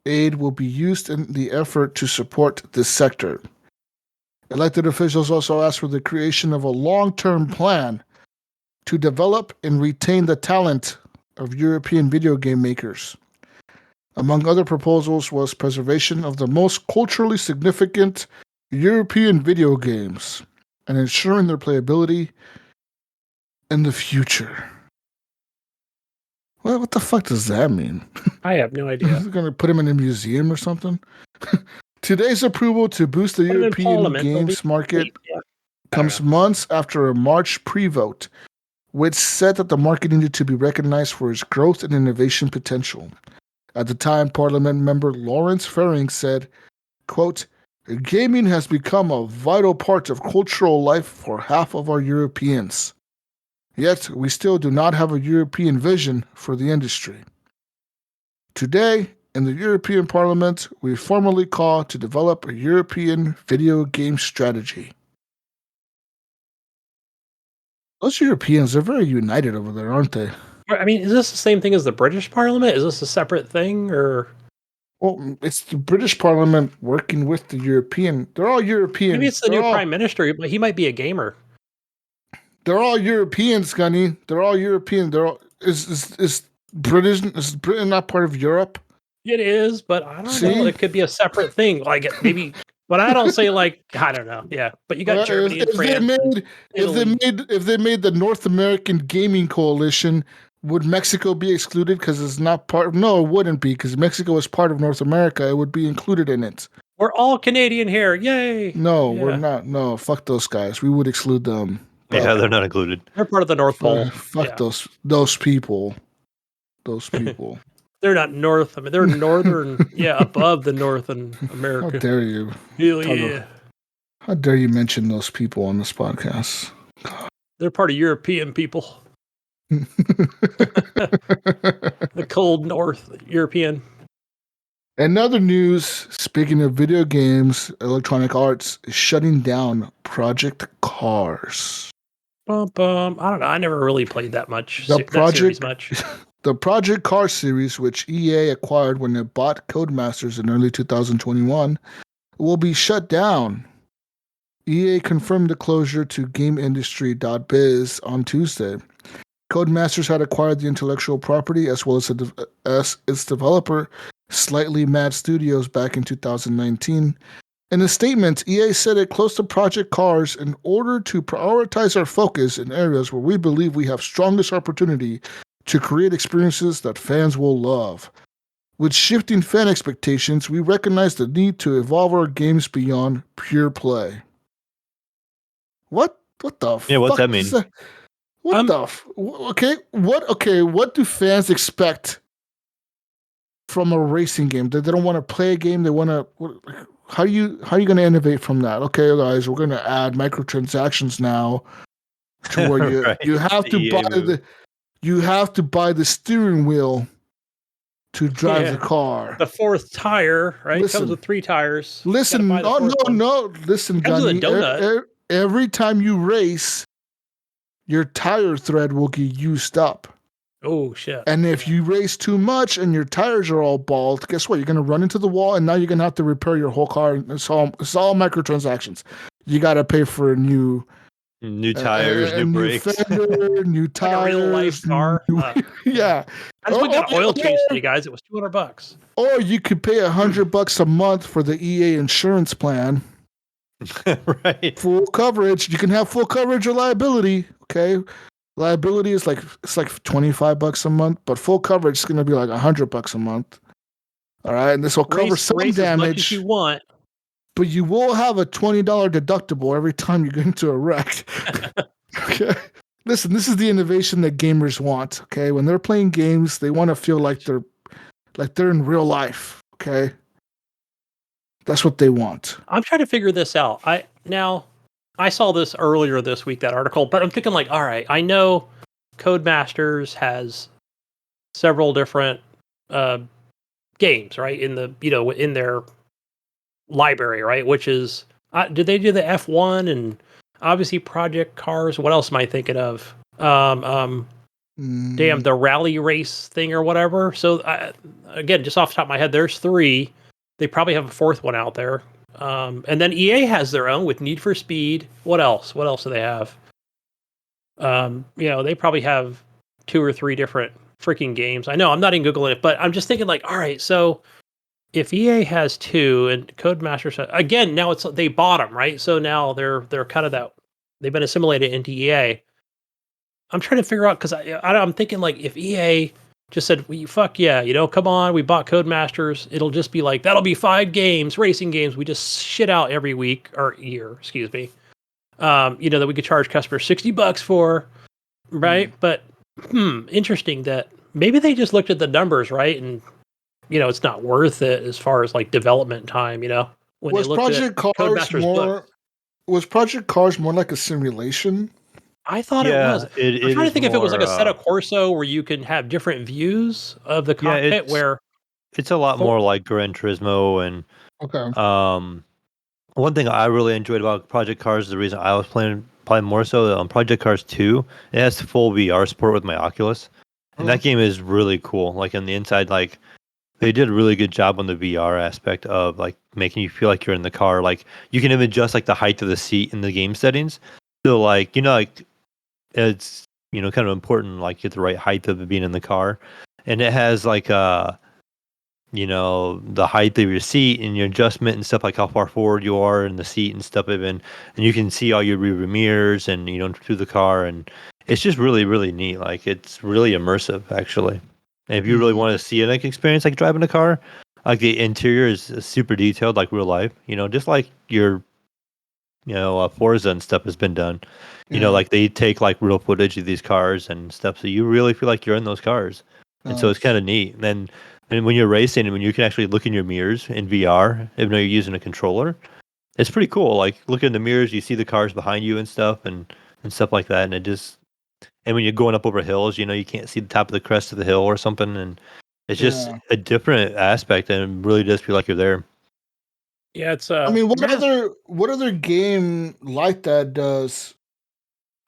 aid will be used in the effort to support this sector. Elected officials also asked for the creation of a long-term plan to develop and retain the talent of European video game makers. Among other proposals was preservation of the most culturally significant European video games and ensuring their playability in the future. What the fuck does that mean? I have no idea. Going to put him in a museum or something? Today's approval to boost the European games market comes months after a March pre-vote, which said that the market needed to be recognized for its growth and innovation potential. At the time, Parliament member Lawrence Ferring said, quote, "Gaming has become a vital part of cultural life for half of our Europeans. Yet, we still do not have a European vision for the industry. Today, in the European Parliament, we formally call to develop a European video game strategy." Those Europeans, they're very united over there, aren't they? I mean, is this the same thing as the British Parliament? Is this a separate thing, or? Well, it's the British Parliament working with the European. They're all Europeans. Maybe it's the new Prime Minister, but he might be a gamer. They're all Europeans, Gunny. They're all European. They're all is Britain not part of Europe? It is, but I don't know. It could be a separate thing. Like maybe, but I don't say I don't know. Yeah, but you got Germany and France. If they made the North American Gaming Coalition, would Mexico be excluded because it's not part? No, it wouldn't be because Mexico is part of North America. It would be included in it. We're all Canadian here. Yay! No, we're not. No, fuck those guys. We would exclude them. Yeah, they're not included. They're part of the North Pole. Fuck those people. Those people. They're not North. I mean, they're northern. Above the North in America. How dare you? Hell yeah. How dare you mention those people on this podcast? God. They're part of European people. The cold North European. In other news, speaking of video games, Electronic Arts is shutting down Project Cars. I don't know. I never really played that series much. The Project Cars series, which EA acquired when it bought Codemasters in early 2021, will be shut down. EA confirmed the closure to GameIndustry.biz on Tuesday. Codemasters had acquired the intellectual property as well as its developer, Slightly Mad Studios, back in 2019. In a statement, EA said it closed the Project Cars in order to prioritize our focus in areas where we believe we have strongest opportunity to create experiences that fans will love. With shifting fan expectations, we recognize the need to evolve our games beyond pure play. What the fuck? Yeah, what's that mean? What do fans expect from a racing game? They don't want to play a game. They want to. How are you going to innovate from that? Okay, guys, we're going to add microtransactions now, to where right. you have to buy the steering wheel to drive the car. The fourth tire, right? Listen, comes with 3 tires. Listen, no. Listen, Gunny. Every time you race, your tire thread will get used up. Oh, shit. And if you race too much and your tires are all bald, guess what? You're going to run into the wall, and now you're going to have to repair your whole car. It's all microtransactions. You got to pay for new tires, new brakes. Fender, new tires. Like a real-life car? Yeah. I just got an oil change today, guys. It was $200. Or you could pay $100 a month for the EA insurance plan. Right. Full coverage. You can have full coverage or liability. Okay. Liability is it's like $25 a month, but full coverage is going to be like $100 a month. All right, and this will cover some damage. As much as you want, but you will have a $20 deductible every time you get into a wreck. Okay. Listen, this is the innovation that gamers want. Okay, when they're playing games, they want to feel like they're in real life. Okay, that's what they want. I'm trying to figure this out. I saw this earlier this week, that article, but I'm thinking all right, I know Codemasters has several different games, right? In their library, right? Which is, did they do the F1 and obviously Project Cars? What else am I thinking of? The rally race thing or whatever. So again, just off the top of my head, there's 3. They probably have a 4th one out there. And then EA has their own with Need for Speed. What else? What else do they have? They probably have 2 or 3 different freaking games. I know I'm not even Googling it, but I'm just thinking like, all right, so if EA has 2 and Codemasters again, now they bought them, right? So now they're kind of that they've been assimilated into EA. I'm trying to figure out because I'm thinking like if EA just said, well, fuck yeah, come on, we bought Codemasters. It'll just be like, that'll be 5 games, racing games. We just shit out every week or year, excuse me. That we could charge customers $60 for, right? But interesting that maybe they just looked at the numbers, right? And, it's not worth it as far as like development time, when was they looked Project at Cars Codemasters more? book. Was Project Cars more like a simulation? I thought it was. It I'm trying to think if it was like a more, Assetto Corso where you can have different views of the yeah, cockpit. Where it's a lot more like Gran Turismo and Okay. one thing I really enjoyed about Project Cars, the reason I was playing probably more so on Project Cars 2, it has full VR support with my Oculus, and that game is really cool. Like on the inside, like they did a really good job on the VR aspect of like making you feel like you're in the car. Like you can even adjust like the height of the seat in the game settings. So like like it's kind of important like get the right height of it being in the car, and it has like the height of your seat and your adjustment and stuff, like how far forward you are in the seat and stuff even, and you can see all your rear mirrors and through the car, and it's just really really neat. Like it's really immersive actually. And if you really want to see an experience like driving a car, like the interior is super detailed like real life, just like your Forza and stuff has been done. Like they take like real footage of these cars and stuff, so you really feel like you're in those cars. And so it's kind of neat. And when you're racing and when you can actually look in your mirrors in VR, even though you're using a controller, it's pretty cool. Like look in the mirrors, you see the cars behind you and stuff and stuff like that. And when you're going up over hills, you can't see the top of the crest of the hill or something. And it's just a different aspect, and it really does feel like you're there. Yeah, it's I mean, what other game like that does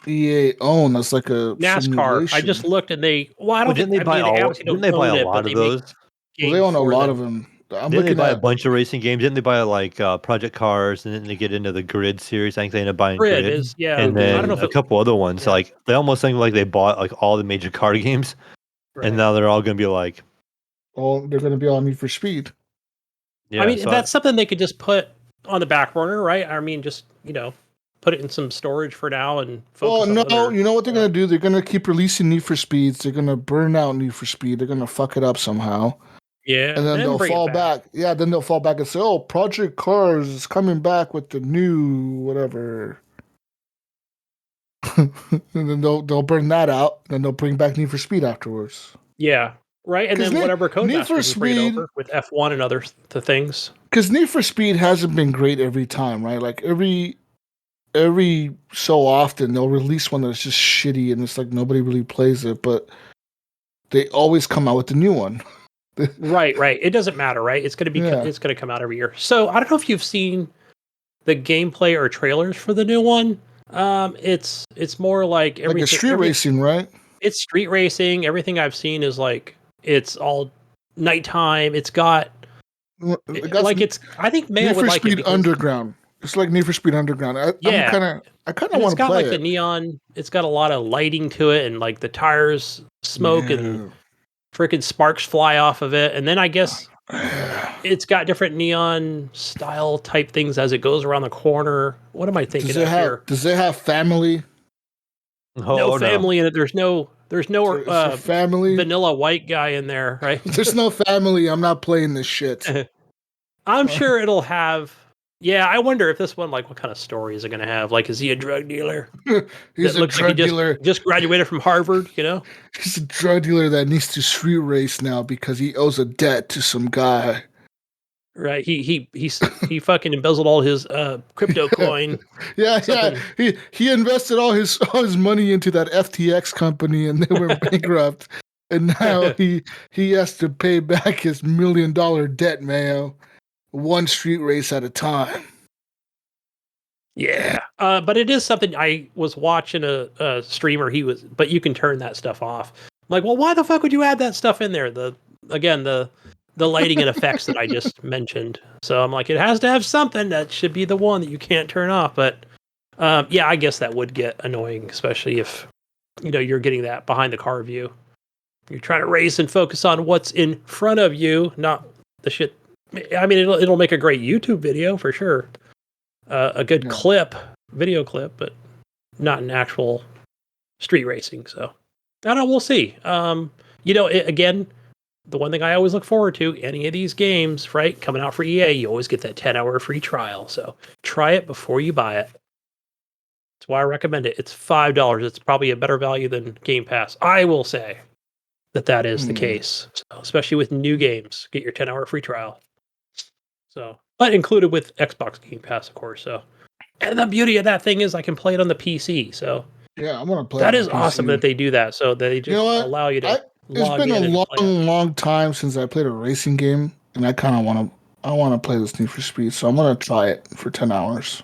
EA own? That's like a NASCAR. simulation? I just looked and they. Well, I don't Didn't they buy a lot of those? Well, they own a lot of them. Didn't they buy a bunch of racing games? Didn't they buy like Project Cars, and then they get into the Grid series? I think they ended up buying Grid. And then I don't know if a couple other ones. Like they almost think like they bought like all the major car games, and now they're all going to be like, they're going to be all Need for Speed. Yeah, I mean, that's something they could just put on the back burner, right? I mean, just put it in some storage for now and focus on other, you know what they're going to do? They're going to keep releasing Need for Speeds. They're going to burn out Need for Speed. They're going to fuck it up somehow. Yeah, and then they'll fall back. Yeah, then they'll fall back and say, "Oh, Project Cars is coming back with the new whatever." And then they'll burn that out. Then they'll bring back Need for Speed afterwards. Yeah, right. And then whatever Codemasters can bring it over with F1 and other things. Because Need for Speed hasn't been great every time, right? Like every so often they'll release one that's just shitty and it's like nobody really plays it, but they always come out with the new one. Right. It doesn't matter, right? It's gonna be it's gonna come out every year. So I don't know if you've seen the gameplay or trailers for the new one. It's more like everything, like a street racing, right? It's street racing. Everything I've seen is like it's all nighttime. It's got like it's. I think Mayo would like Speed Underground. It's like Need for Speed Underground. I kind of want to play it. It's got like the neon. It's got a lot of lighting to it, and like the tires smoke and freaking sparks fly off of it. And then I guess it's got different neon style type things as it goes around the corner. What am I thinking here? Does it have family? No family in it. There's no family vanilla white guy in there, right? There's no family. I'm not playing this shit. I'm sure it'll have. Yeah, I wonder if this one, like, what kind of story is it going to have? Like, is he a drug dealer? He's a drug dealer. Just graduated from Harvard, He's a drug dealer that needs to street race now because he owes a debt to some guy. Right. He fucking embezzled all his crypto coin. Yeah. He invested all his money into that FTX company and they went bankrupt. And now he has to pay back his $1 million debt, Mayo. One street race at a time. Yeah. But it is something. I was watching a streamer. But you can turn that stuff off. I'm like, well, why the fuck would you add that stuff in there? The lighting and effects that I just mentioned. So I'm like, it has to have something that should be the one that you can't turn off. But yeah, I guess that would get annoying, especially if you're getting that behind the car view. You're trying to race and focus on what's in front of you, not the shit. I mean, it'll make a great YouTube video for sure. A good video clip, but not an actual street racing. So, I don't know. We'll see. Again, the one thing I always look forward to, any of these games, right, coming out for EA, you always get that 10-hour free trial. So try it before you buy it. That's why I recommend it. It's $5. It's probably a better value than Game Pass. I will say that is the case, so, especially with new games. Get your 10-hour free trial. So, but included with Xbox Game Pass, of course. So, and the beauty of that thing is I can play it on the PC. So, yeah, I'm gonna play. That is awesome that they do that. So they just allow you to. It's been a long time since I played a racing game, and I kind of want to play this Need for Speed. So I'm gonna try it for 10 hours.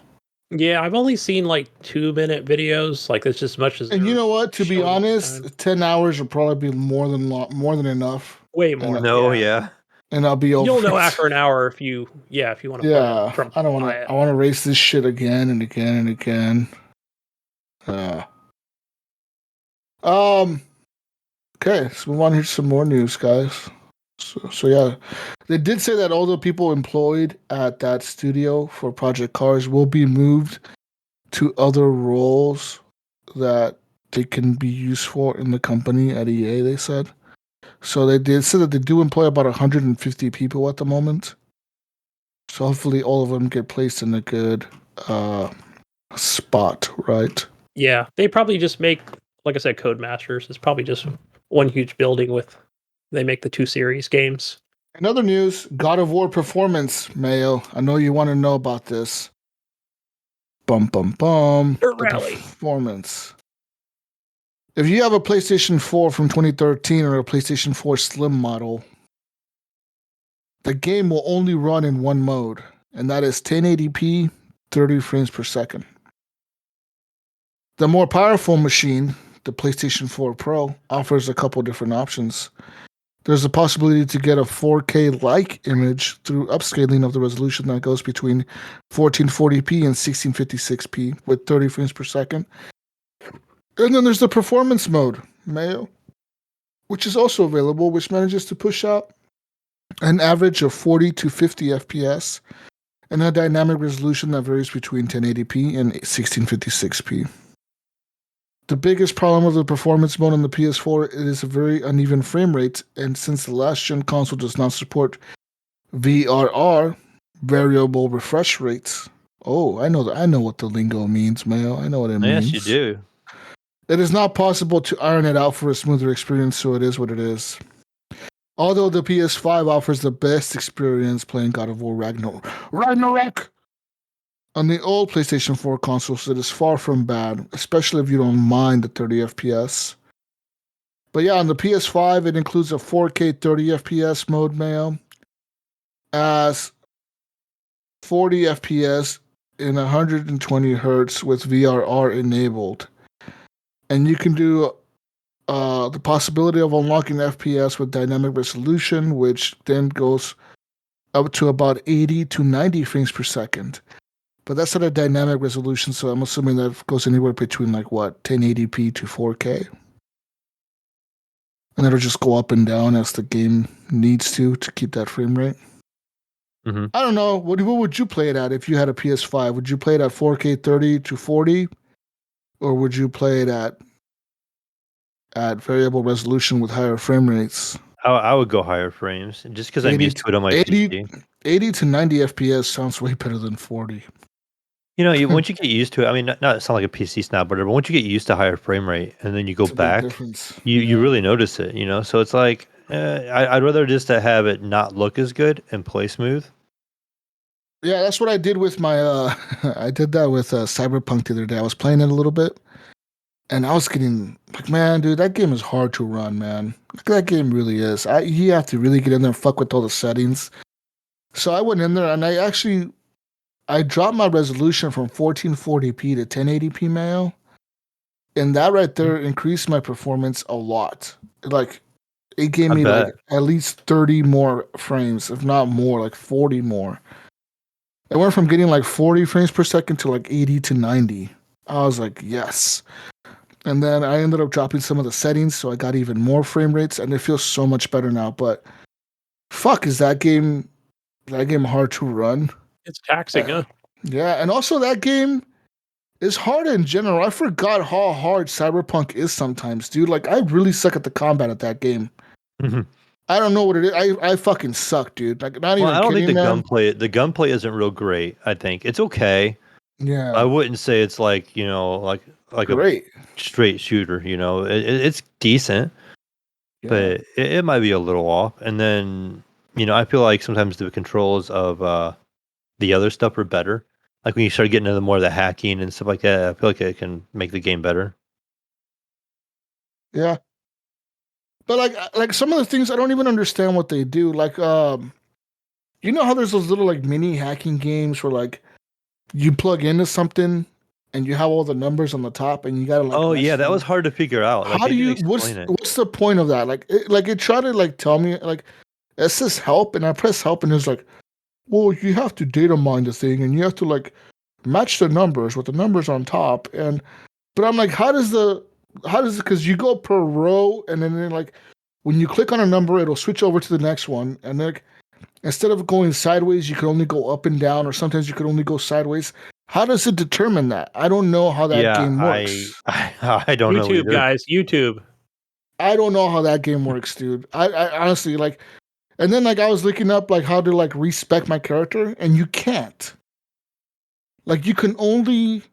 Yeah, I've only seen like 2-minute videos. Like that's just as much as. And you know what? To be honest, 10 hours will probably be more than enough. Way more. Yeah. And I'll be over. You'll know after an hour if you want to. Yeah, I don't want to. I want to race this shit again and again and again. Okay, let's move on here to some more news, guys. So yeah, they did say that all the people employed at that studio for Project Cars will be moved to other roles that they can be useful in the company at EA, they said. So they did say that they do employ about 150 people at the moment. So hopefully all of them get placed in a good spot, right? Yeah, they probably just make, like I said, Codemasters. It's probably just one huge building they make the 2 series games. In other news, God of War performance, Mayo. I know you want to know about this. Bum. Dirt Rally. Performance. If you have a PlayStation 4 from 2013 or a PlayStation 4 Slim model, the game will only run in one mode, and that is 1080p, 30 frames per second. The more powerful machine, the PlayStation 4 Pro, offers a couple different options. There's a possibility to get a 4K-like image through upscaling of the resolution that goes between 1440p and 1656p with 30 frames per second. And then there's the performance mode, Mayo, which is also available, which manages to push out an average of 40 to 50 FPS and a dynamic resolution that varies between 1080p and 1656p. The biggest problem with the performance mode on the PS4 is a very uneven frame rate, and since the last gen console does not support VRR, variable refresh rates. Oh, I know what the lingo means, Mayo. I know what it means. Yes, you do. It is not possible to iron it out for a smoother experience, so it is what it is. Although the PS5 offers the best experience playing God of War Ragnarok on the old PlayStation 4 consoles, it is far from bad, especially if you don't mind the 30 FPS. But yeah, on the PS5, it includes a 4K 30 FPS mode, Mayo, as 40 FPS in 120 Hz with VRR enabled. And you can do the possibility of unlocking FPS with dynamic resolution, which then goes up to about 80 to 90 frames per second. But that's not a dynamic resolution, so I'm assuming that goes anywhere between 1080p to 4K. And it'll just go up and down as the game needs to keep that frame rate. Mm-hmm. I don't know. What would you play it at if you had a PS5? Would you play it at 4K 30 to 40? Or would you play it at variable resolution with higher frame rates? I would go higher frames, just because I'm used to it on my PC. 80 to 90 FPS sounds way better than 40. Once you get used to it, I mean, not sound like a PC snob, but once you get used to higher frame rate and then you go back, you really notice it, So it's like, I'd rather just to have it not look as good and play smooth. Yeah, that's what I did with my, I did that with Cyberpunk the other day. I was playing it a little bit, and I was getting, man, dude, that game is hard to run, man. That game really is. You have to really get in there and fuck with all the settings. So I went in there, and I dropped my resolution from 1440p to 1080p, Mayo. And that right there increased my performance a lot. It gave me at least 30 more frames, if not more, 40 more. I went from getting 40 frames per second to 80 to 90. I was like, yes. And then I ended up dropping some of the settings, so I got even more frame rates, and it feels so much better now. But fuck, is that game hard to run? It's taxing, huh? Yeah, and also that game is hard in general. I forgot how hard Cyberpunk is sometimes, dude. Like I really suck at the combat at that game. Mhm. I don't know what it is. I fucking suck, dude. Like not Well, even I don't think kidding, man. the gunplay isn't real great. I think it's okay. I Yeah, wouldn't say it's like like a great. straight shooter. It's decent, Yeah, but it might be a little off. And then I feel like sometimes the controls of the other stuff are better. Like when you start getting into more of the hacking and stuff like that, I feel like it can make the game better. yeah. But like some of the things I don't even understand what they do. Like you know how there's those little like mini hacking games where like you plug into something and you have all the numbers on the top and you gotta like Oh mess yeah, that them. was hard to figure out. Like How they do didn't you explain it. what's the point of that? Like it tried to like tell me like it says help and I press help and it's like, well, you have to data mine the thing and you have to like match the numbers with the numbers on top and but I'm like, how does it because you go per row and then like when you click on a number it'll switch over to the next one and then like, instead of going sideways you can only go up and down or sometimes you could only go sideways. How does it determine that? I don't know how that Yeah, game I works. I don't know YouTube, either. guys, YouTube. I don't know how that game works, dude. I honestly like, and then like I was looking up like how to like respec my character, and you can't. Like you can only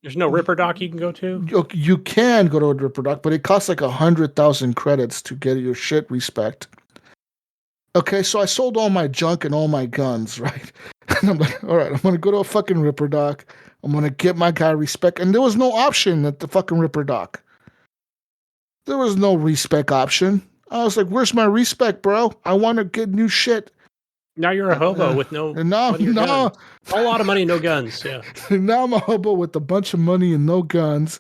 There's no Ripper Doc you can go to. you can go to a Ripper Doc, but it costs like 100,000 credits to get your shit respec. Okay, so I sold all my junk and all my guns, right? And I'm like, all right, I'm gonna go to a fucking Ripper Doc. I'm gonna get my guy respec, and there was no option at the fucking Ripper Doc. There was no respec option. I was like, "Where's my respec, bro? I want to get new shit." Now you're a hobo with no And now, money or guns. A lot of money, no guns. Yeah. now I'm a hobo with a bunch of money and no guns.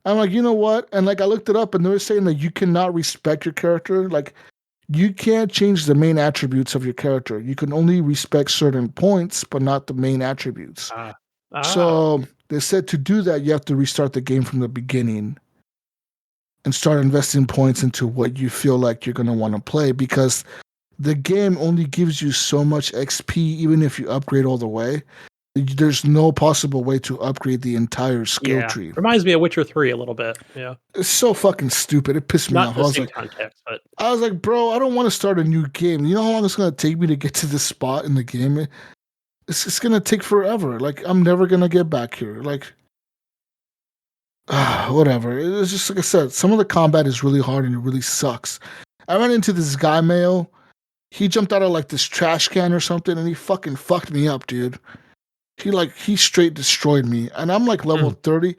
I'm like, you know what? And like, I looked it up, and they were saying that you cannot respec your character. Like, you can't change the main attributes of your character. You can only respec certain points, but not the main attributes. So they said to do that, you have to restart the game from the beginning and start investing points into what you feel like you're going to want to play because the game only gives you so much XP even if you upgrade all the way. There's no possible way to upgrade the entire skill tree. Reminds me of Witcher 3 a little bit. Yeah. It's so fucking stupid. It pissed me Not off. the same context, but I was like, bro, I don't want to start a new game. You know how long it's going to take me to get to this spot in the game? It's going to take forever. Like, I'm never going to get back here. Like, whatever. It's just like I said, some of the combat is really hard and it really sucks. I ran into this guy, Mayo. He jumped out of like this trash can or something and he fucking fucked me up, dude. He straight destroyed me. And I'm like level 30.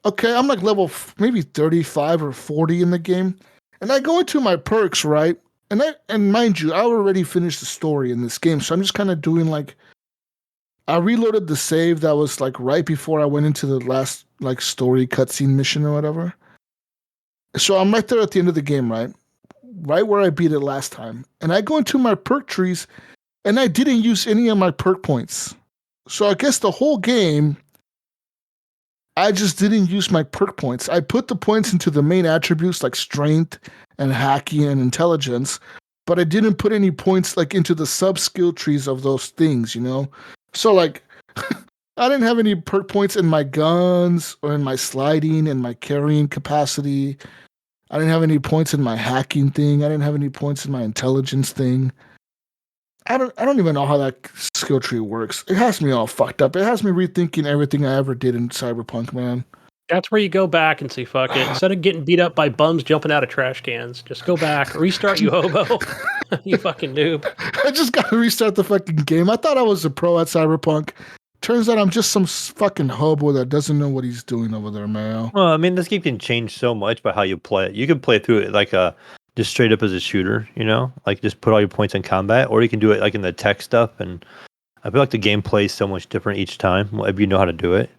Okay, I'm like level maybe 35 or 40 in the game. And I go into my perks, right? And mind you, I already finished the story in this game. So I'm just kind of doing like I reloaded the save that was like right before I went into the last like story cutscene mission or whatever. So I'm right there at the end of the game, right? Right where I beat it last time. And I go into my perk trees and I didn't use any of my perk points. So I guess the whole game, I just didn't use my perk points. I put the points into the main attributes like strength and hacking and intelligence, but I didn't put any points like into the sub skill trees of those things, you know? So like I didn't have any perk points in my guns or in my sliding and my carrying capacity. I didn't have any points in my hacking thing. I didn't have any points in my intelligence thing. I don't even know how that skill tree works. It has me all fucked up. It has me rethinking everything I ever did in Cyberpunk, man. That's where you go back and say, fuck it. Instead of getting beat up by bums jumping out of trash cans, just go back, restart, you hobo. You fucking noob. I just got to restart the fucking game. I thought I was a pro at Cyberpunk. Turns out I'm just some fucking hobo that doesn't know what he's doing over there, Mayo. Well, I mean, this game can change so much by how you play it. You can play through it like just straight up as a shooter, like just put all your points in combat, or you can do it like in the tech stuff. And I feel like the gameplay is so much different each time if you know how to do it.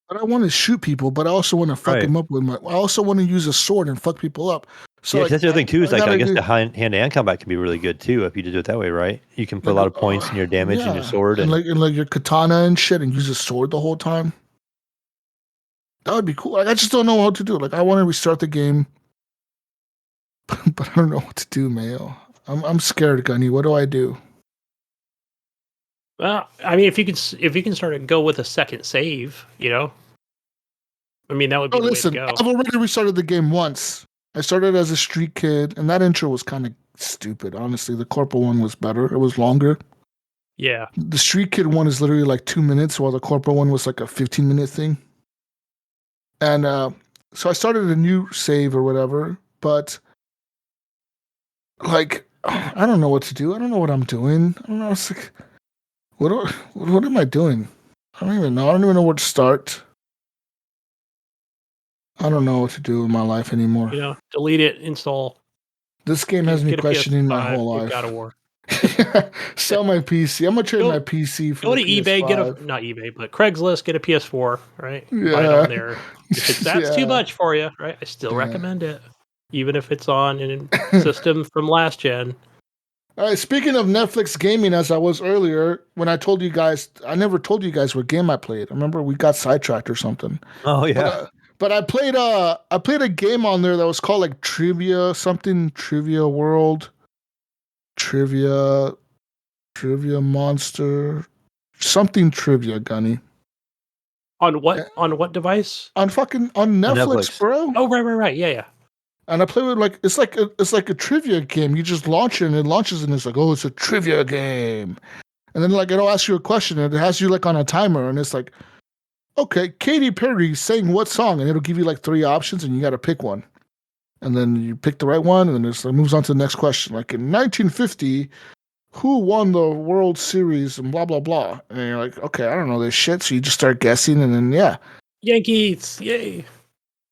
But I want to shoot people, but I also want to fuck them up with I also want to use a sword and fuck people up. So yeah, like, that's the other thing too. Is I guess the hand-to-hand combat can be really good too if you do it that way, right? You can put a lot of points in your damage and your sword, and like your katana and shit, and use a sword the whole time. That would be cool. Like, I just don't know how to do it. Like, I want to restart the game, but I don't know what to do, Mayo. I'm scared, Gunny. What do I do? Well, I mean, if you can start to go with a second save, I mean, that would be the way to go. I've already restarted the game once. I started as a street kid, and that intro was kind of stupid. Honestly, the corporal one was better. It was longer. Yeah. The street kid one is literally like 2 minutes, while the corporal one was like a 15-minute thing. And so I started a new save or whatever, but like I don't know what to do. I don't know what I'm doing. I don't know. It's like, what am I doing? I don't even know. I don't even know where to start. I don't know what to do in my life anymore. Delete it, install. This game has me questioning my whole life. God of War. Sell my PC. I'm gonna trade my PC for go the to eBay, PS5. not eBay, but Craigslist, get a PS4, right? Yeah. Buy it on there. If that's too much for you, right? I still recommend it, even if it's on a system from last gen. All right. Speaking of Netflix gaming, as I was earlier, when I told you guys, I never told you guys what game I played. I remember we got sidetracked or something. Oh yeah. But I played a game on there that was called like Trivia World, Trivia Monster, something Trivia, Gunny. On what device? On Netflix, bro. Oh right. Yeah. And I play with it's like a trivia game. You just launch it and it launches and it's like, oh, it's a trivia game. And then it'll ask you a question and it has you on a timer and it's like, okay, Katy Perry sang what song? And it'll give you 3 options and you got to pick one. And then you pick the right one and then it moves on to the next question. Like in 1950, who won the World Series and blah, blah, blah. And you're like, okay, I don't know this shit. So you just start guessing and then, yeah. Yankees, yay.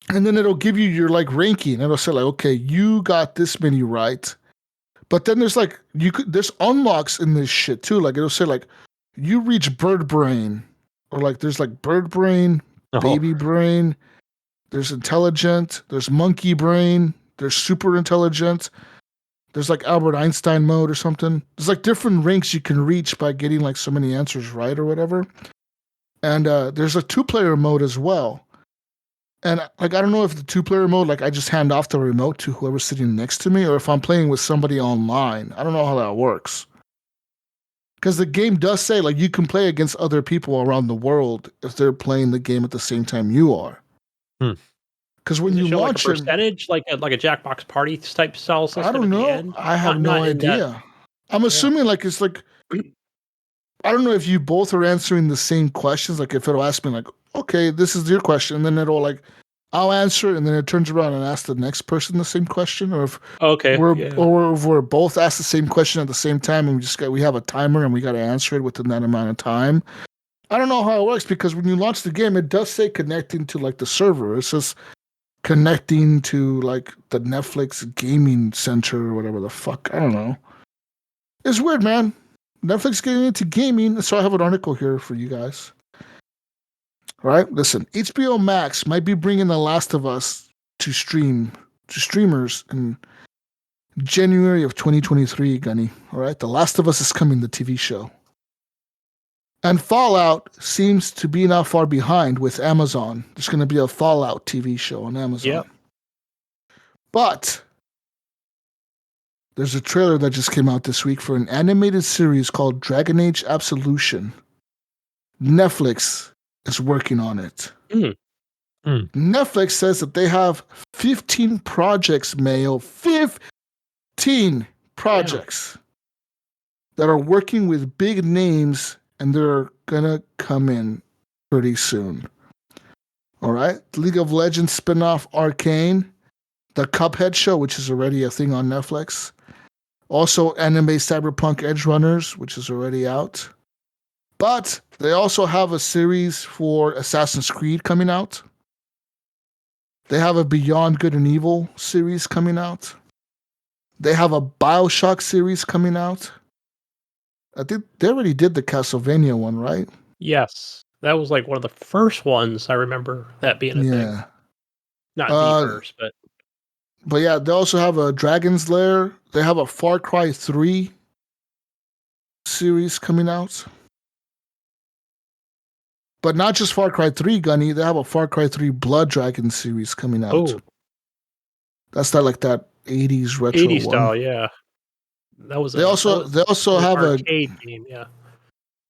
And then it'll give you your ranking. It'll say okay, you got this many right. But then there's there's unlocks in this shit too. It'll say you reach bird brain. Or there's bird brain, baby brain, there's intelligent, there's monkey brain, there's super intelligent, there's Albert Einstein mode or something. There's different ranks you can reach by getting so many answers right or whatever. And there's a 2-player mode as well. And I don't know if the 2-player mode, I just hand off the remote to whoever's sitting next to me, or if I'm playing with somebody online. I don't know how that works. Because the game does say you can play against other people around the world if they're playing the game at the same time you are. Because when you launch a percentage, like a Jackbox Party type style system. I don't know. I have no idea. I'm assuming it's I don't know if you both are answering the same questions. If it'll ask me okay, this is your question, and then it'll I'll answer it, and then it turns around and asks the next person the same question, or if we're both asked the same question at the same time, and we have a timer and we got to answer it within that amount of time. I don't know how it works because when you launch the game, it does say connecting to the server. It says connecting to the Netflix gaming center or whatever the fuck. I don't know. It's weird, man. Netflix getting into gaming, so I have an article here for you guys. All right, listen. HBO Max might be bringing The Last of Us to streamers in January of 2023, Gunny. All right, The Last of Us is coming, the TV show. And Fallout seems to be not far behind with Amazon. There's going to be a Fallout TV show on Amazon. Yep. But there's a trailer that just came out this week for an animated series called Dragon Age Absolution. Netflix is working on it. Netflix says that they have 15 projects, Mayo. 15 projects that are working with big names, and they're going to come in pretty soon. All right? League of Legends spinoff Arcane. The Cuphead show, which is already a thing on Netflix. Also, anime Cyberpunk Edge Runners, which is already out. But they also have a series for Assassin's Creed coming out. They have a Beyond Good and Evil series coming out. They have a BioShock series coming out. I think they already did the Castlevania one, right? Yes. That was one of the first ones I remember that being a thing. Not the first, but... But yeah, they also have a Dragon's Lair. They have a Far Cry 3 series coming out. But not just Far Cry 3, Gunny. They have a Far Cry 3 Blood Dragon series coming out. Oh, that's that 80s retro 80s one. style, yeah. That was they also have arcade game, yeah.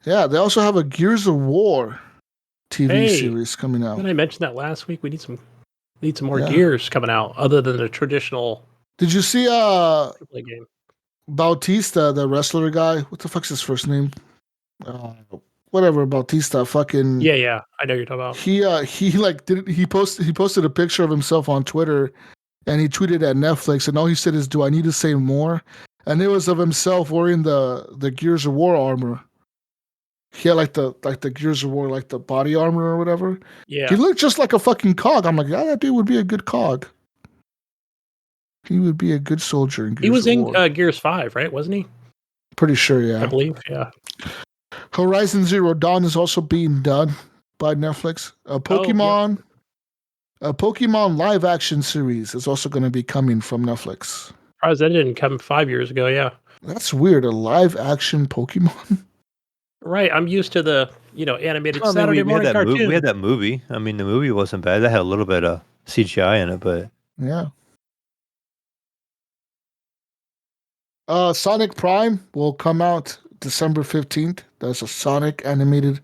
Yeah, they also have a Gears of War TV Hey, series coming out. Didn't I mention that last week? We need some more Gears coming out other than the traditional. Did you see game? Bautista, the wrestler guy? What the fuck's his first name? Whatever, Bautista. Fucking yeah. I know you're talking about. He posted a picture of himself on Twitter, and he tweeted at Netflix, and all he said is, "Do I need to say more?" And it was of himself wearing the Gears of War armor. He had the Gears of War, the body armor or whatever. Yeah. He looked just like a fucking cog. I'm like, that dude would be a good cog. He would be a good soldier in Gears of War. He was in Gears 5, right? Wasn't he? Pretty sure, yeah. I believe, yeah. Horizon Zero Dawn is also being done by Netflix. A Pokemon live action series is also going to be coming from Netflix. Surprised that didn't come 5 years ago, yeah. That's weird. A live action Pokemon? Right, I'm used to the animated Saturday morning cartoon. We had that movie. I mean, the movie wasn't bad. That had a little bit of CGI in it, but yeah. Sonic Prime will come out December 15th. That's a Sonic animated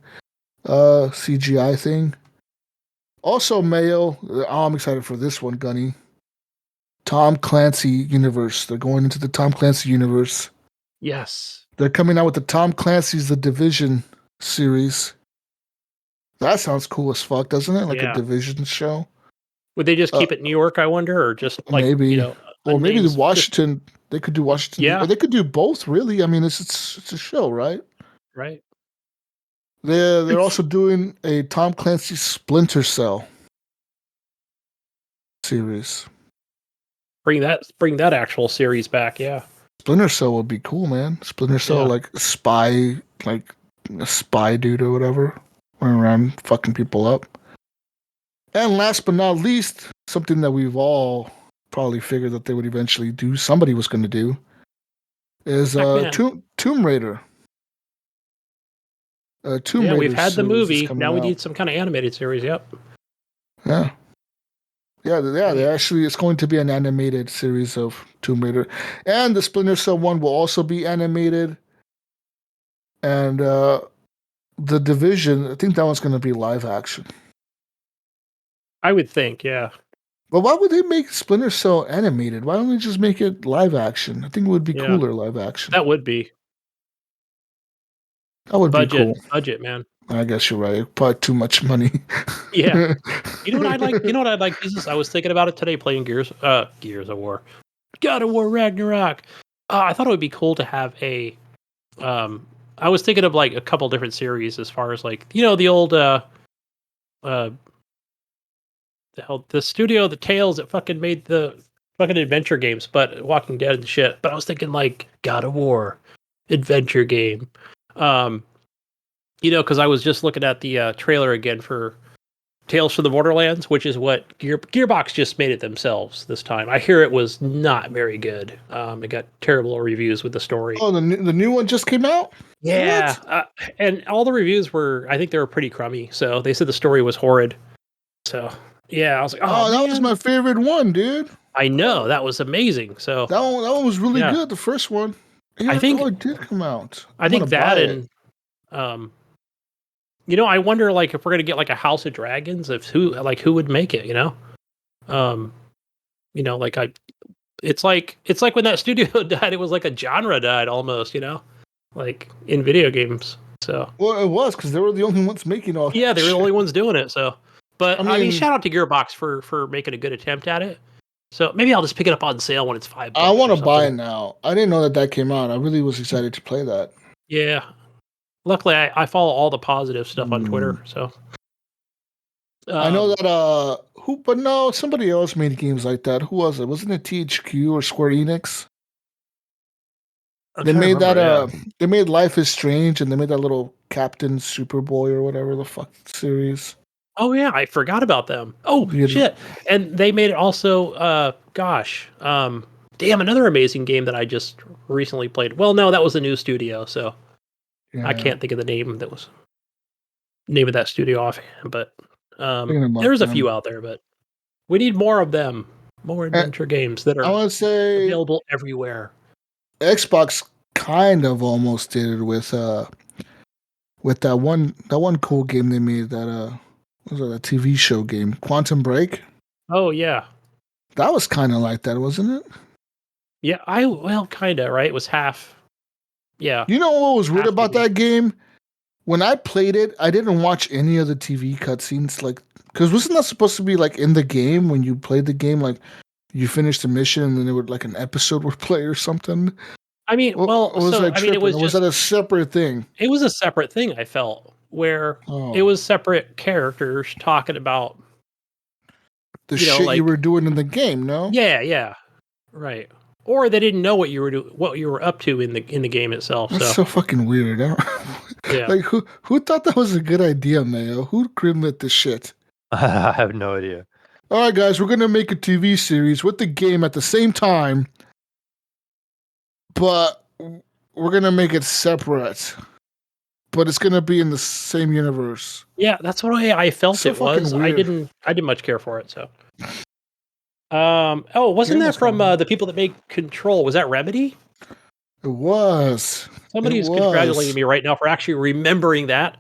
CGI thing. Also, Mayo. I'm excited for this one, Gunny. Tom Clancy universe. They're going into the Tom Clancy universe. Yes. They're coming out with the Tom Clancy's The Division series. That sounds cool as fuck, doesn't it? A Division show. Would they just keep it New York, I wonder, or just maybe, or maybe the Washington? They could do Washington. Yeah, or they could do both. Really, I mean, it's a show, right? Right. They're also doing a Tom Clancy Splinter Cell series. Bring that actual series back, yeah. Splinter Cell would be cool, man. Splinter Cell, a spy dude or whatever, running around fucking people up. And last but not least, something that we've all probably figured that they would eventually do, somebody was going to do, is Tomb Raider. Tomb Raider. We've had the movie. Now we need some kind of animated series. Yep. Yeah. They actually, it's going to be an animated series of Tomb Raider, and the Splinter Cell one will also be animated. And the Division, I think that one's going to be live action. I would think, yeah. But why would they make Splinter Cell animated? Why don't they just make it live action? I think it would be cooler live action. That would be. That would be cool. Budget, man. I guess you're right. Probably too much money. Yeah. You know what I'd like? Jesus, I was thinking about it today playing Gears of War. God of War Ragnarok. I thought it would be cool to have a I was thinking of a couple different series as far as the old the studio, the Tales that fucking made the fucking adventure games, but Walking Dead and shit. But I was thinking God of War adventure game. Because I was just looking at the trailer again for Tales from the Borderlands, which is what Gearbox just made it themselves this time. I hear it was not very good. It got terrible reviews with the story. Oh, the new one just came out? Yeah. And all the reviews I think they were pretty crummy. So they said the story was horrid. So, yeah, I was like, that was my favorite one, dude. I know. That was amazing. So that one was really good, the first one. Yeah, I think it did come out. I think that and I wonder if we're gonna get a House of Dragons, who would make it, it's like when that studio died, it was like a genre died almost, in video games. So it was because they were the only ones making all. Yeah, they were the only ones doing it. So, but I mean, shout out to Gearbox for making a good attempt at it. So maybe I'll just pick it up on sale when it's $5. I want to buy it now. I didn't know that came out. I really was excited to play that. Yeah. Luckily, I follow all the positive stuff on Twitter. So I know that somebody else made games like that. Who was it? Wasn't it THQ or Square Enix? They made They made Life is Strange, and they made that little Captain Superboy or whatever the fuck series. Oh yeah, I forgot about them. Oh shit! And they made it also. Damn, another amazing game that I just recently played. Well, no, that was a new studio, so I can't think of the name. That was name of that studio offhand, but Thinking about there's a them. few out there, but we need more of them. More adventure games that I are want to say available everywhere. Xbox kind of almost did it with that one cool game they made that what was it, a TV show game, Quantum Break. Oh yeah, That was kind of like that, wasn't it? yeah. Kind of right. It was half. Yeah. You know what was weird Half about TV. that game? When I played it, I didn't watch any of the TV cutscenes, like, because wasn't that supposed to be like in the game when you played the game, like you finished the mission and then it would like an episode would play or something? I mean, Or was I it tripping? was Or was that just a separate thing? it was a separate thing. I felt where it Oh, was separate characters talking about the shit you like were doing in the game, no? yeah, right. Or they didn't know what you were up to in the game itself. That's So so fucking weird. yeah, Like who thought that was a good idea, Mayo? Who greenlit this shit? I have no idea. All right, guys, we're gonna make a TV series with the game at the same time, but we're gonna make it separate. But it's gonna be in the same universe. yeah, that's what I felt So it was. fucking weird. I didn't much care for it. So wasn't Game that was from kinda- the people that made Control? Was that Remedy? It was. Somebody's congratulating me right now for actually remembering that.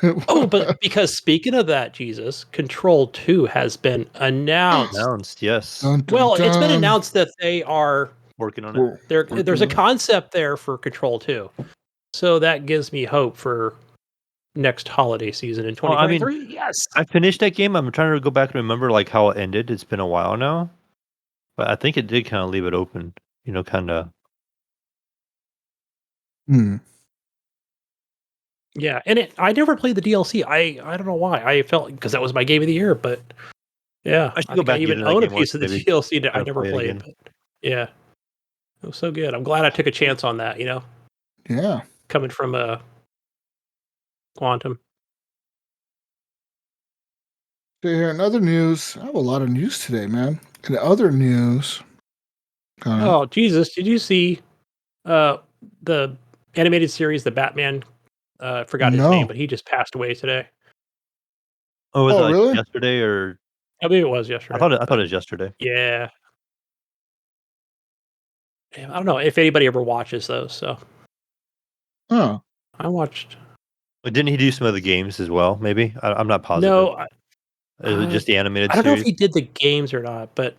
But because speaking of that, Jesus, Control 2 has been announced. Announced, yes. Dun, dun, Well, it's been dun. announced that they are Working on it. there's a concept there for Control 2. So that gives me hope for next holiday season in Well, I mean, 2023. Yes. I finished that game. I'm trying to go back and remember like how it ended. It's been a while now, but I think it did kind of leave it open. Kind of. Yeah, and I never played the DLC. I don't know why. I felt because that was my game of the year, but yeah, I should go think back I and even get into that own a game piece of the maybe DLC that I try to never play it played. again. But yeah, it was so good. I'm glad I took a chance on that. Yeah. Coming from Quantum. So here in other news, I have a lot of news today, man. In other news, Oh Jesus! Did you see the animated series, the Batman? Forgot his name, No. but he just passed away today. Oh, was it like really? yesterday or? I believe it was yesterday. I thought it was yesterday. Yeah. I don't know if anybody ever watches those. So Huh. I watched. But didn't he do some of the games as well? Maybe I'm not positive. No, Is it just the animated I don't know series? if he did the games or not, but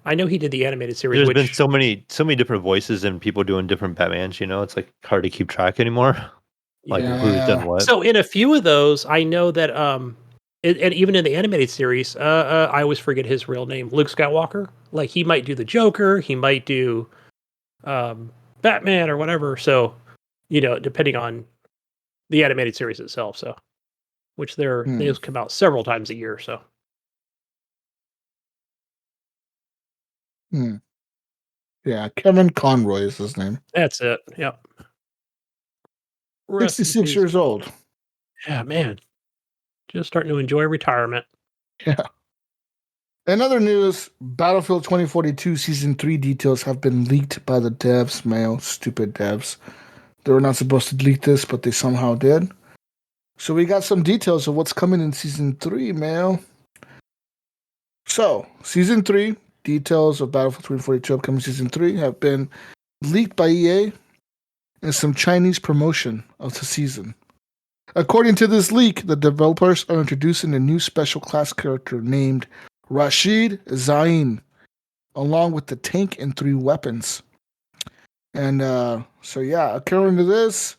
I know he did the animated series. There's which, been so many different voices and people doing different Batmans. It's like hard to keep track anymore. Like who's done what. So in a few of those, I know that and even in the animated series, I always forget his real name, Luke Skywalker. Like he might do the Joker, he might do Batman or whatever. So depending on the animated series itself. So which they come out several times a year. So. Yeah, Kevin Conroy is his name. That's it. Yep. 66 years old. Yeah, man. Just starting to enjoy retirement. Yeah. In other news, Battlefield 2042 Season 3 details have been leaked by the devs, Mayo. Stupid devs. They were not supposed to leak this, but they somehow did. So we got some details of what's coming in Season 3, Mayo. So, Season 3, details of Battlefield 2042 upcoming Season 3 have been leaked by EA in some Chinese promotion of the season. According to this leak, the developers are introducing a new special class character named Rashid Zain, along with the tank and 3 weapons. And according to this,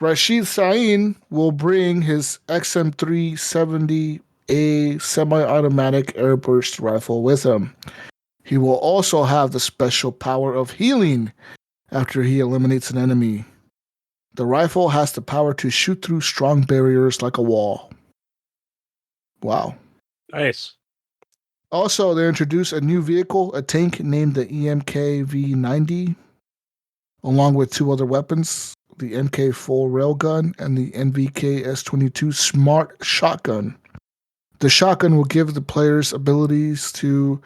Rashid Zain will bring his XM370A semi-automatic airburst rifle with him. He will also have the special power of healing after he eliminates an enemy. The rifle has the power to shoot through strong barriers like a wall. Wow. Nice. Also, they introduced a new vehicle, a tank named the EMK V90, along with 2 other weapons, the MK4 railgun and the NVK S22 smart shotgun. The shotgun will give the players abilities to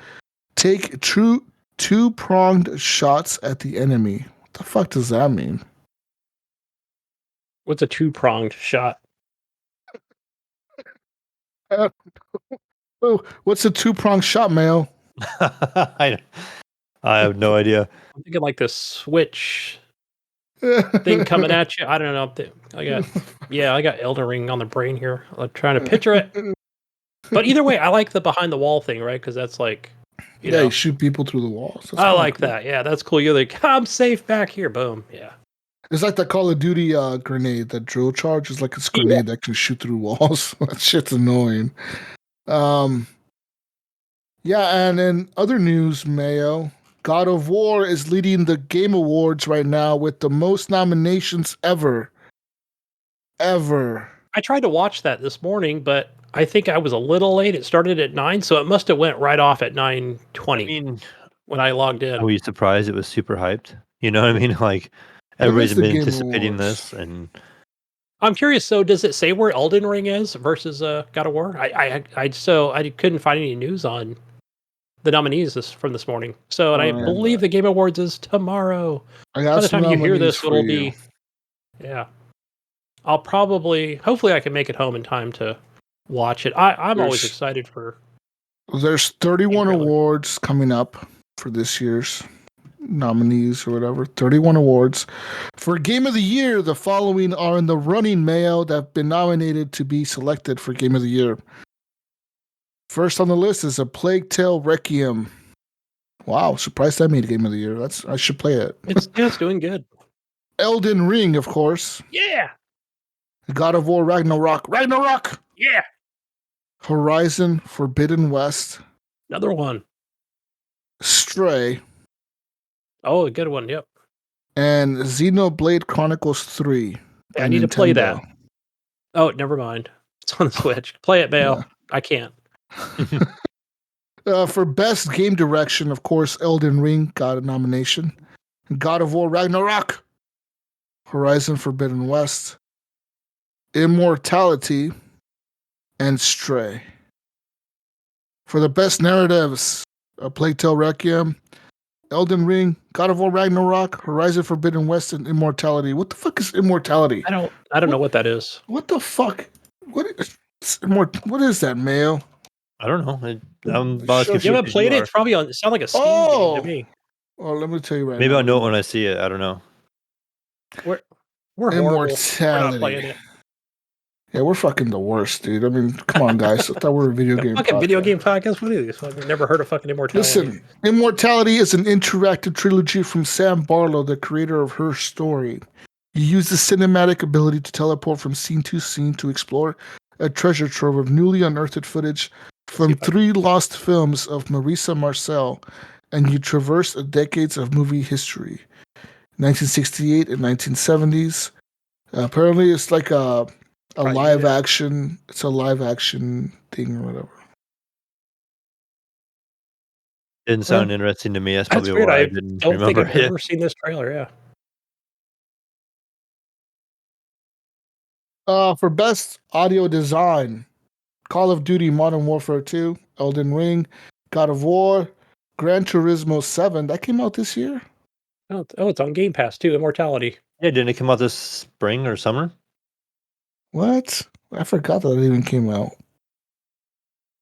take true 2-pronged shots at the enemy. What the fuck does that mean? What's a 2-pronged shot? Oh, what's a 2-pronged shot, Mayo? I have no idea. I'm thinking like the Switch thing coming at you. I don't know. I got Elden Ring on the brain here. I'm trying to picture it. But either way, I like the behind the wall thing, right? Because that's like, you shoot people through the walls. I like that. Yeah, that's cool. You're like, I'm safe back here. Boom. Yeah. It's like the Call of Duty grenade. That drill charge is like a grenade that can shoot through walls. That shit's annoying. Yeah, and in other news, Mayo, God of War is leading the Game Awards right now with the most nominations ever. I tried to watch that this morning, but I think I was a little late. It started at 9, so it must have went right off at 9:20. I mean, when I logged in. Were you surprised it was super hyped? You know what I mean? Like everybody's been anticipating this, and I'm curious. So, does it say where Elden Ring is versus God of War? I couldn't find any news on the nominees from this morning. So, and I believe the Game Awards is tomorrow. By the time you hear this, it'll be. Yeah, I'll hopefully, I can make it home in time to watch it. I'm always excited for. There's 31 awards coming up for this year's nominees or whatever. 31 awards. For Game of the Year, the following are in the running, Mayo, that have been nominated to be selected for Game of the Year. First on the list is A Plague Tale Requiem. Wow, surprised that made Game of the Year. I should play it. It's doing good. Elden Ring, of course. Yeah. God of War Ragnarok. Yeah. Horizon Forbidden West. Another one. Stray. Oh, a good one. Yep. And Xenoblade Chronicles 3. I need to play that. Oh, never mind. It's on the Switch. Play it, Mayo. Yeah. I can't. For Best Game Direction, of course, Elden Ring got a nomination. God of War Ragnarok. Horizon Forbidden West. Immortality. And Stray. For the Best Narratives, A Plague Tale Requiem, Elden Ring, God of War Ragnarok, Horizon Forbidden West, and Immortality. What the fuck is Immortality? I don't know what that is. What the fuck? What is that, Mayo? I don't know. You haven't played it? It's probably on. It sounds like a Steam game to me. Oh, let me tell you right Maybe now. I'll know it when I see it. I don't know. We're Immortality. We're not playing it. Yeah, we're fucking the worst, dude. I mean, come on, guys. I thought we were a video game podcast. Video game podcast? What are these? I've never heard of fucking Immortality. Listen, Immortality is an interactive trilogy from Sam Barlow, the creator of Her Story. You use the cinematic ability to teleport from scene to scene to explore a treasure trove of newly unearthed footage from 3 lost films of Marisa Marcel, and you traverse decades of movie history. 1968 and 1970s. Apparently, it's like a live action. It's a live action thing or whatever. Didn't sound interesting to me. That's probably why I didn't remember. I don't think I've ever seen this trailer. Yeah. For Best Audio Design, Call of Duty Modern Warfare 2, Elden Ring, God of War, Gran Turismo 7. That came out this year? Oh, it's on Game Pass too, Immortality. Yeah, didn't it come out this spring or summer? What? I forgot that it even came out.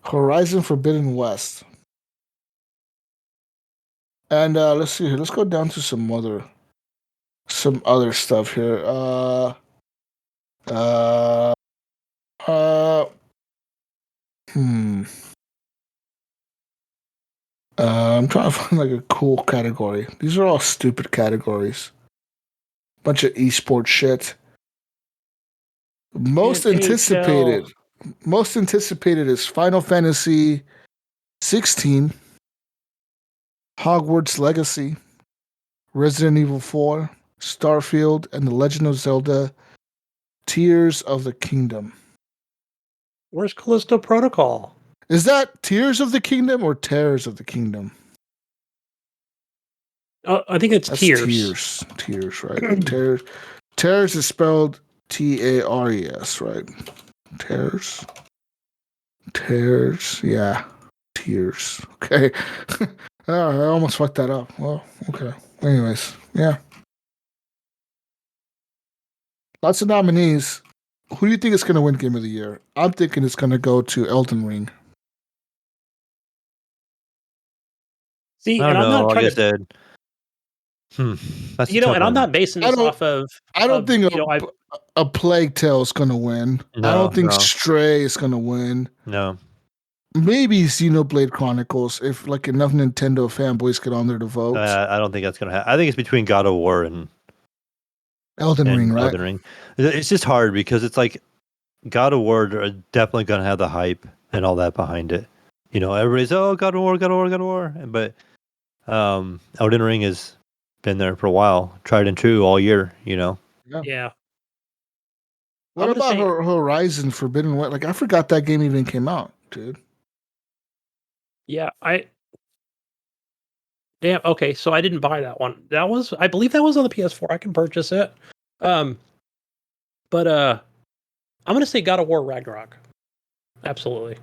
Horizon Forbidden West. And let's see here. Let's go down to some other stuff here. I'm trying to find like a cool category. These are all stupid categories. Bunch of esports shit. Most anticipated is Final Fantasy 16, Hogwarts Legacy, Resident Evil 4, Starfield, and The Legend of Zelda: Tears of the Kingdom. Where's Callisto Protocol? Is that Tears of the Kingdom or Tears of the Kingdom? I think it's Tears. Tears, right? Tears is spelled Tares, right? Tears, yeah. Tears. Okay. I almost fucked that up. Well, okay. Anyways, yeah. Lots of nominees. Who do you think is going to win Game of the Year? I'm thinking it's going to go to Elden Ring. See, I and don't I'm know. not Like trying I to, said, that's a you know, tough and I'm one. not basing I this don't. off of, I don't think you know, I a Plague Tale is going to win. I No, don't think no, Stray is going to win. no. Maybe Xenoblade Chronicles if like enough Nintendo fanboys get on there to vote. I don't think that's gonna happen. I think it's between God of War Elden Ring, and right? Elden Ring. It's just hard because it's like God of War are definitely gonna have the hype and all that behind it. You know, everybody's God of War, God of War, God of War, but Elden Ring has been there for a while, tried and true all year. You know, yeah, What I'm gonna about say, Horizon Forbidden West? Like I forgot that game even came out, dude. yeah, damn, okay, so I didn't buy that one. I believe that was on the PS4. I can purchase it. Um, but I'm gonna say God of War Ragnarok. Absolutely.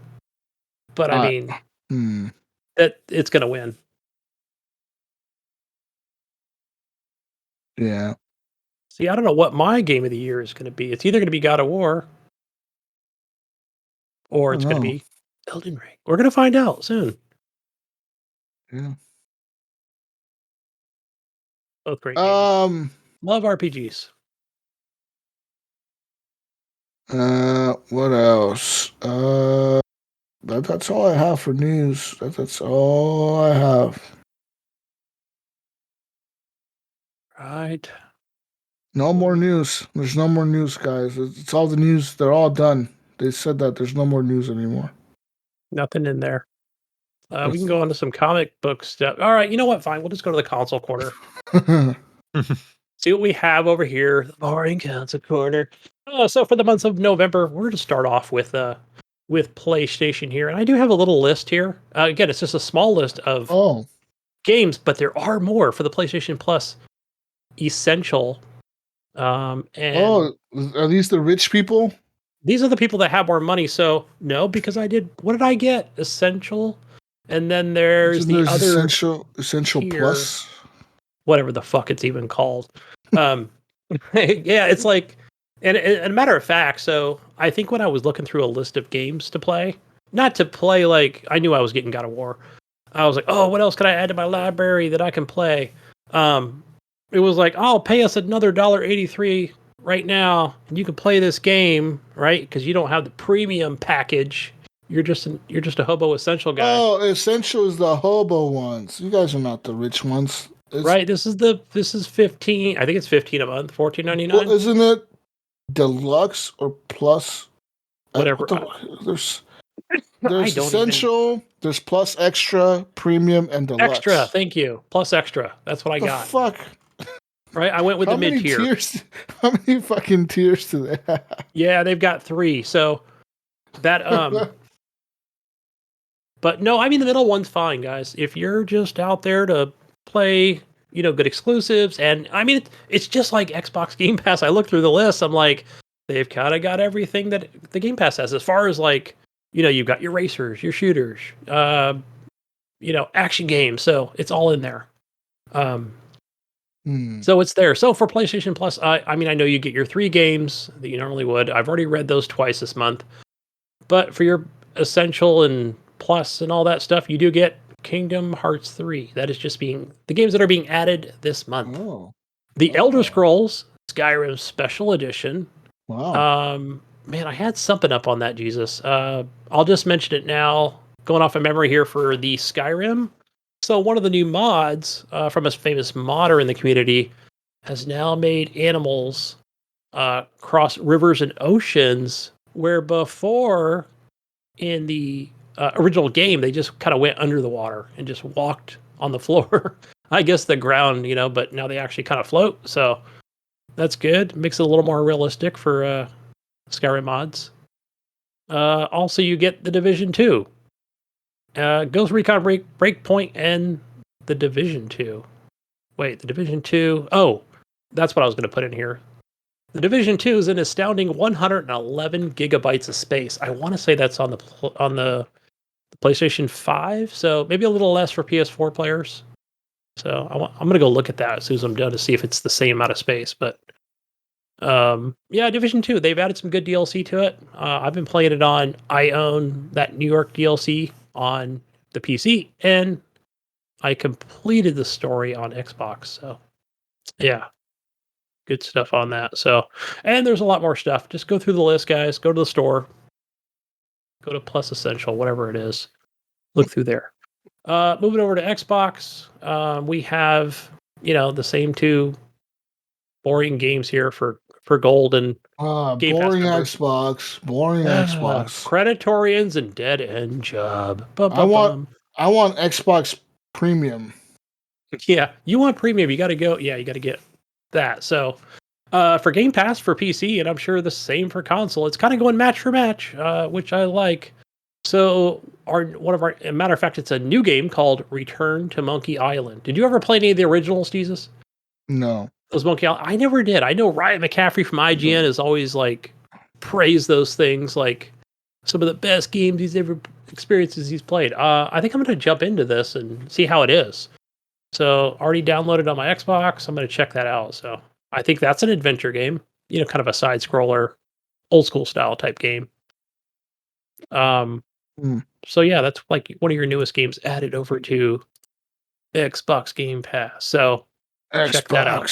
But I Uh, mean hmm, that it's gonna win. yeah. See, I don't know what my game of the year is gonna be. It's either gonna be God of War or I it's don't gonna know. be Elden Ring. We're gonna find out soon. Yeah. Both great games. Um. Love RPGs. What else? That's all I have for news. That's all I have. Right. No more news. There's no more news, guys. It's all the news. They're all done. They said that there's no more news anymore. Nothing in there. We can That's go on to some comic book stuff. All right, you know what? Fine. We'll just go to the console corner. See what we have over here. The boring console corner. So for the month of November, we're going to start off with PlayStation here, and I do have a little list here. Again, it's just a small list of oh. games, but there are more for the PlayStation Plus Essential. And Oh, are these the rich people? these are the people that have more money. So no, because I did. What did I get? Essential, and then there's Isn't the there's other essential tier, plus? whatever the fuck it's even called. Um, yeah, it's like, and a matter of fact, so I think when I was looking through a list of games to play, not to play like I knew I was getting God of War. I was like, oh, what else can I add to my library that I can play? It was like, oh, pay us another $1.83 right now, and you can play this game, right? Because you don't have the premium package. You're just a hobo essential guy, Oh, essential is the hobo ones. You guys are not the rich ones. right? This is 15. I think it's 15 a month, 14.99, Isn't it deluxe or plus? What whatever. I there's don't even essential, there's plus extra, premium, and extra. deluxe. Thank you. Plus extra. That's what I The got. fuck? Right. I went with How the mid many tier. tiers? How many fucking tiers do they have? Yeah, they've got 3. So that but no, I mean the middle one's fine, guys. If you're just out there to play, good exclusives, and I mean it's just like Xbox Game Pass. I look through the list, I'm like, they've kind of got everything that the Game Pass has, as far as like, you've got your racers, your shooters, action games. So it's all in there. So it's there. So for PlayStation Plus, I mean, I know you get your 3 games that you normally would. I've already read those twice this month. But for your Essential and Plus and all that stuff, you do get Kingdom Hearts 3. That is just the games that are being added this month. Oh, The Elder Scrolls Skyrim Special Edition. wow. Man, I had something up on that, Jesus. I'll just mention it now, going off of memory here for the Skyrim. So one of the new mods from a famous modder in the community has now made animals cross rivers and oceans, where before in the original game they just kind of went under the water and just walked on the floor. I guess the ground, but now they actually kind of float. So that's good. Makes it a little more realistic for Skyrim mods. Also, you get the Division 2. Ghost Recon Breakpoint and the Division 2. Wait, the Division 2. Oh, that's what I was going to put in here. The Division 2 is an astounding 111 gigabytes of space. I want to say that's on the PlayStation 5, so maybe a little less for PS4 players. So I'm going to go look at that as soon as I'm done to see if it's the same amount of space. But Yeah, Division 2, they've added some good DLC to it. I've been playing it on, I own that New York DLC on the PC, and I completed the story on Xbox. So, yeah, good stuff on that. So, and there's a lot more stuff. Just go through the list, guys. Go to the store. Go to Plus Essential, whatever it is. Look through there. Moving over to Xbox, we have, the same two boring games here for Gold and Game Pass boring members. Boring Xbox. Predatorians and Dead End Job. I want Xbox Premium. Yeah, you want Premium, you got to go. Yeah, you got to get that. So, for Game Pass for PC, and I'm sure the same for console, it's kind of going match for match, which I like. So, a matter of fact, it's a new game called Return to Monkey Island. Did you ever play any of the originals, Jesus? No. Those Monkey Island? I never did. I know Ryan McCaffrey from IGN has always praised those things like some of the best games he's played. I think I'm going to jump into this and see how it is. So already downloaded on my Xbox. I'm going to check that out. So I think that's an adventure game, kind of a side scroller, old school style type game. So yeah, that's like one of your newest games added over to Xbox Game Pass. So check that out.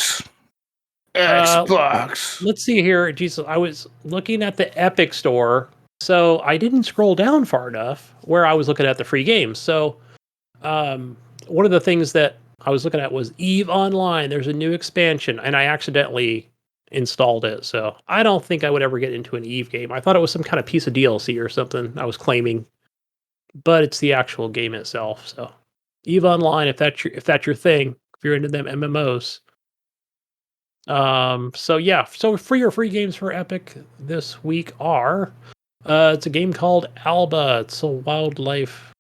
Xbox. Let's see here. Jesus, I was looking at the Epic Store, so I didn't scroll down far enough where I was looking at the free games. So, one of the things that I was looking at was EVE Online. There's a new expansion, and I accidentally installed it. So I don't think I would ever get into an EVE game. I thought it was some kind of piece of DLC or something I was claiming, but it's the actual game itself. So EVE Online, if that's your thing, if you're into them MMOs. So for your free games for Epic this week are, it's a game called Alba. It's a wildlife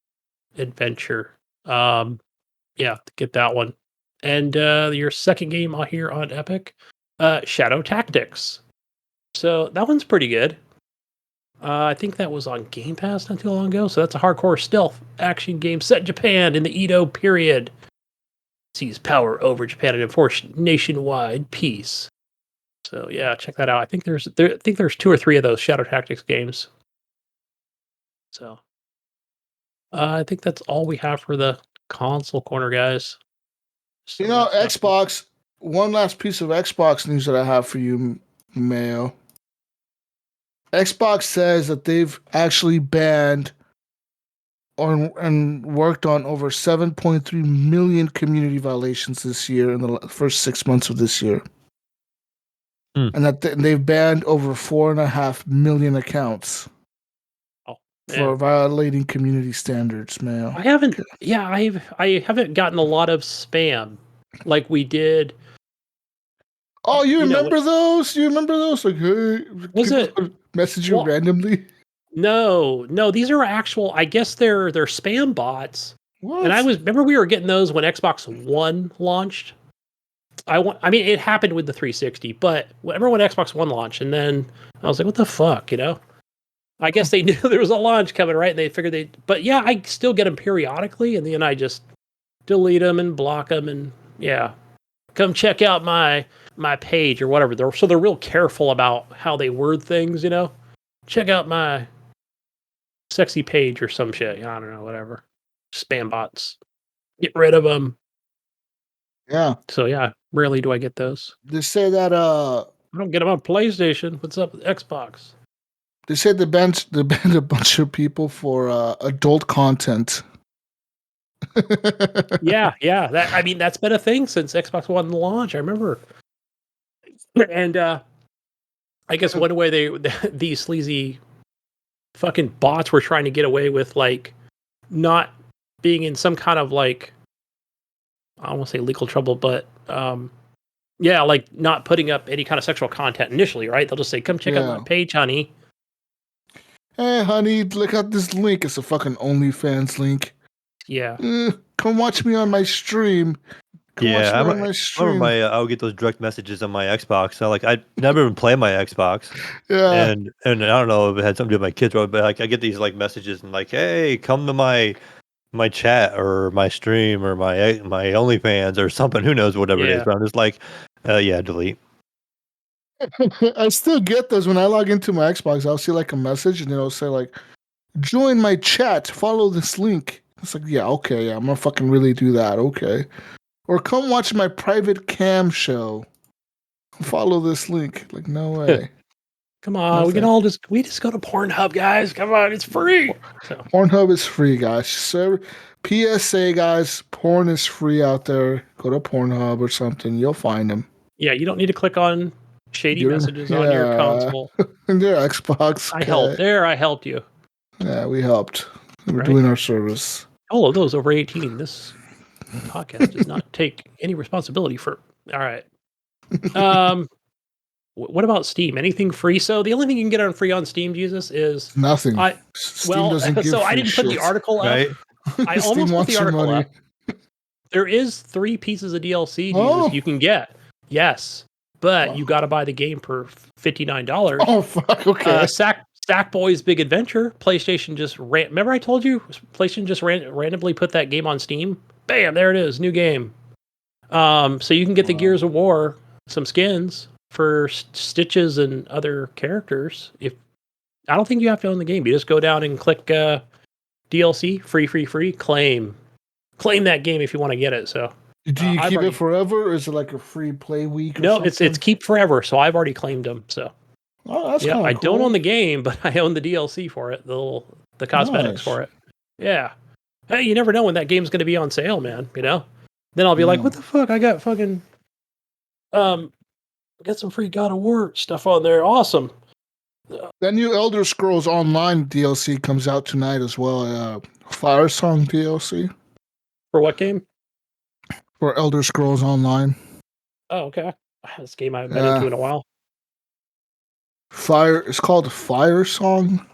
adventure. Get that one. And your second game here on Epic, Shadow Tactics. So that one's pretty good. I think that was on Game Pass not too long ago. So that's a hardcore stealth action game set in Japan in the Edo period. Seize power over Japan and enforce nationwide peace. So yeah, check that out. I think there's 2 or 3 of those Shadow Tactics games. So I think that's all we have for the console corner, guys. So Xbox. One last piece of Xbox news that I have for you, Mayo. Xbox says that they've actually banned and worked on over 7.3 million community violations this year in the first 6 months of this year. And that they've banned over 4.5 million accounts for violating community standards, Mayo. I haven't gotten a lot of spam like we did. Oh, you remember those? You remember those? Like, hey, was it message you randomly? No, these are actual. I guess they're spam bots. What? And remember we were getting those when Xbox One launched. I mean, it happened with the 360, but remember when Xbox One launched, and then I was like, what the fuck, I guess they knew there was a launch coming, right? And they figured but yeah, I still get them periodically, and then I just delete them and block them, and yeah, come check out my page or whatever. They're real careful about how they word things, Check out my sexy page or some shit. I don't know, whatever. Spam bots. Get rid of them. Yeah. So yeah, rarely do I get those. They say that I don't get them on PlayStation. What's up with Xbox? They said they banned a bunch of people for adult content. yeah. That's been a thing since Xbox One launch. I remember. And I guess one way these sleazy fucking bots were trying to get away with not being in some kind of I don't want to say legal trouble, but not putting up any kind of sexual content initially, right? They'll just say, "Come check out my page, honey." Hey, honey, look at this link. It's a fucking OnlyFans link. Yeah. Come watch me on my stream. I remember I would get those direct messages on my Xbox. So I never even play my Xbox. Yeah. And I don't know if it had something to do with my kids, but I get these messages and hey, come to my chat or my stream or my OnlyFans or something. Who knows, whatever it is. But I'm just delete. I still get those when I log into my Xbox. I'll see like a message and it'll say like, "Join my chat. Follow this link." It's like, yeah, okay, yeah, I'm gonna fucking really do that. Okay, or come watch my private cam show. Follow this link. Like, no way. Come on, we just go to Pornhub, guys. Come on, it's free. So. Pornhub is free, guys. So, PSA, guys, porn is free out there. Go to Pornhub or something. You'll find them. Yeah, you don't need to click on shady messages on your console. And their Xbox. I helped you. Yeah, we helped. We're doing our service. All of those over 18. This podcast does not take any responsibility for. All right. What about Steam? Anything free? So the only thing you can get on free on Steam, Jesus, is nothing. Steam doesn't give so I didn't put the article up. I almost put the article up. There is 3 pieces of DLC Jesus, you can get. Yes, but you got to buy the game for $59. Oh fuck! Okay. Sackboy's Big Adventure. PlayStation just remember I told you PlayStation just randomly put that game on Steam. Bam! There it is, new game. So you can get the Gears of War, some skins for Stitches and other characters. If I don't think you have to own the game, you just go down and click DLC, free, claim that game if you want to get it. So do you keep it forever, or is it like a free play week? Or no, it's keep forever. So I've already claimed them. So that's kind of cool. I don't own the game, but I own the DLC for it, the cosmetics for it. Yeah. Hey, you never know when that game's going to be on sale, man. You know. Then I'll be like, what the fuck? I got fucking got some free God of War stuff on there. Awesome. That new Elder Scrolls Online DLC comes out tonight as well. Fire Song DLC. For what game? For Elder Scrolls Online. Oh, okay. This game I haven't been into in a while. It's called Fire Song.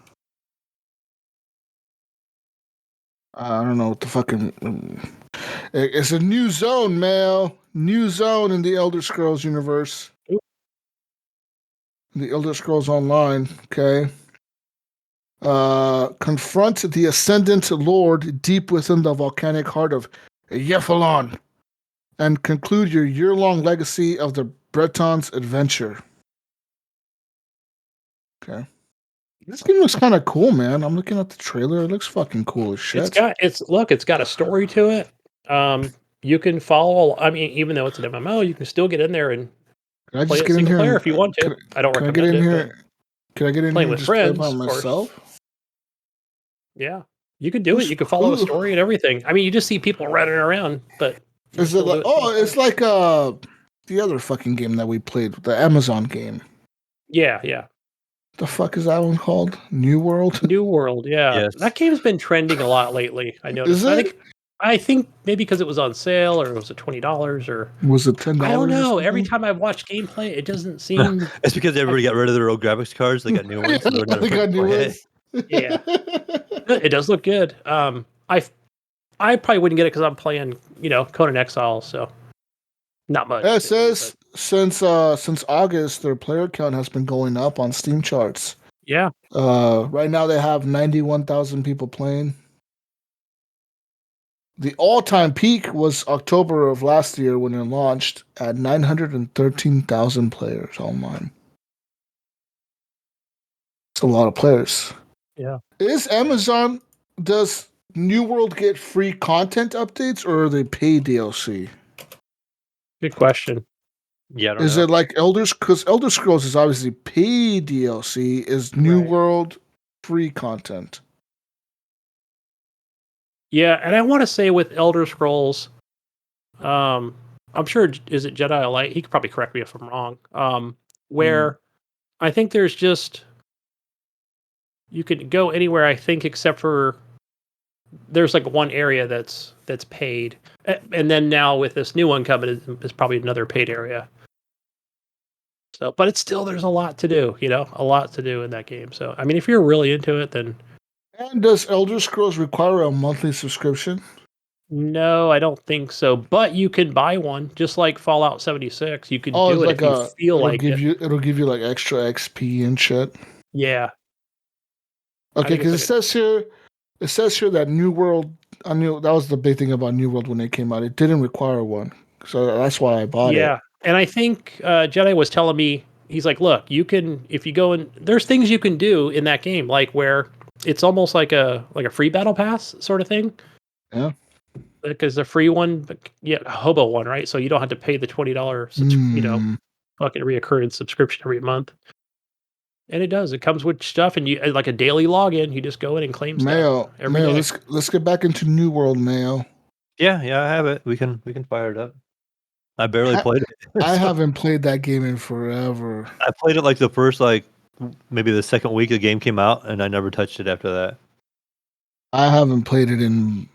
I don't know what the fucking... It's a new zone, Mayo. New zone in the Elder Scrolls universe. The Elder Scrolls Online, okay. Confront the Ascendant Lord deep within the volcanic heart of Yephalon, and conclude your year-long legacy of the Breton's adventure. Okay. This game looks kind of cool, man. I'm looking at the trailer. It looks fucking cool as shit. It's got a story to it. You can follow. I mean, even though it's an MMO, you can still get in there and can I play just it get in single here player if you want to. I don't recommend it. Can I get in here with friends by myself? Yeah, you can do it. You can follow the story and everything. I mean, you just see people running around, but is it like it's like the other fucking game that we played, the Amazon game. Yeah. The fuck is that one called? New World? New World, yeah. Yes. That game's been trending a lot lately. I noticed. Is it? I think maybe because it was on sale, or was it $20, or was it $10? I don't know. Every time I've watched gameplay, it doesn't seem. It's because everybody got rid of their old graphics cards. They got new ones. So they got new ones. Yeah, it does look good. I probably wouldn't get it because I'm playing, Conan Exiles, so not much. Yeah, it says since August, their player count has been going up on Steam charts. Yeah. Right now they have 91,000 people playing. The all-time peak was October of last year when it launched at 913,000 players online. It's a lot of players. Yeah. Does New World get free content updates, or are they paid DLC? Good question. Yeah. Is it like because Elder Scrolls is obviously paid DLC? Is New World free content? Yeah, and I want to say with Elder Scrolls, I'm sure, is it Jedi Light? He could probably correct me if I'm wrong. Where I think there's just, you could go anywhere, I think, except for there's like one area that's paid, and then now with this new one coming, is probably another paid area. So, but it's still, there's a lot to do, a lot to do in that game. So, I mean, if you're really into it, then. And does Elder Scrolls require a monthly subscription? No, I don't think so. But you can buy one, just like Fallout 76. You can do it if you feel like it. It'll give you like extra XP and shit. Yeah. Okay, because it says here that New World. I knew that was the big thing about New World when it came out. It didn't require one, so that's why I bought it. Yeah, and I think Jedi was telling me he's like, look, you can, if you go and there's things you can do in that game, like where it's almost like a free battle pass sort of thing. Yeah. Because the free one, a hobo one, right? So you don't have to pay the $20, fucking reoccurring subscription every month. And it does. It comes with stuff, and you like a daily login. You just go in and claim Mayo, stuff. Mayo, Day. let's get back into New World, Mayo. Yeah, I have it. We can fire it up. I barely played it. I haven't played that game in forever. I played it like the first maybe the second week the game came out, and I never touched it after that. I haven't played it in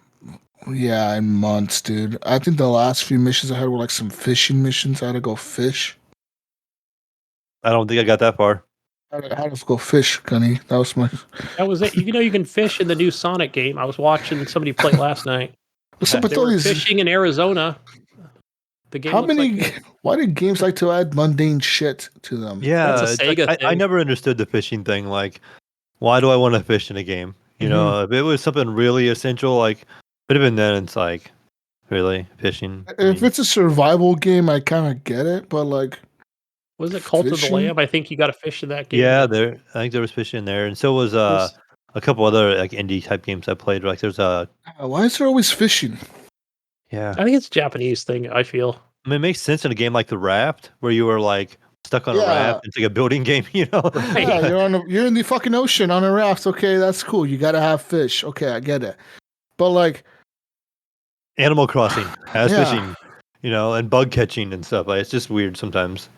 months, dude. I think the last few missions I had were like some fishing missions. I had to go fish. I don't think I got that far. I had to go fish, Gunny. That was it. You can fish in the new Sonic game. I was watching somebody play last night. What's up with all these fishing in Arizona? The game. Why do games like to add mundane shit to them? Yeah, that's a Sega thing. I never understood the fishing thing. Like, why do I want to fish in a game? You know, if it was something really essential, but even then, it's like, really fishing. If it's a survival game, I kind of get it, but was it Cult of the Lamb? I think you got to fish in that game. Yeah, I think there was fishing in there, and so was a couple other indie type games I played. Like there's why is there always fishing? Yeah, I think it's a Japanese thing. I feel. I mean, it makes sense in a game like The Raft, where you were stuck on a raft. It's like a building game, Right. Yeah, you're in the fucking ocean on a raft. Okay, that's cool. You gotta have fish. Okay, I get it. But Animal Crossing has fishing, and bug catching and stuff. It's just weird sometimes.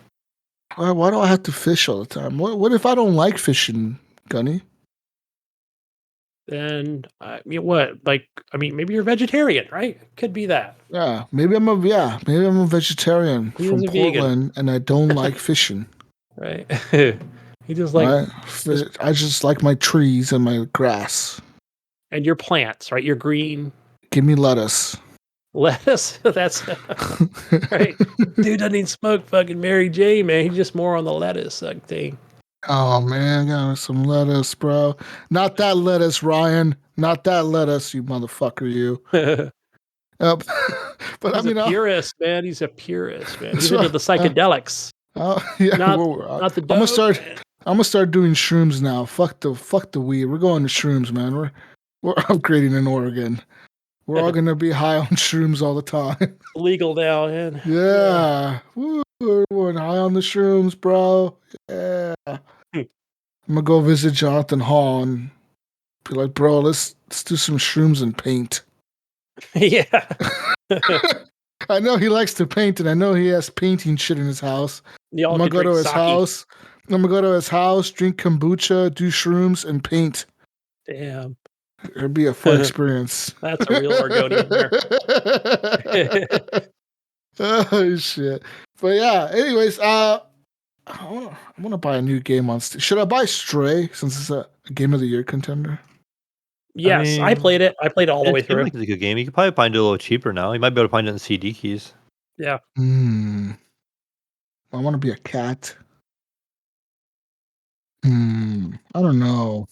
Why do I have to fish all the time? What if I don't like fishing, Gunny? Then maybe you're vegetarian, right? Could be that. Yeah, maybe I'm a vegetarian from Portland, and I don't like fishing. Right. He just like I just like my trees and my grass. And your plants, right? Your green. Give me lettuce. Lettuce? That's right. Dude doesn't even smoke fucking Mary J, man. He's just more on the lettuce thing. Oh man, got some lettuce, bro. Not that lettuce, Ryan. Not that lettuce, you motherfucker, you. But he's a purist, man. He's a purist, man. He's into the psychedelics. Yeah, not the dope, I'm gonna start doing shrooms now. Fuck the weed. We're going to shrooms, man. We're upgrading in Oregon. We're all gonna be high on shrooms all the time. Legal now, man. Yeah. Woo, we're going high on the shrooms, bro. Yeah. I'm gonna go visit Jonathan Hall and be like, bro, let's do some shrooms and paint. Yeah. I know he likes to paint, and I know he has painting shit in his house. I'm gonna go to his house. I'm gonna go to his house, drink kombucha, do shrooms, and paint. Damn. It'll be a fun experience. That's a real Oregonian there. Oh shit! But yeah. Anyways, I want to buy a new game on Steam. Should I buy Stray since it's a Game of the Year contender? Yes, I played it. I played it all the way through. It's a good game. You could probably find it a little cheaper now. You might be able to find it in CD keys. Yeah. I want to be a cat. I don't know.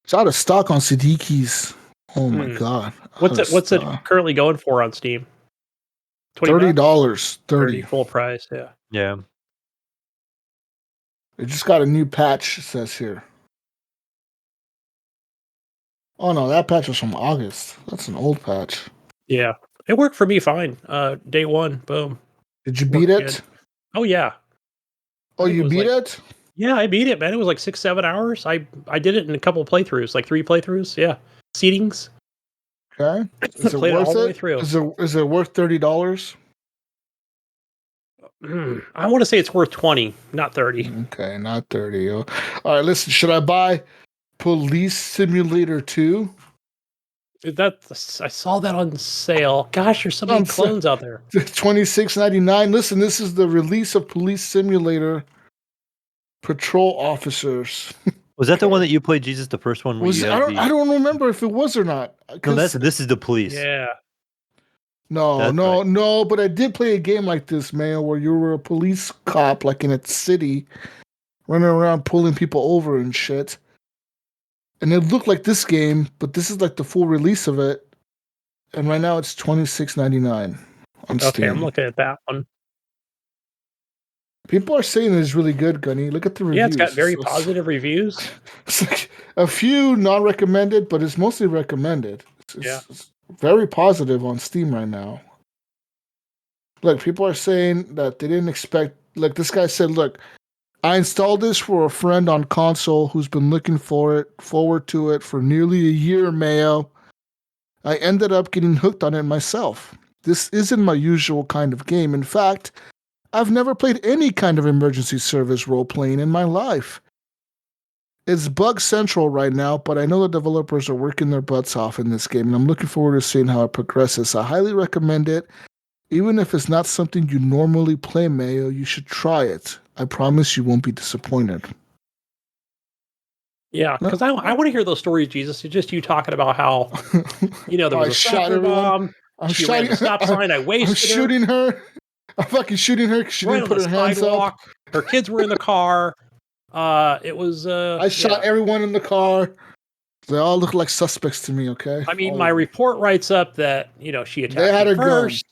It's out of stock on CD keys. Oh my god! What's it currently going for on Steam? $30. $30 full price. Yeah. Yeah. It just got a new patch. It says here. Oh no, that patch was from August. That's an old patch. Yeah, it worked for me fine. Day one, boom. Did you beat it? Good. Oh yeah. Oh, you beat it? Yeah, I beat it, man. It was like 6-7 hours. I did it in a couple of playthroughs, like 3 playthroughs. Yeah, seedings. Okay. Is it played worth it all the way it? through. Is it worth $30? I want to say it's worth 20, not 30. Okay, not 30. All right, listen. Should I buy Police Simulator 2? I saw that on sale. Gosh, there's so many clones out there. $26.99. Listen, this is the release of Police Simulator Patrol Officers. Was that the one that you played, Jesus? The first one? I don't remember if it was or not. No, this is the police. Yeah. No. But I did play a game like this, Mayo, where you were a police cop, like in a city, running around pulling people over and shit. And it looked like this game, but this is like the full release of it. And right now it's $26.99 on Steam. Okay, I'm looking at that one. People are saying it's really good, Gunny. Look at the reviews. Yeah, it's got very positive reviews. It's like a few non-recommended, but it's mostly recommended. It's very positive on Steam right now. Look, people are saying that they didn't expect. Like this guy said, look, I installed this for a friend on console who's been looking forward to it for nearly a year, Mayo. I ended up getting hooked on it myself. This isn't my usual kind of game. In fact, I've never played any kind of emergency service role-playing in my life. It's bug central right now, but I know the developers are working their butts off in this game, and I'm looking forward to seeing how it progresses. I highly recommend it. Even if it's not something you normally play, Mayo, you should try it. I promise you won't be disappointed. Yeah, because I want to hear those stories, Jesus. It's just you talking about how, there was a soccer bomb. She ran the stop sign. I wasted I'm shooting her. I'm fucking shooting her because she didn't put her hands up. Her kids were in the car. It was. I shot everyone in the car. They all look like suspects to me. Okay. I mean, my report writes up that she attacked me first.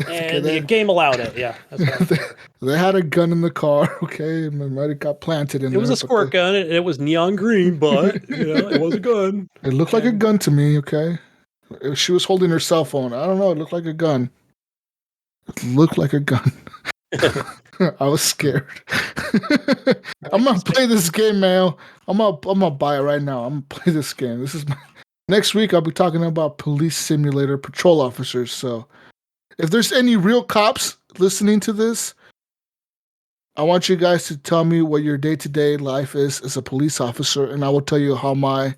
And the game allowed it. Yeah, that's what they had a gun in the car. Okay, and might have got planted in there. It was a squirt gun. It was neon green, but it was a gun. It looked like a gun to me. Okay, she was holding her cell phone. I don't know. It looked like a gun. It looked like a gun. I was scared. I'm gonna play this game, Mayo. I'm gonna buy it right now. I'm gonna play this game. This is next week. I'll be talking about police simulator patrol officers. So. If there's any real cops listening to this, I want you guys to tell me what your day-to-day life is as a police officer, and I will tell you how my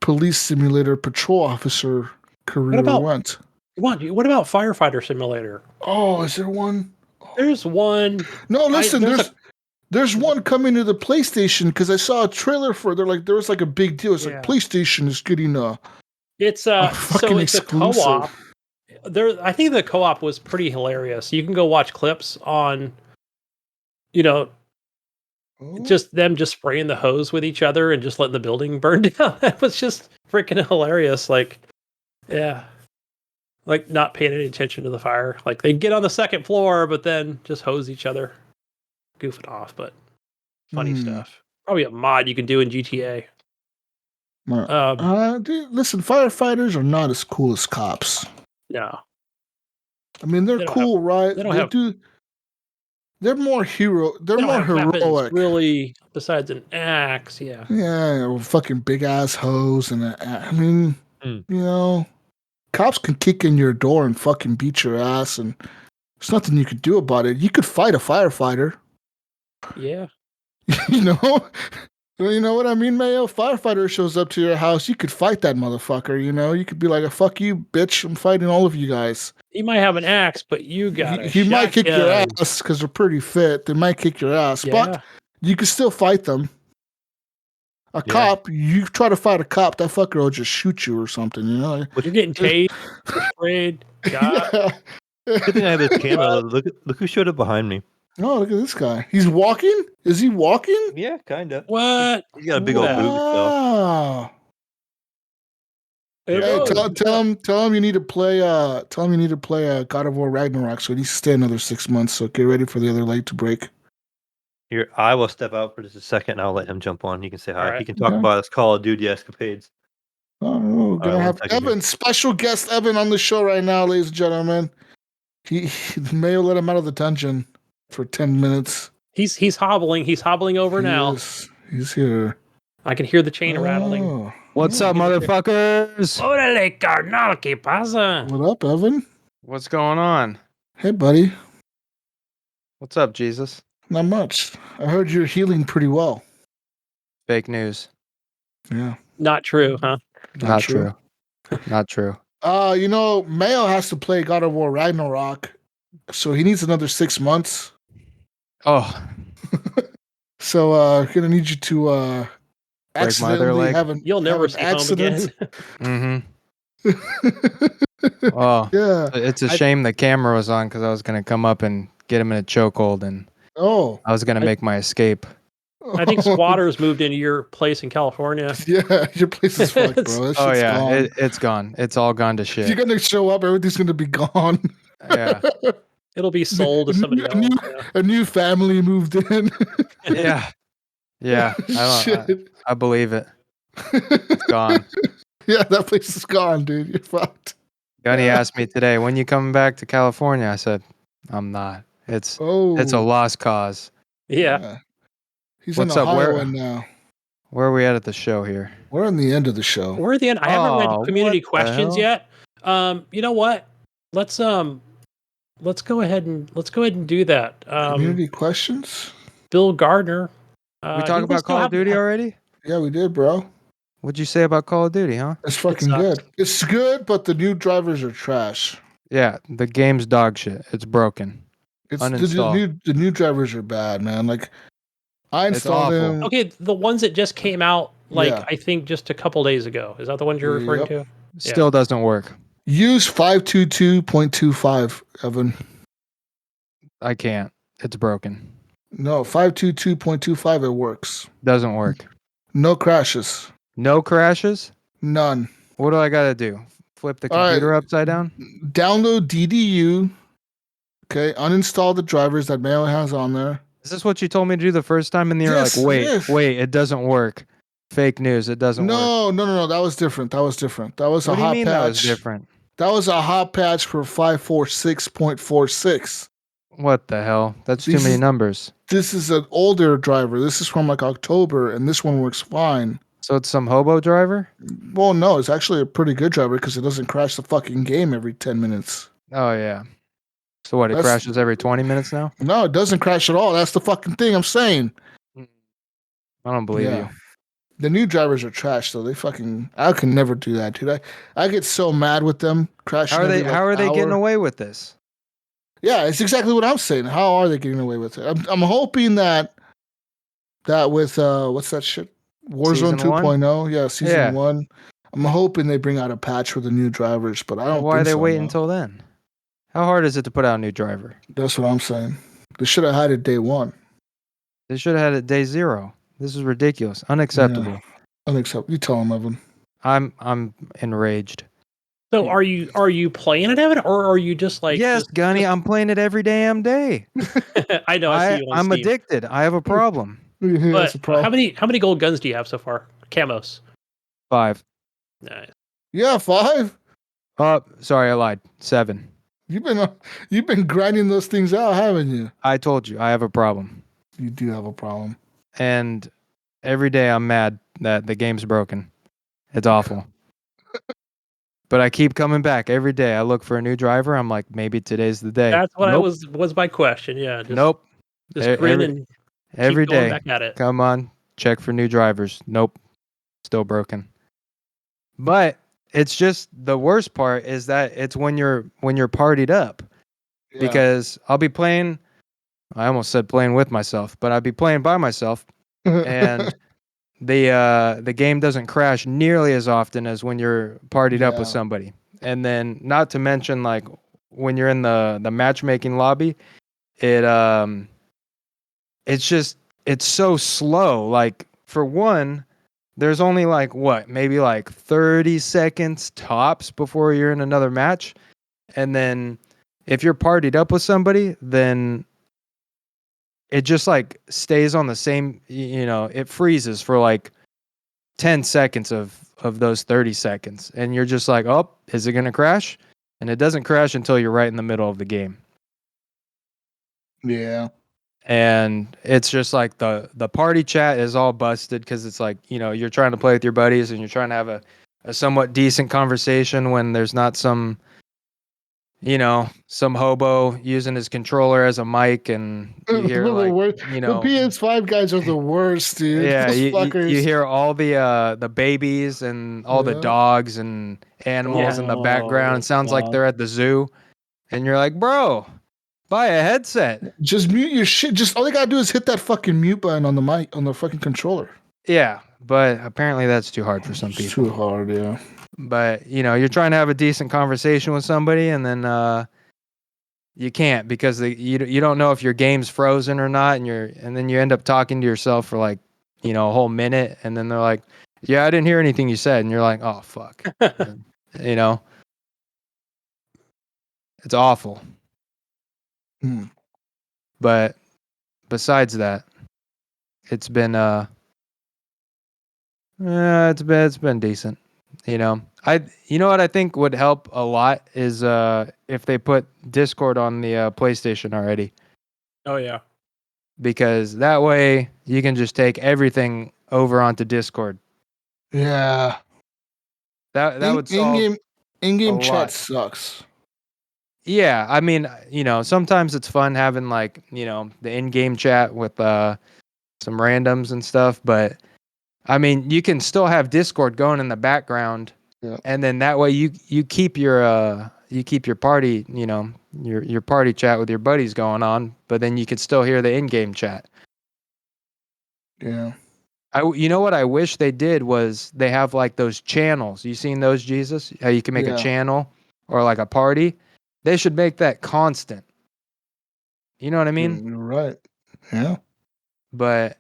police simulator patrol officer career went. What about firefighter simulator? Oh, is there one? There's one. No, listen, there's one coming to the PlayStation because I saw a trailer for. There was like a big deal. It's like PlayStation is getting it's a co-op. I think the co-op was pretty hilarious. You can go watch clips on, just them just spraying the hose with each other and just letting the building burn down. That was just freaking hilarious. Like not paying any attention to the fire. Like they get on the second floor, but then just hose each other, goofing off. But funny stuff. Probably a mod you can do in GTA. Dude, listen, firefighters are not as cool as cops. No, I mean they're cool, right? They're more hero. They're more heroic. Weapons, really, besides an axe, yeah. Yeah, a fucking big ass hose and I mean, cops can kick in your door and fucking beat your ass, and there's nothing you could do about it. You could fight a firefighter. Yeah. You know what I mean, Mayo? Firefighter shows up to your house, you could fight that motherfucker, You could be like, fuck you, bitch, I'm fighting all of you guys. He might have an axe, but you got He might kick your ass because they're pretty fit. They might kick your ass, but you can still fight them. A cop, you try to fight a cop, that fucker will just shoot you or something, You're getting tased, sprayed, yeah. Good thing I have this camera. Look who showed up behind me. Oh, look at this guy. He's walking? Is he walking? Yeah, kind of. What? He's got a big old boot stuff. Hey, tell him you need to play. Tell him you need to play God of War Ragnarok. So he needs to stay another 6 months. So get ready for the other leg to break. Here, I will step out for just a second, and I'll let him jump on. He can say hi. Right. He can talk about his Call of Duty escapades. Oh, gonna have Evan, special guest Evan, on the show right now, ladies and gentlemen. He Mayo let him out of the dungeon for 10 minutes. He's hobbling. He's hobbling over now. He's here. I can hear the chain rattling. What's up, motherfuckers? Órale, carnal, ¿qué pasa? What up, Evan? What's going on? Hey, buddy. What's up, Jesus? Not much. I heard you're healing pretty well. Fake news. Yeah. Not true, huh? Not true. Not true. Mayo has to play God of War Ragnarok, so he needs another 6 months. Oh. So gonna need you to break my other leg. You'll never see accident. Home again. Mm-hmm. Oh, yeah. It's a shame the camera was on because I was gonna come up and get him in a chokehold, and I was gonna make my escape. I think squatters moved into your place in California. Yeah, your place is fucked, bro. Gone. It's gone. It's all gone to shit. You're gonna show up, everything's gonna be gone. Yeah. It'll be sold to somebody else. A new family moved in. Yeah. Yeah. I believe it. It's gone. Yeah, that place is gone, dude. You're fucked. Gunny asked me today, when you coming back to California? I said, I'm not. It's a lost cause. Yeah. He's What's in up? Ohio now. Where are we at the show here? We're on the end of the show. We're at the end. I haven't read community questions yet. You know what? Let's go ahead and do that. Community questions? Bill Gardner. We talked about Call of Duty already? Yeah, we did, bro. What'd you say about Call of Duty, huh? It's fucking good. It's good, but the new drivers are trash. Yeah, the game's dog shit. It's broken. The new drivers are bad, man. Like, I installed them. Okay, the ones that just came out, I think just a couple days ago. Is that the ones you're referring to? Still doesn't work. Use 522.25, Evan. I can't. It's broken. No, 522.25, it works. Doesn't work. No crashes. No crashes? None. What do I got to do? Flip the computer upside down? Download DDU. Okay, uninstall the drivers that Mayo has on there. Is this what you told me to do the first time? And you're like, wait, it doesn't work. Fake news, it doesn't work. No, that was different. That was a hot patch. What do you mean that was different? That was a hot patch for 546.46. What the hell? That's too many numbers. This is an older driver. This is from October, and this one works fine. So it's some hobo driver? Well, no, it's actually a pretty good driver because it doesn't crash the fucking game every 10 minutes. Oh, yeah. So what, it crashes every 20 minutes now? No, it doesn't crash at all. That's the fucking thing I'm saying. I don't believe you. The new drivers are trash, though. I can never do that, dude. I get so mad with them crashing. How are they getting away with this? Yeah, it's exactly what I'm saying. How are they getting away with it? I'm hoping that with what's that shit? Warzone 2.0. Yeah, season 1. I'm hoping they bring out a patch for the new drivers, but I don't. Why are they waiting until then? How hard is it to put out a new driver? That's what I'm saying. They should have had it day 1. They should have had it day 0. This is ridiculous. Unacceptable. Yeah. Unacceptable. You tell them, Evan. I'm enraged. So are you playing it, Evan, or are you just like? Yes, Gunny, I'm playing it every damn day. I know. I see you on I'm Steam. addicted. I have a problem. But how many gold guns do you have so far? Camos. 5. Nice. Yeah, 5. Oh, sorry, I lied. 7. You've been grinding those things out, haven't you? I told you I have a problem. You do have a problem. And every day I'm mad that the game's broken. It's awful. But I keep coming back every day. I look for a new driver. I'm like, maybe today's the day. That's what was my question. Yeah. Nope. Just grin and every day. Back at it. Come on, check for new drivers. Nope. Still broken. But it's just the worst part is that it's when you're partied up. Yeah. Because I'll be playing. I almost said playing with myself, but I'd be playing by myself, and the game doesn't crash nearly as often as when you're partied up with somebody. And then, not to mention, like when you're in the matchmaking lobby, it's so slow. Like, for one, there's only maybe 30 seconds tops before you're in another match, and then if you're partied up with somebody, then it just stays on the same, it freezes for 10 seconds of those 30 seconds. And you're just like, oh, is it going to crash? And it doesn't crash until you're right in the middle of the game. Yeah. And it's just the party chat is all busted because it's you're trying to play with your buddies and you're trying to have a somewhat decent conversation when there's not some hobo using his controller as a mic, and you hear the PS5 guys are the worst, dude. Yeah, you hear all the babies and all the dogs and animals in the background. It sounds like they're at the zoo, and you're like, bro, buy a headset. Just mute your shit. Just all they gotta do is hit that fucking mute button on the mic on the fucking controller. Yeah, but apparently that's too hard for some people. It's too hard, yeah. But, you're trying to have a decent conversation with somebody, and then you can't because you don't know if your game's frozen or not, and then you end up talking to yourself for a whole minute, and then they're like, yeah, I didn't hear anything you said, and you're like, oh, fuck. It's awful. Hmm. But besides that, it's been it's been decent. You know, you know what I think would help a lot is if they put Discord on the PlayStation already, Oh yeah. because that way you can just take everything over onto Discord. Yeah. That would solve In-game a in-game chat lot. sucks. Yeah, I mean, you know, sometimes it's fun having like, you know, the in-game chat with some randoms and stuff, but I mean, you can still have Discord going in the background, Yeah. and then that way you keep your party, you know, your party chat with your buddies going on, but then you can still hear the in-game chat. Yeah. You know what I wish they did was they have like those channels. You seen those, Jesus? How you can make a Yeah. channel or like a party? They should make that constant. You know what I mean? You're right. Yeah. But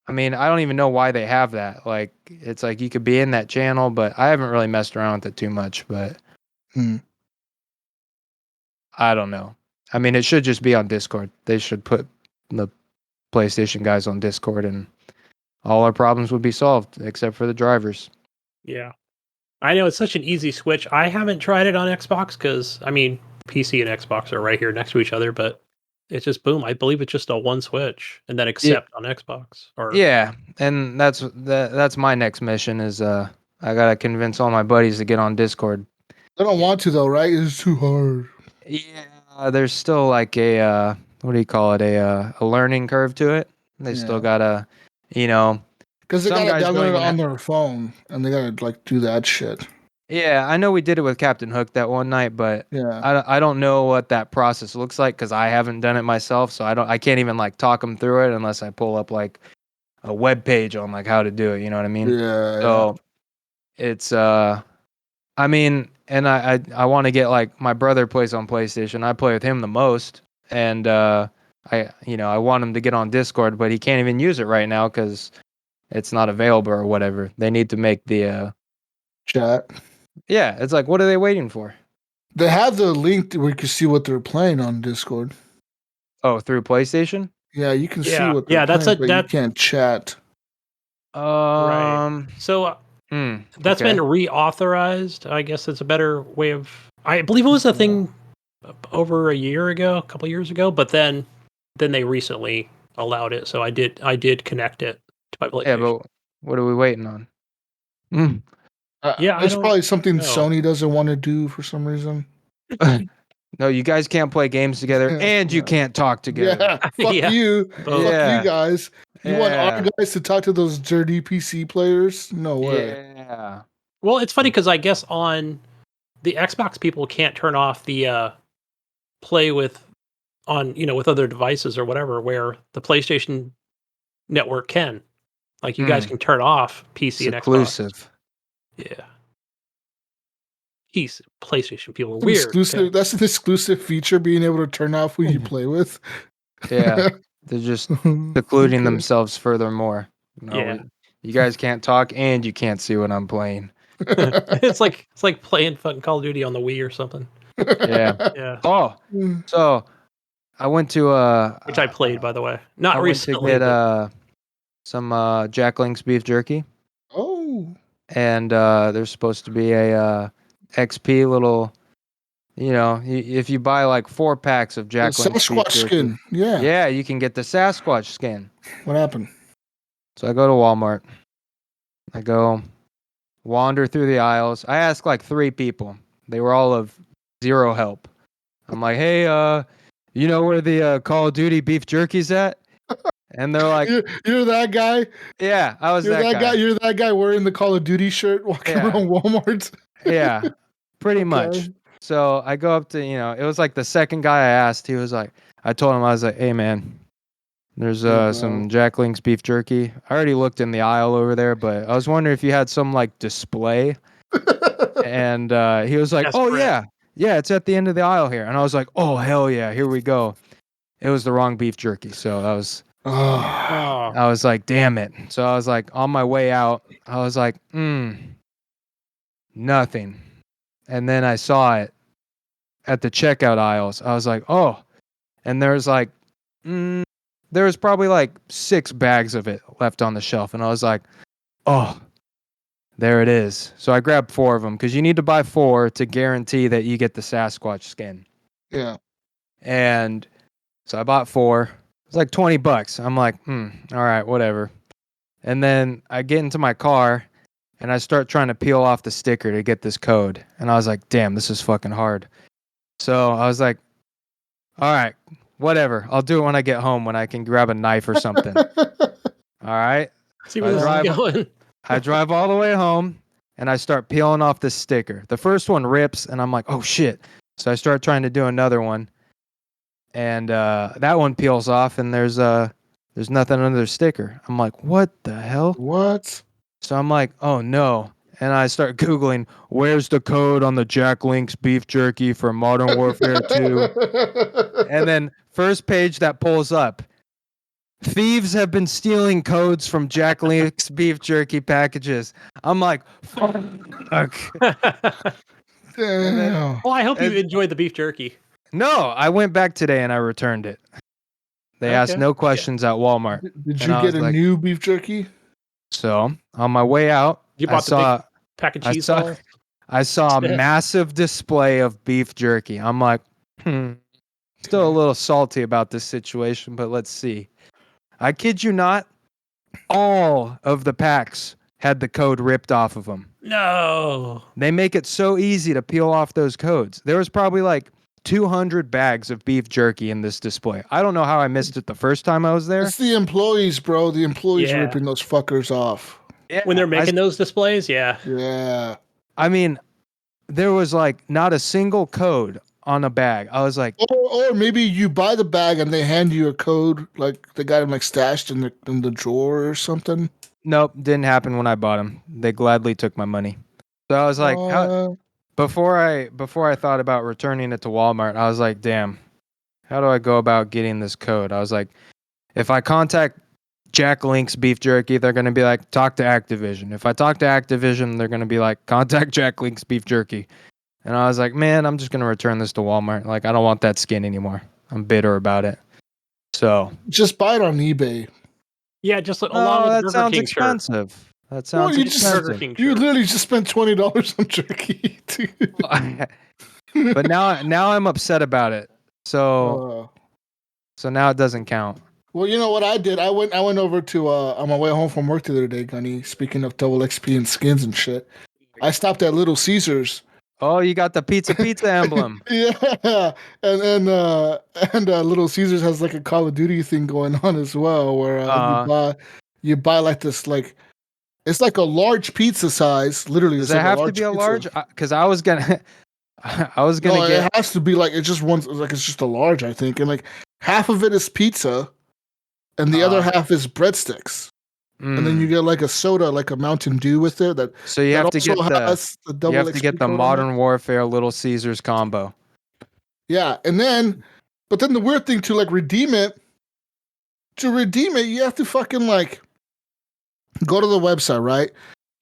I mean, I don't even know why they have that. Like, it's like you could be in that channel, but I haven't really messed around with it too much. But Hmm. I don't know. I mean, it should just be on Discord. They should put the PlayStation guys on Discord, and all our problems would be solved, except for the drivers. Yeah. I know it's such an easy switch. I haven't tried it on Xbox because, I mean, PC and Xbox are right here next to each other, but it's just boom. I believe it's just a one switch and then Yeah, accept on Xbox. Or yeah, and that's my next mission is I gotta convince all my buddies to get on Discord. They don't want to though, right? It's too hard. Yeah, there's still like a what do you call it, a learning curve to it. They still Yeah. gotta, you know, Because they some gotta guys don't download it even on their phone and they gotta like do that shit. Yeah, I know we did it with Captain Hook that one night, but Yeah. I don't know what that process looks like because I haven't done it myself, so I can't even like talk them through it unless I pull up like a web page on like how to do it. You know what I mean? Yeah. So it's I mean, and I want to get like my brother plays on PlayStation. I play with him the most, and I want him to get on Discord, but he can't even use it right now because it's not available or whatever. They need to make the Chat. yeah. It's like, what are they waiting for? They have the link where you can see what they're playing on Discord. Oh, through PlayStation? Yeah, you can see yeah, what they're yeah, that's playing, a but you that can't chat. right. So that's Okay. been reauthorized. I guess it's a better way of. I believe it was a thing over a year ago, a couple years ago, but then they recently allowed it. So I did connect it to my Yeah, PlayStation. but what are we waiting on? Mm. Yeah, I It's don't probably something know. Sony doesn't want to do for some reason. No, you guys can't play games together, and you Yeah. can't talk together. Yeah, fuck Yeah. you. Both. Fuck you Yeah, guys. You want our yeah, guys to talk to those dirty PC players? No way. yeah. Well, it's funny because I guess on the Xbox, people can't turn off the play with on with other devices or whatever, where the PlayStation network can. Like you guys can turn off PC and Xbox. Seclusive. Yeah. PlayStation people are That's an weird. exclusive. Okay. That's an exclusive feature, being able to turn off who you play with. Yeah, they're just secluding Okay. themselves furthermore. No, Yeah. you guys can't talk, and you can't see what I'm playing. it's like playing fucking Call of Duty on the Wii or something. Yeah. Yeah. Oh, so I went to Which I played, by the way. Not I went to recently, get but some Jack Link's beef jerky. Oh, And there's supposed to be a XP little, if you buy like 4 packs of the Jack Link's beef Sasquatch jerky, skin. Yeah. yeah, you can get the Sasquatch skin. What happened? So I go to Walmart. I go wander through the aisles. I ask like 3 people. They were all of zero help. I'm like, hey, you know where the Call of Duty beef jerky's at? And they're like, You're that guy. yeah, I was You're that guy. You're that guy wearing the Call of Duty shirt, walking Yeah. around Walmart. Yeah, pretty Okay. much. So I go up to, it was like the second guy I asked. He was like, I told him, I was like, hey, man, there's Hey, some Jack Link's beef jerky. I already looked in the aisle over there, but I was wondering if you had some like display. And he was like, oh, desperate. yeah, it's at the end of the aisle here. And I was like, oh, hell yeah, here we go. It was the wrong beef jerky. So Oh. I was like, damn it. So I was like, on my way out, I was like, nothing. And then I saw it at the checkout aisles. I was like, oh, and there's like, there was probably like 6 bags of it left on the shelf, and I was like, oh, there it is. So I grabbed 4 of them because you need to buy 4 to guarantee that you get the Sasquatch skin. Yeah. And so I bought 4. It's like $20. I'm like, all right, whatever. And then I get into my car and I start trying to peel off the sticker to get this code. And I was like, damn, this is fucking hard. So I was like, all right, whatever. I'll do it when I get home when I can grab a knife or something. All right. See where this is going. I drive all the way home and I start peeling off the sticker. The first one rips and I'm like, oh shit. So I start trying to do another one. And that one peels off and there's nothing under the sticker. I'm like, what the hell? What? So I'm like, oh no. And I start Googling, where's the code on the Jack Link's beef jerky for Modern Warfare 2? And then first page that pulls up, thieves have been stealing codes from Jack Link's beef jerky packages. I'm like, fuck. Damn. Well, I hope you enjoyed the beef jerky. No, I went back today and I returned it. They asked no questions at Walmart. Did you get a new beef jerky? So on my way out, You bought the big pack of cheese balls? I saw a massive display of beef jerky. I'm like, still a little salty about this situation, but let's see. I kid you not, all of the packs had the code ripped off of them. No. They make it so easy to peel off those codes. There was probably like 200 bags of beef jerky in this display. I don't know how I missed it the first time I was there. It's the employees, bro. The employees ripping those fuckers off. Yeah, when they're making those displays, Yeah. I mean, there was like not a single code on a bag. I was like, or maybe you buy the bag and they hand you a code, like they got them like stashed in the drawer or something. Nope, didn't happen when I bought them. They gladly took my money. So I was like, before I thought about returning it to Walmart, I was like, damn, how do I go about getting this code? I was like, if I contact Jack Link's beef jerky, they're going to be like, talk to Activision. If I talk to Activision, they're going to be like, contact Jack Link's beef jerky. And I was like, man, I'm just going to return this to Walmart. Like, I don't want that skin anymore. I'm bitter about it. So just buy it on eBay. Yeah, just along with that Burger sounds King expensive. Shirt. That sounds expensive. You literally just spent $20 on jerky. But now I'm upset about it. So now it doesn't count. Well, you know what I did? I went over to on my way home from work the other day, Gunny. Speaking of double XP and skins and shit, I stopped at Little Caesars. Oh, you got the pizza emblem. Yeah, and Little Caesars has like a Call of Duty thing going on as well, where you buy like this like. It's like a large pizza size, literally. Does it have to be a large? Because I was gonna get. It has to be like it's just a large, I think, and like half of it is pizza, and the other half is breadsticks, and then you get like a soda, like a Mountain Dew with it. So you have to get the Modern Warfare Little Caesars combo. Yeah, but then the weird thing to redeem it, you have to fucking go to the website, right?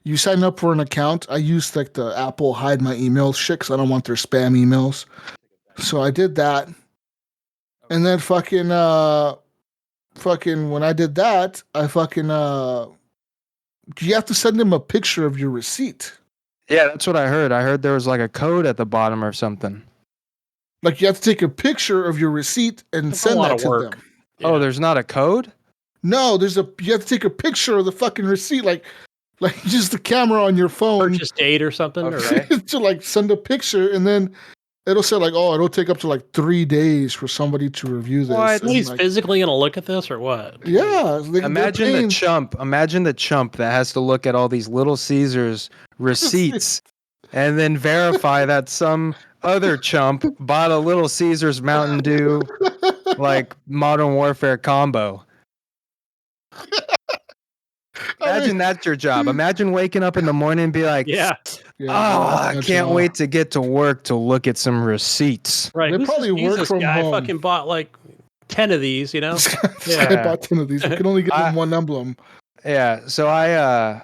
You sign up for an account. I use the Apple hide my emails shit because I don't want their spam emails. So I did that. And then fucking when I did that, you have to send them a picture of your receipt. Yeah, that's what I heard. I heard there was like a code at the bottom or something. Like you have to take a picture of your receipt and send that to them. Yeah. Oh, there's not a code? No, you have to take a picture of the fucking receipt, like just the camera on your phone. Purchase date or something, okay. To send a picture, and then it'll say it'll take up to 3 days for somebody to review this. What? He's physically gonna look at this or what? Yeah. Imagine the chump. Imagine the chump that has to look at all these Little Caesars receipts and then verify that some other chump bought a Little Caesars Mountain Dew Modern Warfare combo. Imagine that's your job. Imagine waking up in the morning and be like, I can't wait to get to work to look at some receipts. Right. They probably work from home. Fucking bought 10 of these, you know? I bought 10 of these. I can only get them one emblem. Yeah. So I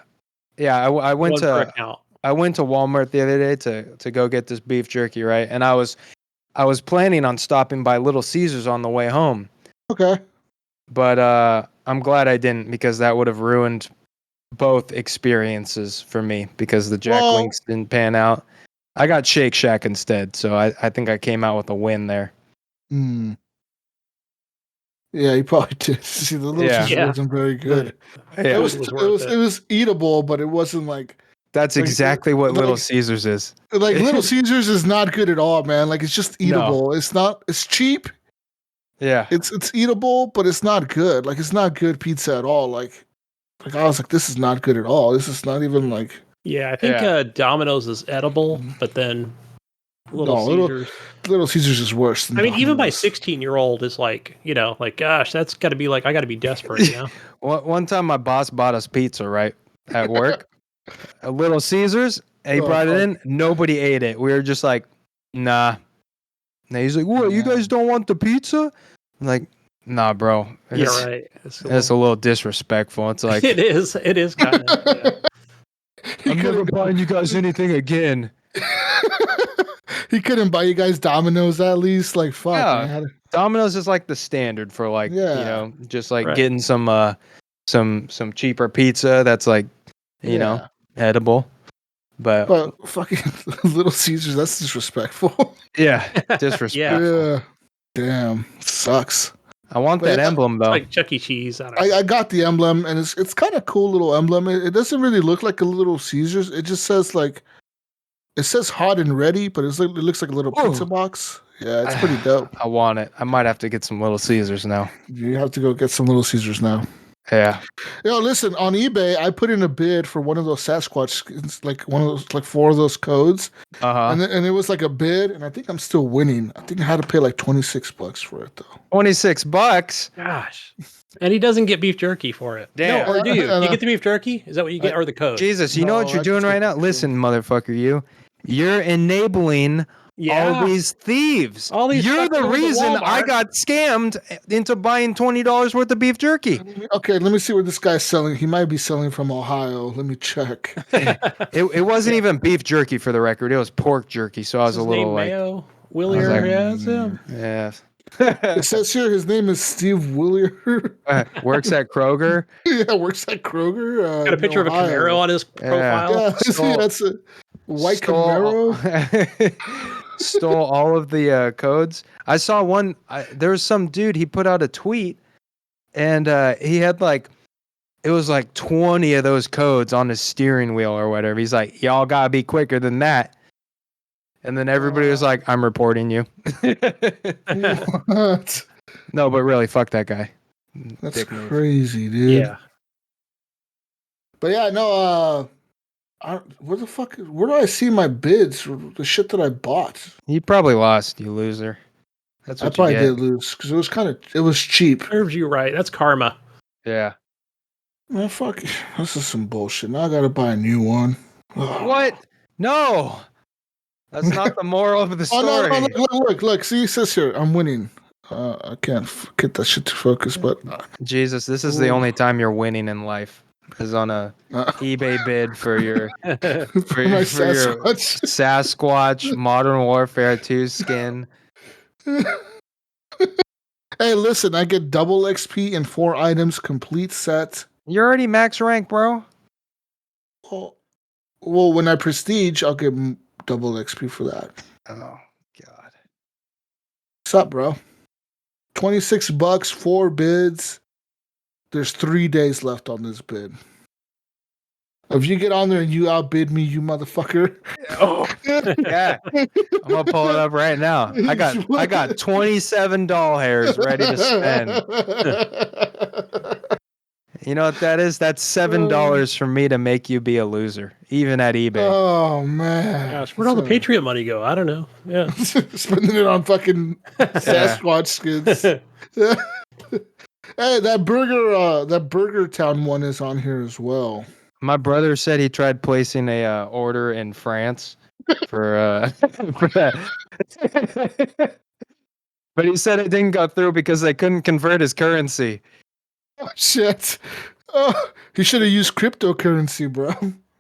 went to Walmart the other day to go get this beef jerky, right? And I was I was planning on stopping by Little Caesars on the way home. Okay. But I'm glad I didn't, because that would have ruined both experiences for me, because the Jack Links didn't pan out. I got Shake Shack instead, so I think I came out with a win there. Hmm. Yeah, you probably did. See, the Little Caesars wasn't very good. Yeah. It was eatable, but it wasn't like. That's exactly what Little Caesars is. Like Little Caesars is not good at all, man. Like it's just eatable. No. It's not. It's cheap. Yeah. It's eatable, but it's not good. Like it's not good pizza at all. Like I was like, this is not good at all. This is not even like. Yeah, I think Domino's is edible, but then Little Caesars is worse than Domino's. Even my Domino's. 16-year-old is like, gosh, that's got to be like, I got to be desperate, One time my boss bought us pizza, right, at work. A Little Caesars, and he brought it in. Nobody ate it. We were just like, nah. And he's like, what, you guys don't want the pizza? I'm like, nah, bro. Yeah, right. It's a little disrespectful. It's like... It is kind of, yeah. I'm never buying you guys anything again. He couldn't buy you guys Domino's at least. Like, fuck. Yeah. Man. Domino's is like the standard for like, just like getting some cheaper pizza that's like, you know, edible. But fucking Little Caesars, that's disrespectful. Yeah, disrespectful. Yeah. Damn. Sucks. I want that emblem though. It's like Chuck E. Cheese. I got the emblem, and it's kind of cool little emblem. It doesn't really look like a Little Caesars. It just says like, it says hot and ready, but it looks like a little pizza box. Yeah, it's pretty dope. I want it. I might have to get some Little Caesars now. You have to go get some Little Caesars now. Yeah. Yo, listen, on eBay, I put in a bid for one of those Sasquatch skins, like one of those, like 4 of those codes. And it was like a bid, and I think I'm still winning. I think I had to pay like $26 for it though. $26? Gosh. And he doesn't get beef jerky for it. Damn. No, or do you? You get the beef jerky? Is that what you get, or the code? Jesus, you know what you're doing right now? Listen, motherfucker, you're enabling all these thieves. You're the reason I got scammed into buying $20 worth of beef jerky. Okay, let me see what this guy's selling. He might be selling from Ohio. Let me check. It wasn't even beef jerky, for the record. It was pork jerky. So I was a little like, Mayo, Willier, yeah. It says here his name is Steve Willier. Works at Kroger. Yeah, works at Kroger. Got a picture of a Camaro on his profile. Yeah, that's a white Camaro. Stole all of the codes. I saw one. There was some dude. He put out a tweet, and he had like, it was like 20 of those codes on his steering wheel or whatever. He's like, y'all gotta be quicker than that. And then everybody was like, I'm reporting you. What? No, but really, fuck that guy. That's crazy, dude. Yeah. But yeah, no, where do I see my bids for the shit that I bought? You probably lost, you loser. That's what I probably did lose because it was cheap. Serves you right. That's karma. Yeah. Man, fuck. This is some bullshit. Now I gotta buy a new one. What? No. That's not the moral of the story. Look. See, it says here, I'm winning. I can't get that shit to focus, but... Jesus, this is the only time you're winning in life. Is on a eBay bid for your Sasquatch Modern Warfare 2 skin. Hey, listen, I get double XP and 4 items, complete set. You're already max rank, bro. Well, when I prestige, I'll get double XP for that. Oh, God. What's up, bro? $26, 4 bids. There's 3 days left on this bid. If you get on there and you outbid me, you motherfucker. Oh, yeah. I'm gonna pull it up right now. I got 27 doll hairs ready to spend. You know what that is? That's $7 for me to make you be a loser, even at eBay. Oh man! Gosh, where'd all the Patriot money go? I don't know. Yeah, spending it on fucking Sasquatch skins. Hey, that Burger Town one is on here as well. My brother said he tried placing a order in France for that. But he said it didn't go through because they couldn't convert his currency. Oh, shit. Oh, he should have used cryptocurrency, bro.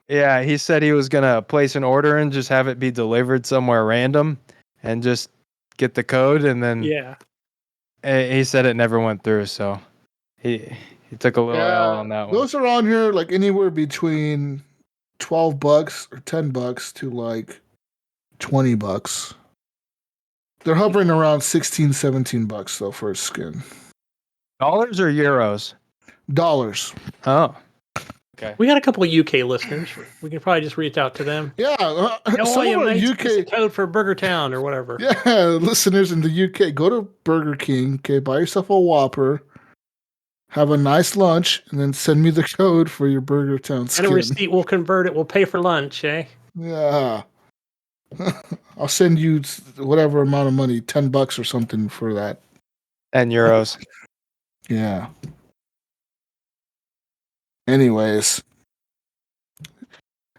Yeah, he said he was going to place an order and just have it be delivered somewhere random and just get the code, and then Yeah. he said it never went through. So he took a little L on that one. Those are on here like anywhere between $12 or $10 to like $20. They're hovering around $16-17 though for a skin. Dollars or euros? Dollars. Oh. Okay. We got a couple of UK listeners. We can probably just reach out to them. Yeah, some of our UK code for Burger Town or whatever. Yeah, listeners in the UK, go to Burger King, okay, buy yourself a Whopper, have a nice lunch, and then send me the code for your Burger Town skin. And a receipt, we'll convert it. We'll pay for lunch, eh? Yeah. I'll send you whatever amount of money, $10 or something for that. And euros. Yeah. Anyways.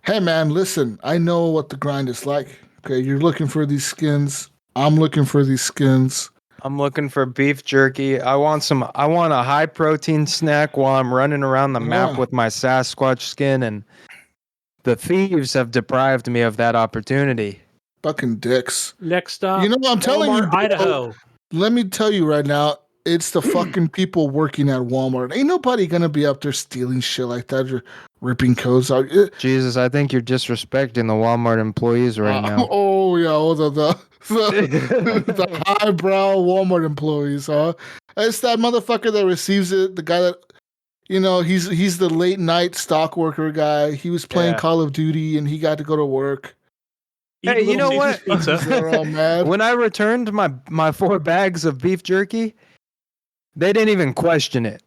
Hey, man, listen. I know what the grind is like. Okay, you're looking for these skins. I'm looking for these skins. I'm looking for beef jerky. I want a high protein snack while I'm running around the map with my Sasquatch skin, and the thieves have deprived me of that opportunity. Fucking dicks. Next stop. You know, I'm telling you, bro, Idaho. Let me tell you right now, it's the fucking people working at Walmart. Ain't nobody gonna be up there stealing shit like that or ripping codes out. Jesus, I think you're disrespecting the Walmart employees right now. Oh yeah, the highbrow Walmart employees, huh? It's that motherfucker that receives it. The guy that, you know, he's the late night stock worker guy. He was playing Call of Duty and he got to go to work. Hey, you know what? They're all mad. When I returned my 4 bags of beef jerky, they didn't even question it.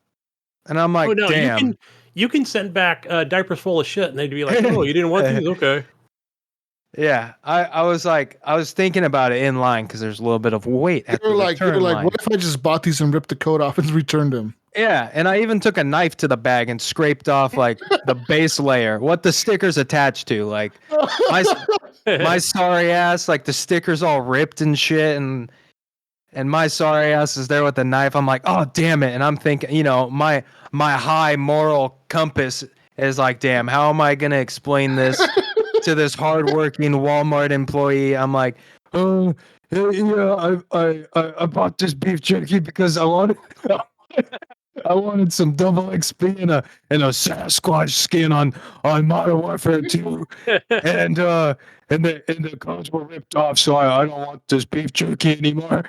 And I'm like, damn. You can send back diapers full of shit and they'd be like, oh, you didn't want these? Okay. Yeah, I was thinking about it in line because there's a little bit of weight at the return line. What if I just bought these and ripped the code off and returned them? Yeah, and I even took a knife to the bag and scraped off like the base layer, what the sticker's attached to. Like my sorry ass, like the sticker's all ripped and shit, and my sorry ass is there with the knife. I'm like, oh damn it, and I'm thinking, you know, my high moral compass is like, damn, how am I gonna explain this to this hardworking Walmart employee? I'm like, oh yeah, I bought this beef jerky because I wanted some double XP and a Sasquatch skin on Modern Warfare 2, and the codes were ripped off, so I don't want this beef jerky anymore.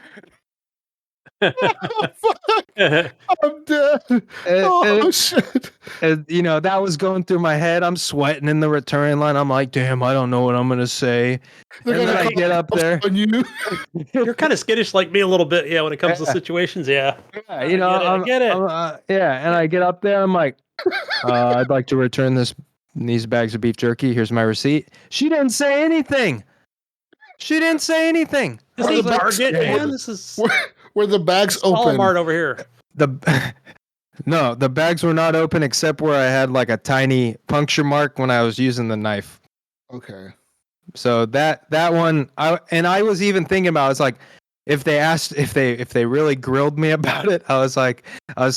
Oh, fuck. I'm dead. Shit. And, you know, that was going through my head. I'm sweating in the return line. I'm like, damn, I don't know what I'm gonna say. And then I get up there. You're kind of skittish like me a little bit, when it comes to situations, Yeah, you know, I get it. And I get up there. I'm like, I'd like to return these bags of beef jerky. Here's my receipt. She didn't say anything. This ain't Target, man. This is where the bags open. Walmart over here. No, the bags were not open except where I had like a tiny puncture mark when I was using the knife. Okay. So that one, I was even thinking about, it's like, if they really grilled me about it, I was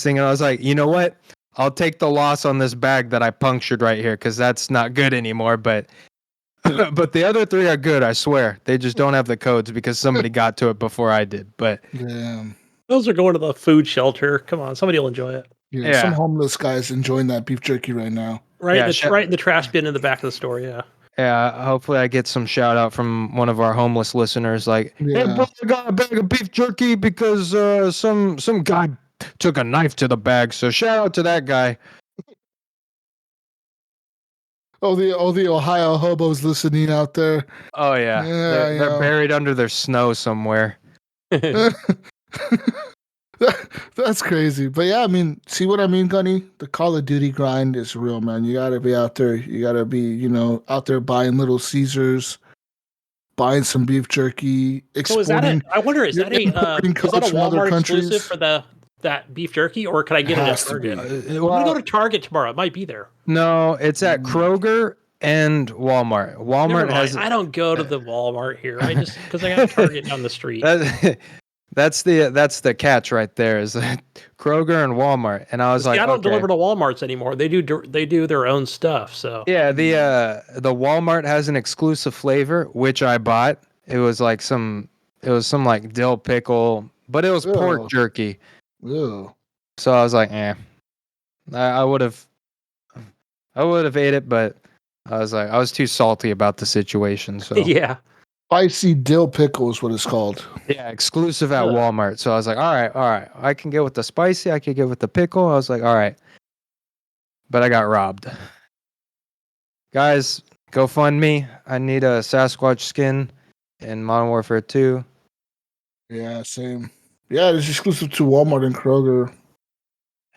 thinking, you know what? I'll take the loss on this bag that I punctured right here, because that's not good anymore. But the other 3 are good, I swear. They just don't have the codes because somebody got to it before I did. But damn. Those are going to the food shelter. Come on, somebody will enjoy it. Yeah. Some homeless guy's enjoying that beef jerky right now. Right, right in the trash bin in the back of the store. Yeah. Yeah. Hopefully, I get some shout out from one of our homeless listeners. Like, hey, bro, I got a bag of beef jerky because some guy took a knife to the bag. So shout out to that guy. Oh, the Ohio hobos listening out there. Oh yeah, they're buried under their snow somewhere. That's crazy. But yeah, I mean, see what I mean, Gunny? The Call of Duty grind is real, man. You gotta be out there. You gotta be, you know, out there buying Little Caesars, buying some beef jerky. So is that I wonder, is that a Walmart exclusive for that beef jerky, or can I get it at Target? I'm gonna go to Target tomorrow. It might be there. No, it's at Kroger and Walmart. Walmart has. I don't go to the Walmart here. I just because I got Target down the street. That's the catch right there, is Kroger and Walmart. And I was like, I don't deliver to Walmarts anymore. They do their own stuff. So yeah, the Walmart has an exclusive flavor which I bought. It was like some It was some like dill pickle, but it was pork Ew. jerky. Ew. So I was like, I would have ate it, but I was too salty about the situation. So Yeah. Spicy dill pickle is what it's called. yeah, exclusive at Ugh. Walmart. So I was like, all right, I can get with the spicy, I can get with the pickle. I was like, all right, but I got robbed. Guys, go fund me. I need a Sasquatch skin in Modern Warfare 2. Yeah, same. Yeah, it's exclusive to Walmart and Kroger.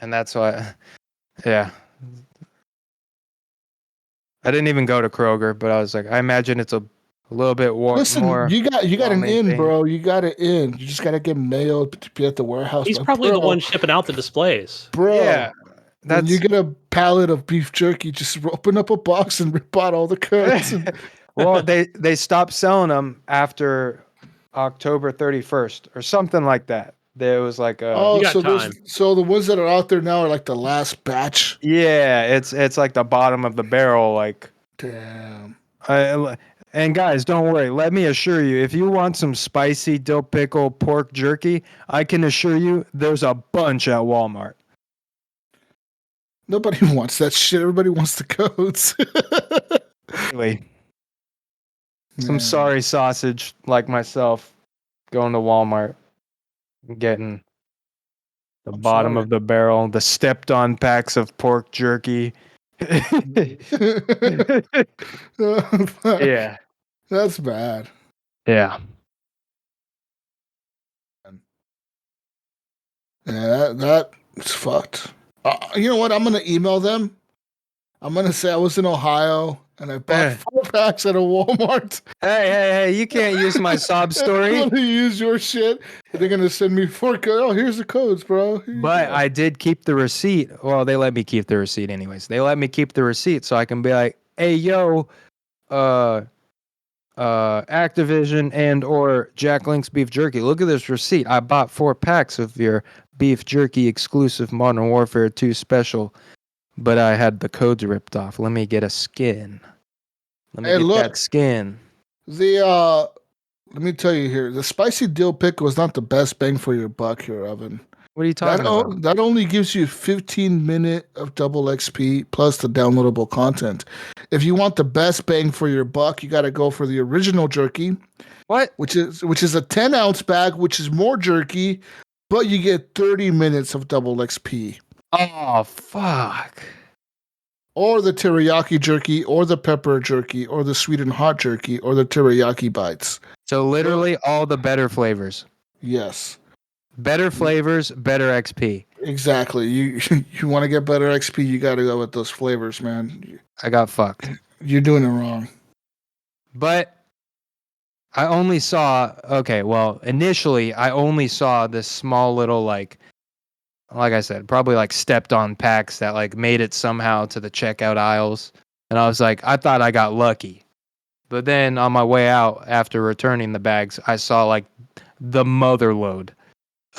And that's why, yeah. I didn't even go to Kroger, but I was like, I imagine it's a little bit Listen, more. you got an in, well-maintained. bro. You got an in. You just gotta get Mayo to be at the warehouse. He's But probably bro, the one shipping out the displays. bro. Yeah, When that's you get a pallet of beef jerky, just open up a box and rip out all the codes. well, they stopped selling them after October 31st or something like that. There was like a Oh, You got so time. the ones that are out there now are like the last batch. yeah, it's like the bottom of the barrel. Like, Damn. and guys, don't worry. Let me assure you, if you want some spicy dill pickle pork jerky, I can assure you, there's a bunch at Walmart. Nobody wants that shit. Everybody wants the codes. Really, some Man. sorry sausage like myself going to Walmart, and getting the I'm bottom sorry. of the barrel, the stepped on packs of pork jerky. Yeah. That's bad. Yeah. Yeah, that's fucked. You know what? I'm gonna email them. I'm gonna say I was in Ohio and I bought 4 packs at a Walmart. Hey, you can't use my sob I'm story. gonna use your shit. They're gonna send me 4 codes. Oh, here's the codes, bro. Here you But go. I did keep the receipt. Well, they let me keep the receipt anyways. They let me keep the receipt so I can be like, hey, yo, Activision and or Jack Link's beef jerky. Look at this receipt. I bought 4 packs of your beef jerky exclusive Modern Warfare 2 special, but I had the codes ripped off. Let me get a skin. Let me Hey, get look. that skin. Let me tell you here, the spicy dill pickle is not the best bang for your buck here, Evan. What are you talking about? That only gives you 15 minutes of double XP plus the downloadable content. If you want the best bang for your buck, you got to go for the original jerky. What? Which is a 10-ounce bag, which is more jerky, but you get 30 minutes of double XP. Oh, fuck. Or the teriyaki jerky, or the pepper jerky, or the sweet and hot jerky, or the teriyaki bites. So literally all the better flavors. Yes. Better flavors, better XP. Exactly. You want to get better XP, you got to go with those flavors, man. I got fucked. You're doing it wrong. But I only saw, initially I only saw this small little like I said, probably like stepped on packs that like made it somehow to the checkout aisles. And I was like, I thought I got lucky. But then on my way out after returning the bags, I saw like the mother load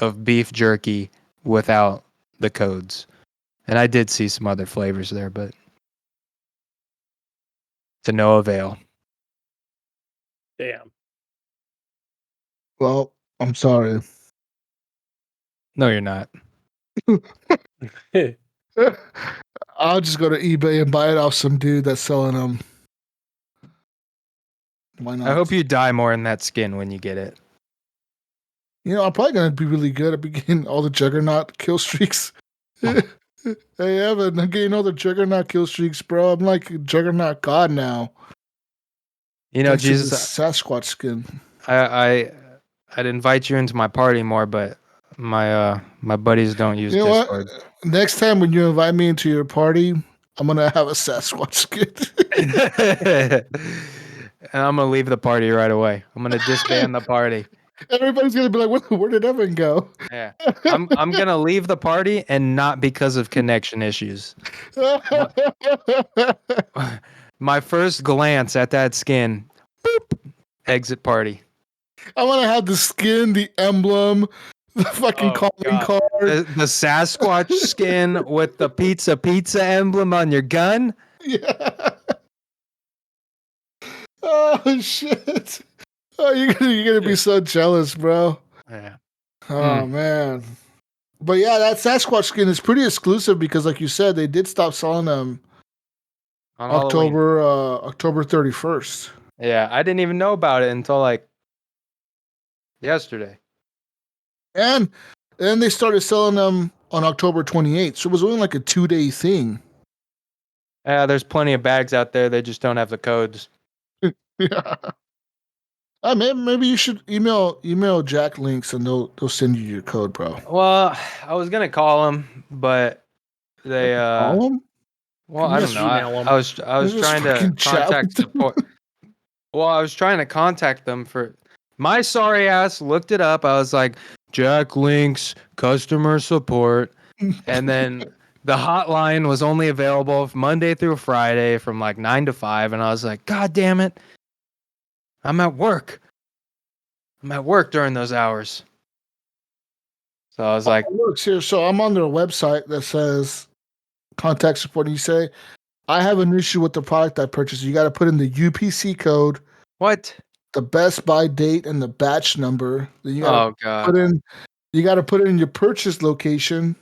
of beef jerky without the codes. And I did see some other flavors there, but to no avail. Damn. Well, I'm sorry. No, you're not. I'll just go to eBay and buy it off some dude that's selling them. Why not? I hope you die more in that skin when you get it. You know, I'm probably going to be really good at getting all the Juggernaut kill streaks. Hey, Evan, I'm getting all the Juggernaut kill streaks, bro. I'm like Juggernaut God now. You know, Thanks to Jesus, this Sasquatch skin. I'd invite you into my party more, but my buddies don't use Discord. What? Next time when you invite me into your party, I'm gonna have a Sasquatch skin. And I'm gonna leave the party right away. I'm gonna disband the party. Everybody's gonna be like, where did Evan go? Yeah, I'm gonna leave the party, and not because of connection issues. My first glance at that skin, boop, exit party. I want to have the skin, the emblem, the fucking calling card. The Sasquatch skin with the pizza emblem on your gun. Yeah. Oh shit. Oh, you're gonna be so jealous, bro. Yeah. Oh man. But yeah, that Sasquatch skin is pretty exclusive because, like you said, they did stop selling them On Halloween. October 31st. Yeah, I didn't even know about it until like yesterday. And then they started selling them on October 28th. So it was only like a 2-day thing. Yeah, there's plenty of bags out there. They just don't have the codes. Yeah. Maybe you should email Jack links and they'll send you your code, bro. Well, I was gonna call them, but they Call them? well, Can I you don't just know. email 'em? I was Just trying to fucking chat contact with them? support. Well, I was trying to contact them for my sorry ass looked it up. I was like, Jack Links customer support, and then the hotline was only available Monday through Friday from like 9 to 5, and I was like, God damn it, I'm at work. I'm at work during those hours. So I was like, It works here. So I'm on their website that says contact support. And you say, I have an issue with the product I purchased. You got to put in the UPC code, what? the best by date, and the batch number. Then you got Oh to God. put in. You got to put in your purchase location,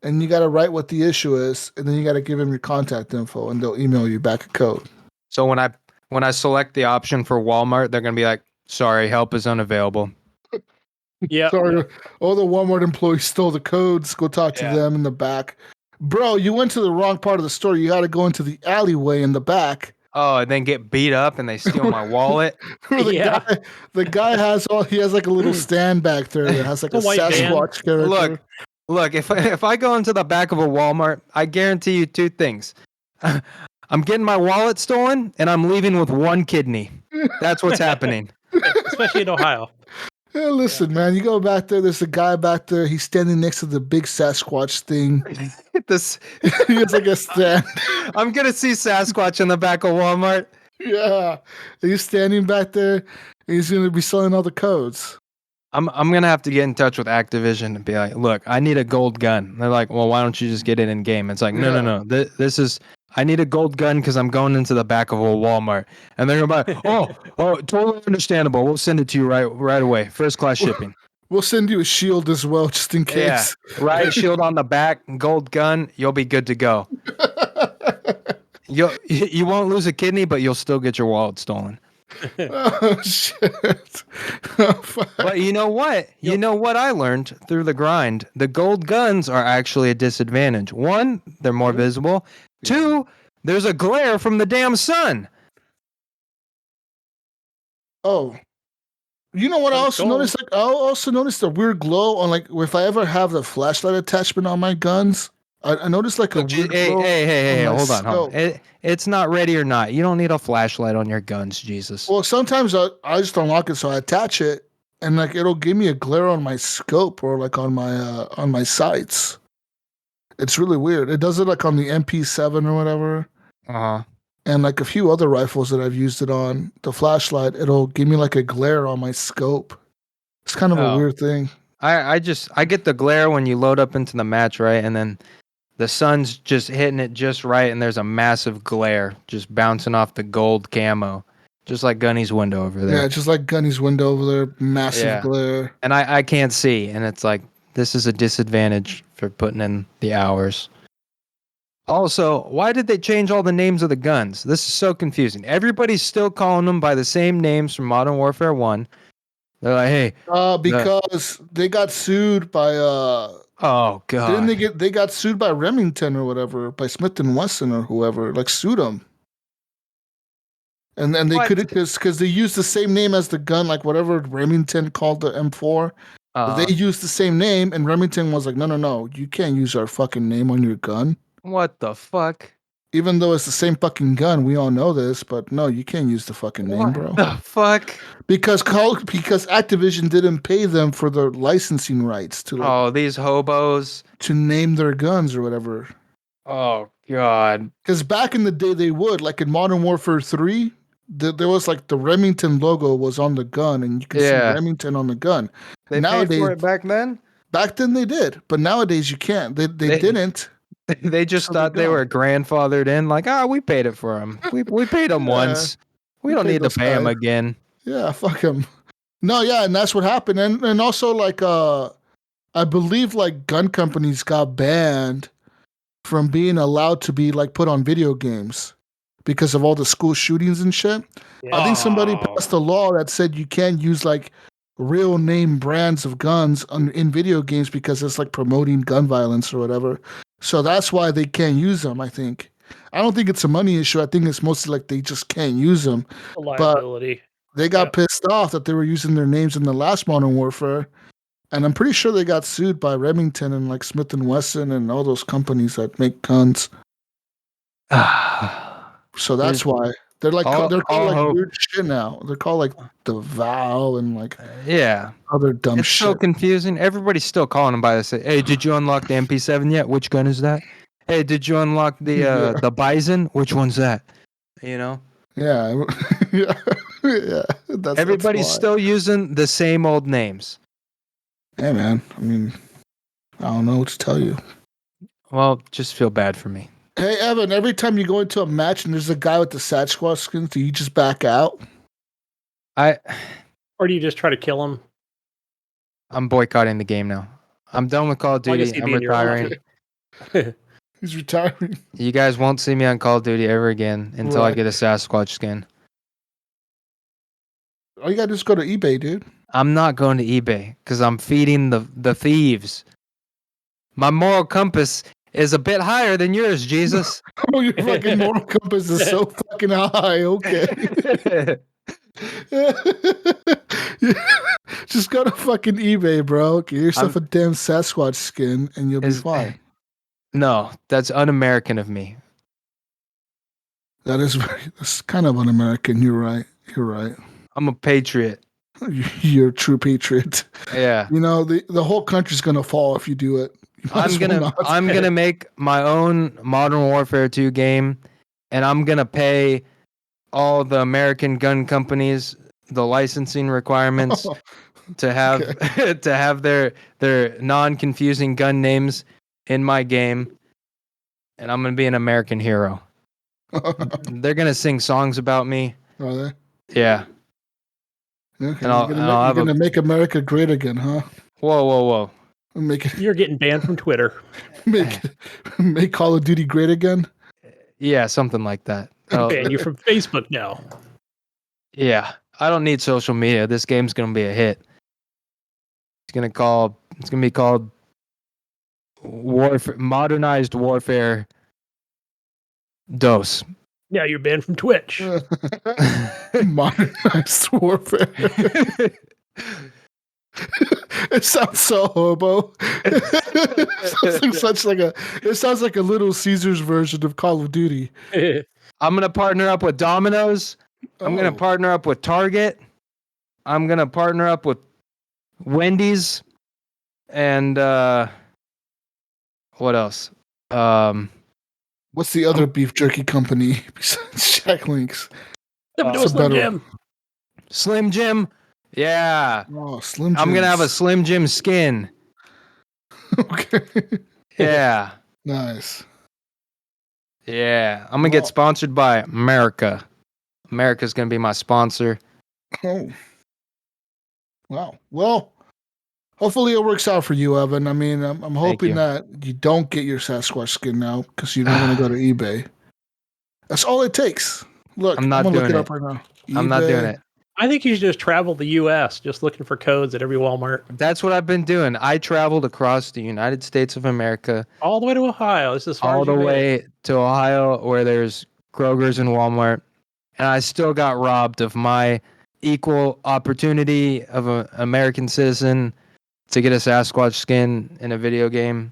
and you got to write what the issue is, and then you got to give them your contact info, and they'll email you back a code. So when I select the option for Walmart, they're gonna be like, sorry, help is unavailable. Yeah. Sorry, all the Walmart employees stole the codes. Go talk to Yeah. them in the back. Bro, you went to the wrong part of the store. You got to go into the alleyway in the back. Oh, and then get beat up and they steal my wallet. Where Yeah. the guy has like a little stand back there that has like The a white van. Sasquatch character. Look, if I go into the back of a Walmart, I guarantee you two things. I'm getting my wallet stolen and I'm leaving with one kidney. That's what's happening. Especially in Ohio. Yeah, listen, man, you go back there. There's a guy back there. He's standing next to the big Sasquatch thing. This He has like a stand. I'm gonna see Sasquatch in the back of Walmart. Yeah, he's standing back there. And he's gonna be selling all the codes. I'm gonna have to get in touch with Activision and be like, look, I need a gold gun. And they're like, well, why don't you just get it in game? It's like, no. This is I need a gold gun because I'm going into the back of a Walmart. And they're gonna be like, oh, totally understandable. We'll send it to you right away. First class shipping. We'll send you a shield as well, just in case. Yeah, riot shield on the back, gold gun. You'll be good to go. You won't lose a kidney, but you'll still get your wallet stolen. Oh shit! Oh, fuck. But you know what? You know what I learned through the grind? The gold guns are actually a disadvantage. One, they're more visible. Two, there's a glare from the damn sun. Oh, you know what I also noticed? Like, I also noticed a weird glow on, like, if I ever have the flashlight attachment on my guns. I noticed like a weird glow. Hey, on my hold on. scope. It's not ready or not. You don't need a flashlight on your guns, Jesus. Well, sometimes I just unlock it, so I attach it, and like it'll give me a glare on my scope or like on my sights. It's really weird. It does it like on the MP7 or whatever. Uh-huh. And like a few other rifles that I've used it on, the flashlight, it'll give me like a glare on my scope. It's kind of a weird thing. I get the glare when you load up into the match, right? And then the sun's just hitting it just right, and there's a massive glare just bouncing off the gold camo. Just like Gunny's window over there. Yeah, just like Gunny's window over there. Massive glare. And I can't see, and it's like, this is a disadvantage for putting in the hours. Also, why did they change all the names of the guns? This is so confusing. Everybody's still calling them by the same names from Modern Warfare 1. They're like, hey. Because they got sued by oh god. Didn't they got sued by Remington or whatever, by Smith and Wesson or whoever, like sued them. And they couldn't because they used the same name as the gun, like whatever Remington called the M4. They used the same name, and Remington was like, no, you can't use our fucking name on your gun. What the fuck? Even though it's the same fucking gun, we all know this, but no, you can't use the fucking name, bro. What the fuck? Because Activision didn't pay them for their licensing rights to these hobos to name their guns or whatever. Oh god. Because back in the day they would, like in Modern Warfare 3, there was like the Remington logo was on the gun, and you can see Remington on the gun. They paid for it back then? Back then they did, but nowadays you can't. They didn't. They just thought they were grandfathered in, like, we paid it for them. We paid them once. We don't need to pay them again. Yeah, fuck him. No, yeah, and that's what happened. And also like I believe like gun companies got banned from being allowed to be like put on video games because of all the school shootings and shit. Yeah. I think somebody passed a law that said you can't use like real name brands of guns in video games because it's like promoting gun violence or whatever. So that's why they can't use them, I think. I don't think it's a money issue. I think it's mostly like they just can't use them. A liability. They got pissed off that they were using their names in the last Modern Warfare. And I'm pretty sure they got sued by Remington and like Smith and Wesson and all those companies that make guns. So that's why they're like they're called like weird shit now. They're called like the Vow and like other dumb it's shit. so confusing. Everybody's still calling them by this. Hey, did you unlock the MP7 yet? Which gun is that? Hey, did you unlock the Bison? Which one's that? You know? Yeah, yeah. Everybody's still using the same old names. Yeah, man. I mean, I don't know what to tell you. Well, just feel bad for me. Hey, Evan, every time you go into a match and there's a guy with the Sasquatch skin, do you just back out? Or do you just try to kill him? I'm boycotting the game now. I'm done with Call of Duty. I'm retiring. He's retiring. You guys won't see me on Call of Duty ever again until I get a Sasquatch skin. All you gotta do is go to eBay, dude. I'm not going to eBay because I'm feeding the thieves. My moral compass is a bit higher than yours, Jesus. Oh, your fucking moral compass is so fucking high. Okay. Just go to fucking eBay, bro. Get yourself a damn Sasquatch skin and you'll be fine. No, that's un-American of me. That's kind of un-American. You're right. You're right. I'm a patriot. You're a true patriot. Yeah. You know, the whole country's gonna fall if you do it. I'm gonna make my own Modern Warfare 2 game, and I'm gonna pay all the American gun companies the licensing requirements to have to have their non-confusing gun names in my game, and I'm gonna be an American hero. They're gonna sing songs about me. Are they? Yeah. Okay. You're gonna make America great again, huh? Whoa. You're getting banned from Twitter. Make Call of Duty great again? Yeah, something like that. Ban you from Facebook now. Yeah. I don't need social media. This game's gonna be a hit. It's gonna be called Warfare, Modernized Warfare Dose. Yeah, you're banned from Twitch. Modernized Warfare. It sounds so hobo. It sounds like a Little Caesars version of Call of Duty. I'm gonna partner up with Domino's. I'm gonna partner up with Target. I'm gonna partner up with Wendy's. And what else? What's the other beef jerky company besides Shack Links? Slim Jim. Slim Jim. Yeah. Oh, Slim Jim. I'm gonna have a Slim Jim skin. Okay. Yeah. Nice. Yeah. I'm gonna get sponsored by America. America's gonna be my sponsor. Oh. Wow. Well, hopefully it works out for you, Evan. I mean, I'm hoping that you don't get your Sasquatch skin now because you don't want to go to eBay. That's all it takes. Look, I'm not gonna doing look it it up right now. I'm not doing it. I think you should just travel the U.S. just looking for codes at every Walmart. That's what I've been doing. I traveled across the United States of America. All the way to Ohio. This is all the way to Ohio where there's Kroger's and Walmart. And I still got robbed of my equal opportunity of an American citizen to get a Sasquatch skin in a video game.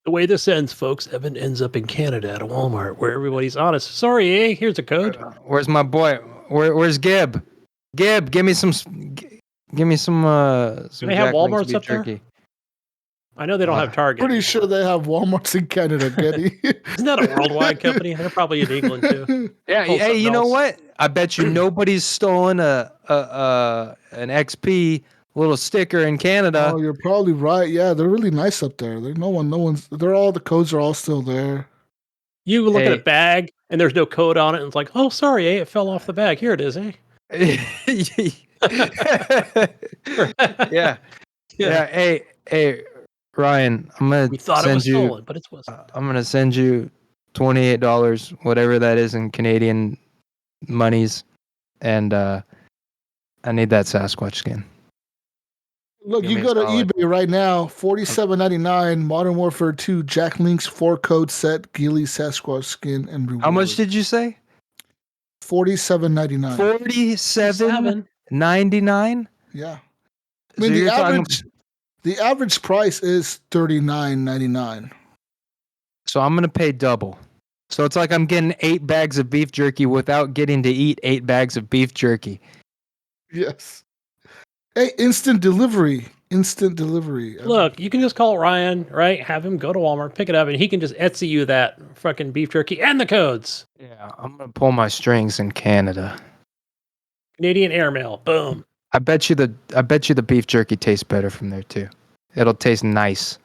The way this ends, folks, Evan ends up in Canada at a Walmart where everybody's honest. Sorry, here's a code. Where's my boy? Where's Gib? Gib, give me some. Give me some. Do they have Walmarts up jerky. there? I know they don't have Target. Pretty sure they have Walmarts in Canada, Getty. Isn't that a worldwide company? They're probably in England too. Yeah. Hey, you know what? I bet you nobody's stolen an XP little sticker in Canada. Oh, you're probably right. Yeah, they're really nice up there. The codes are all still there. You look at a bag and there's no code on it, and it's like, oh, sorry, it fell off the bag. Here it is, Yeah. Yeah. Hey, Ryan, I'm gonna We thought it was stolen, but it wasn't. I'm gonna send you $28, whatever that is in Canadian monies, and I need that Sasquatch skin. Look, Give you me a go to solid. eBay right now, $47.99, Modern Warfare 2, Jack Link's 4-code set, Ghillie Sasquatch skin, and reward. How much did you say? $47.99. $47.99. Yeah. I So mean, you're talking. the average price is $39.99. So I'm gonna pay double. So it's like I'm getting 8 bags of beef jerky without getting to eat 8 bags of beef jerky. Yes. Hey, instant delivery. Instant delivery. Look, you can just call Ryan, right? Have him go to Walmart, pick it up, and he can just Etsy you that fucking beef jerky and the codes. Yeah, I'm gonna pull my strings in Canada. Canadian airmail. Boom. I bet you the beef jerky tastes better from there too. It'll taste nice.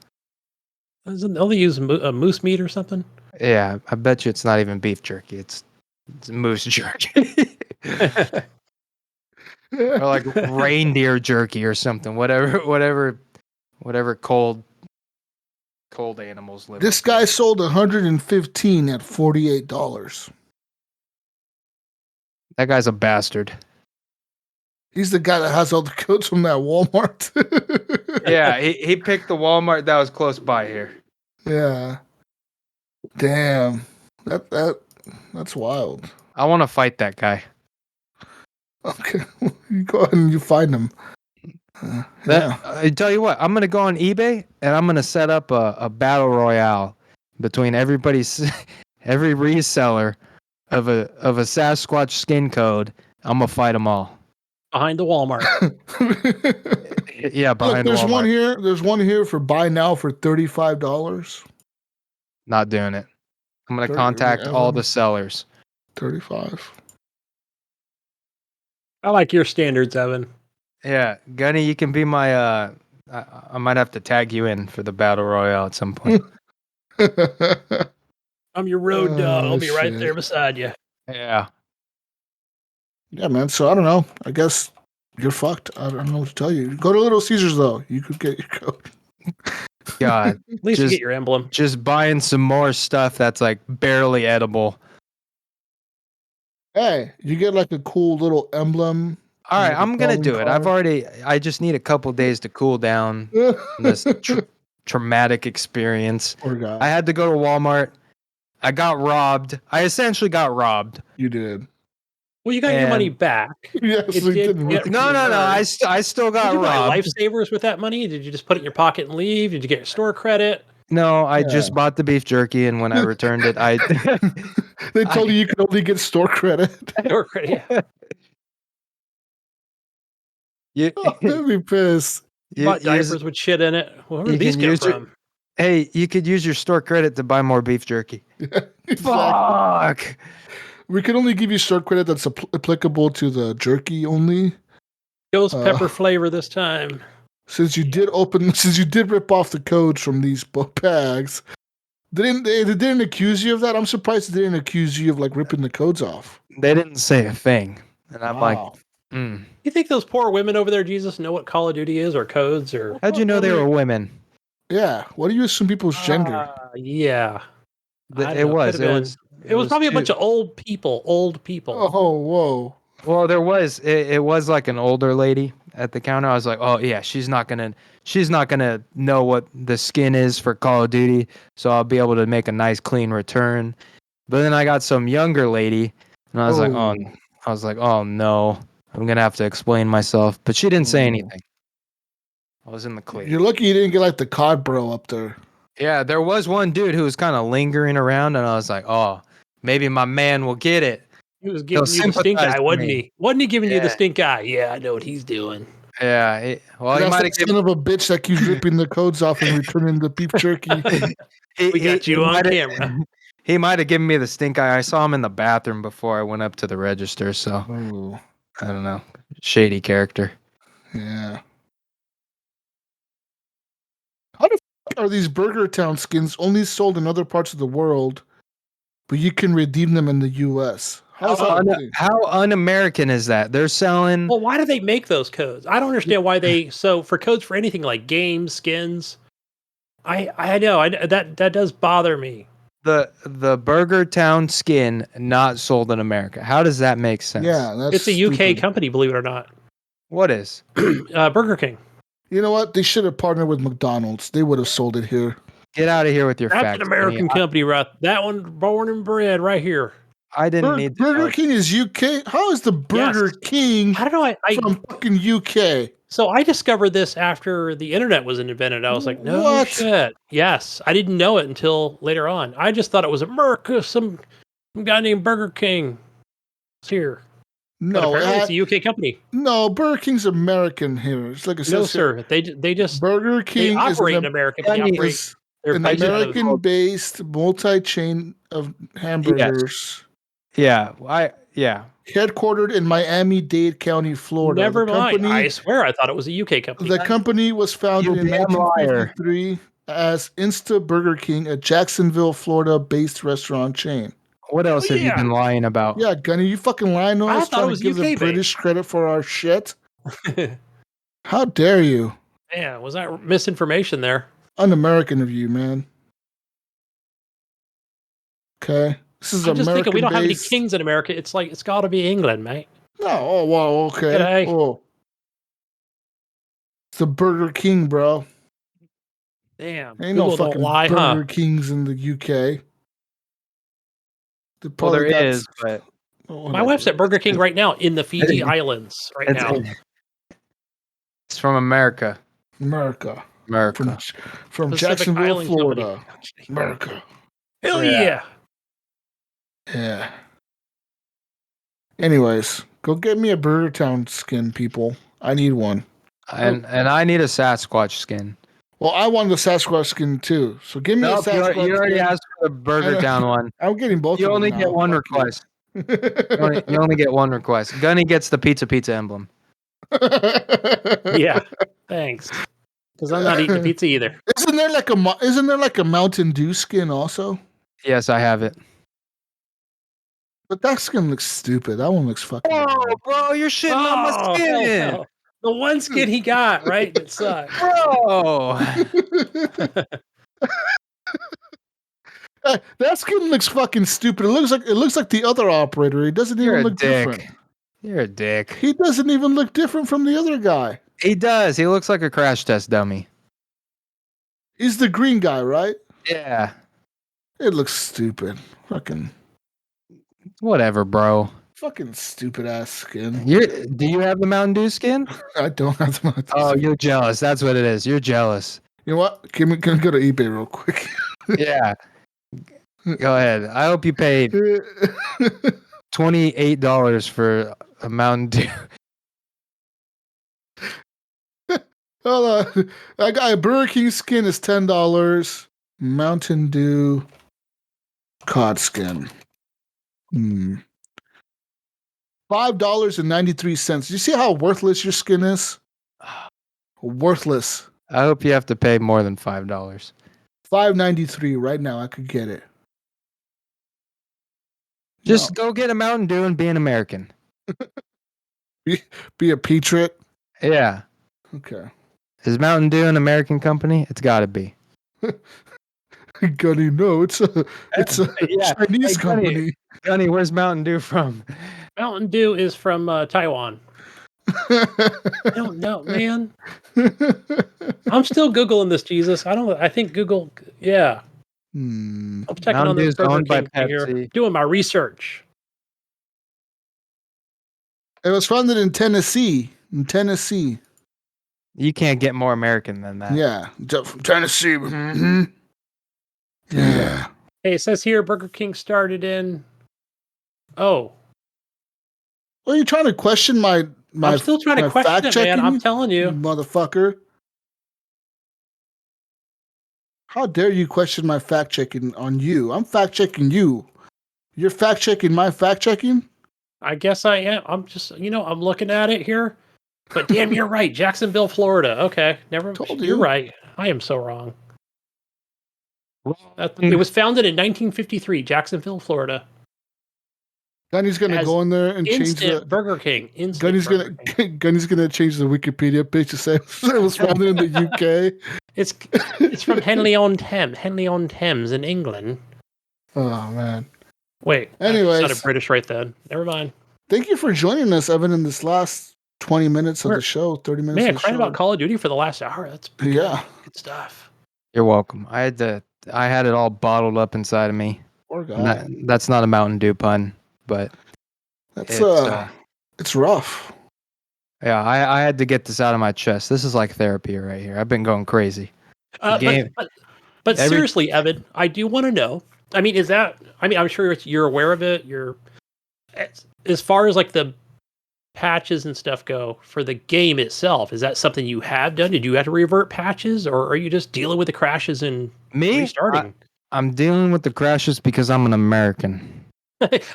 Doesn't they use moose meat or something? Yeah, I bet you it's not even beef jerky. It's moose jerky. Or like reindeer jerky or something. Whatever cold animals live. This guy sold 115 at $48. That guy's a bastard. He's the guy that has all the codes from that Walmart. Yeah, he picked the Walmart that was close by here. Yeah. Damn. That's wild. I want to fight that guy. Okay. You go ahead and you find him. Yeah. I tell you what, I'm gonna go on eBay and I'm gonna set up a battle royale between every reseller of a Sasquatch skin code. I'm gonna fight them all Behind the Walmart. Yeah, behind Look, there's Walmart. one here. There's one here for buy now for $35. Not doing it. I'm gonna contact all the sellers. 35. I like your standards, Evan. Yeah, Gunny, you can be my. I might have to tag you in for the battle royale at some point. I'm your road dog. I'll be right shit. there beside you. Yeah. Yeah, man. So I don't know. I guess you're fucked. I don't know what to tell you. Go to Little Caesars though. You could get your code. God, At least you get your emblem. just buying some more stuff that's like barely edible. Hey, you get like a cool little emblem. All right, like a I'm gonna calling do it. I just need a couple days to cool down card. from this traumatic experience. Poor guy. I had to go to Walmart. I got robbed. I essentially got robbed. You did. Well, you got your money back. Yes, It we did didn't. get No. I still got Did you buy robbed. lifesavers with that money? Did you just put it in your pocket and leave? Did you get your store credit? No, I just bought the beef jerky, and when I returned it, I They told you could only get store credit. Store credit. Yeah. I'd be pissed. You bought diapers with shit in it. Well, where did these come from? Hey, you could use your store credit to buy more beef jerky. Exactly. Fuck. We can only give you store credit that's applicable to the jerky only. Ghost pepper flavor this time. Since you did rip off the codes from these bags, they didn't accuse you of that. I'm surprised they didn't accuse you of like ripping the codes off. They didn't say a thing, and I'm like, You think those poor women over there, Jesus, know what Call of Duty is or codes or? How'd you know they were women? Yeah. What do you assume people's gender? Yeah. It was probably a bunch of old people. Oh, whoa. Well, there was it was like an older lady at the counter. I was like, oh yeah, she's not gonna know what the skin is for Call of Duty, so I'll be able to make a nice clean return. But then I got some younger lady, and I was like, oh no, I'm gonna have to explain myself. But she didn't say anything. I was in the clear. You're lucky you didn't get like the COD bro up there. Yeah, there was one dude who was kind of lingering around, and I was like, oh, maybe my man will get it. He was giving you the stink eye, wasn't he? Wasn't he giving you the stink eye? Yeah, I know what he's doing. Yeah, he That's might the have son of a bitch that keeps ripping the codes off and returning the beef jerky. We got you on camera. He might have given me the stink eye. I saw him in the bathroom before I went up to the register, so I don't know. Shady character. Yeah. How the fuck are these Burger Town skins only sold in other parts of the world, but you can redeem them in the U.S. How's that a thing? How un-American is that? They're selling. Well, why do they make those codes? I don't understand why they. So for codes for anything like games, skins, I know that does bother me. The Burger Town skin not sold in America. How does that make sense? Yeah, that's It's a UK stupid. company, believe it or not. What is? Burger King. You know what? They should have partnered with McDonald's. They would have sold it here. Get out of here with your That's facts. an American Kenny. company, right? That one, born and bred, right here. I didn't need to Burger know. King is UK. How is the Burger King I don't know. from fucking UK? So I discovered this after the internet was invented. I was like, no What? shit. Yes, I didn't know it until later on. I just thought it was America. Some guy named Burger King is here. But No, apparently it's a UK company. no. Burger King's American here. It's like it No, says here. sir. They just Burger they King is operate in America. But they operate. is They're an based out of- American-based multi-chain of hamburgers, Yeah, headquartered in Miami-Dade County, Florida. Never The mind. company- I swear I thought it was a UK company. The company was founded You in damn liar. 1953 as Insta Burger King, a Jacksonville, Florida-based restaurant chain. What else have you yeah. been lying about? Yeah, Gunny, you fucking lying to I us, thought it trying was to give the UK British credit for our shit. How dare you? Yeah, was that misinformation there? Un-American of you, man. Okay, this is I'm just thinking we don't have any American-based. kings in America. It's like it's got to be England, mate. No, oh wow, okay. G'day. Oh, it's the Burger King, bro. Damn, Ain't Google no don't fucking lie, Burger huh? Kings in the UK. They Well, there probably got is, but oh, My wife's at Burger King right now in the Fiji Islands right it's, now. it's from America. America. America. From Pacific Jacksonville, Island Florida. Company. America. Hell Yeah. yeah. Yeah. Anyways, go get me a Burger Town skin, people. I need one. And I need a Sasquatch skin. Well, I want the Sasquatch skin too. So give me a Nope, Sasquatch you already skin. asked for the Burger Town one. I'm getting both You of them only now. get one Fuck you. request. You only get one request. Gunny gets the pizza emblem. Yeah. Thanks. Because I'm not eating the pizza either. Isn't there like a Mountain Dew skin also? Yes, I have it. But that skin looks stupid. That one looks fucking. Oh, bro, you're shitting on my hell skin. no. The one skin he got, right? That sucked. Bro. That skin looks fucking stupid. It looks like the other operator. He doesn't You're even a look dick. different. You're a dick. He doesn't even look different from the other guy. He does. He looks like a crash test dummy. He's the green guy, right? Yeah. It looks stupid. Fucking Whatever, bro. stupid ass skin. Do you have the Mountain Dew skin? I don't have the Mountain Dew Oh, skin. you're jealous. That's what it is. You're jealous. You know what? Can we go to eBay real quick? Yeah. Go ahead. I hope you paid $28 for a Mountain Dew. Hold on. I got a Burger King skin is $10. Mountain Dew cod skin. $5.93. You see how worthless your skin is? Worthless. I hope you have to pay more than $5. $5.93 right now. I could get it. Just go get a Mountain Dew and be an American. Be a patriot. Yeah. Okay. Is Mountain Dew an American company? It's got to be. Gunny, no, it's a Yeah. Chinese Hey, Gunny. company. Gunny, where's Mountain Dew from? Mountain Dew is from Taiwan. I don't know, man. I'm still Googling this, Jesus. I think Google, yeah. I'm checking Mountain on this Dew's owned by Burger King thing here. Pepsi. Doing my research. It was founded in Tennessee. You can't get more American than that. Yeah, from Tennessee. Mm-hmm. Yeah. Hey, it says here Burger King started in. Oh, Well, you trying to question my I'm still trying to my question it, man. fact-checking, I'm telling you. motherfucker. How dare you question my fact checking on you? I'm fact checking you. You're fact checking my fact checking? I guess I am. I'm just, I'm looking at it here. But damn, you're right. Jacksonville, Florida. Okay, never. Told You're you. right. I am so wrong. It was founded in 1953, Jacksonville, Florida. Gunny's gonna go in there and change the Burger King. Gunny's gonna change the Wikipedia page to say it was founded in the UK. It's from Henley-on-Thames in England. Oh man. Wait. Anyways, I sounded British right then. Never mind. Thank you for joining us, Evan, in this last 20 minutes of the show. 30 minutes. Man, of the crying show. about Call of Duty for the last hour. That's good stuff. You're welcome. I had it all bottled up inside of me. Poor guy. That's not a Mountain Dew pun, but it's rough. Yeah, I had to get this out of my chest. This is like therapy right here. I've been going crazy. But seriously, Evan, I do want to know. I mean, I'm sure you're aware of it. As far as like the patches and stuff go for the game itself, is that something you have done? Did you have to revert patches, or are you just dealing with the crashes and restarting? I'm dealing with the crashes because I'm an American.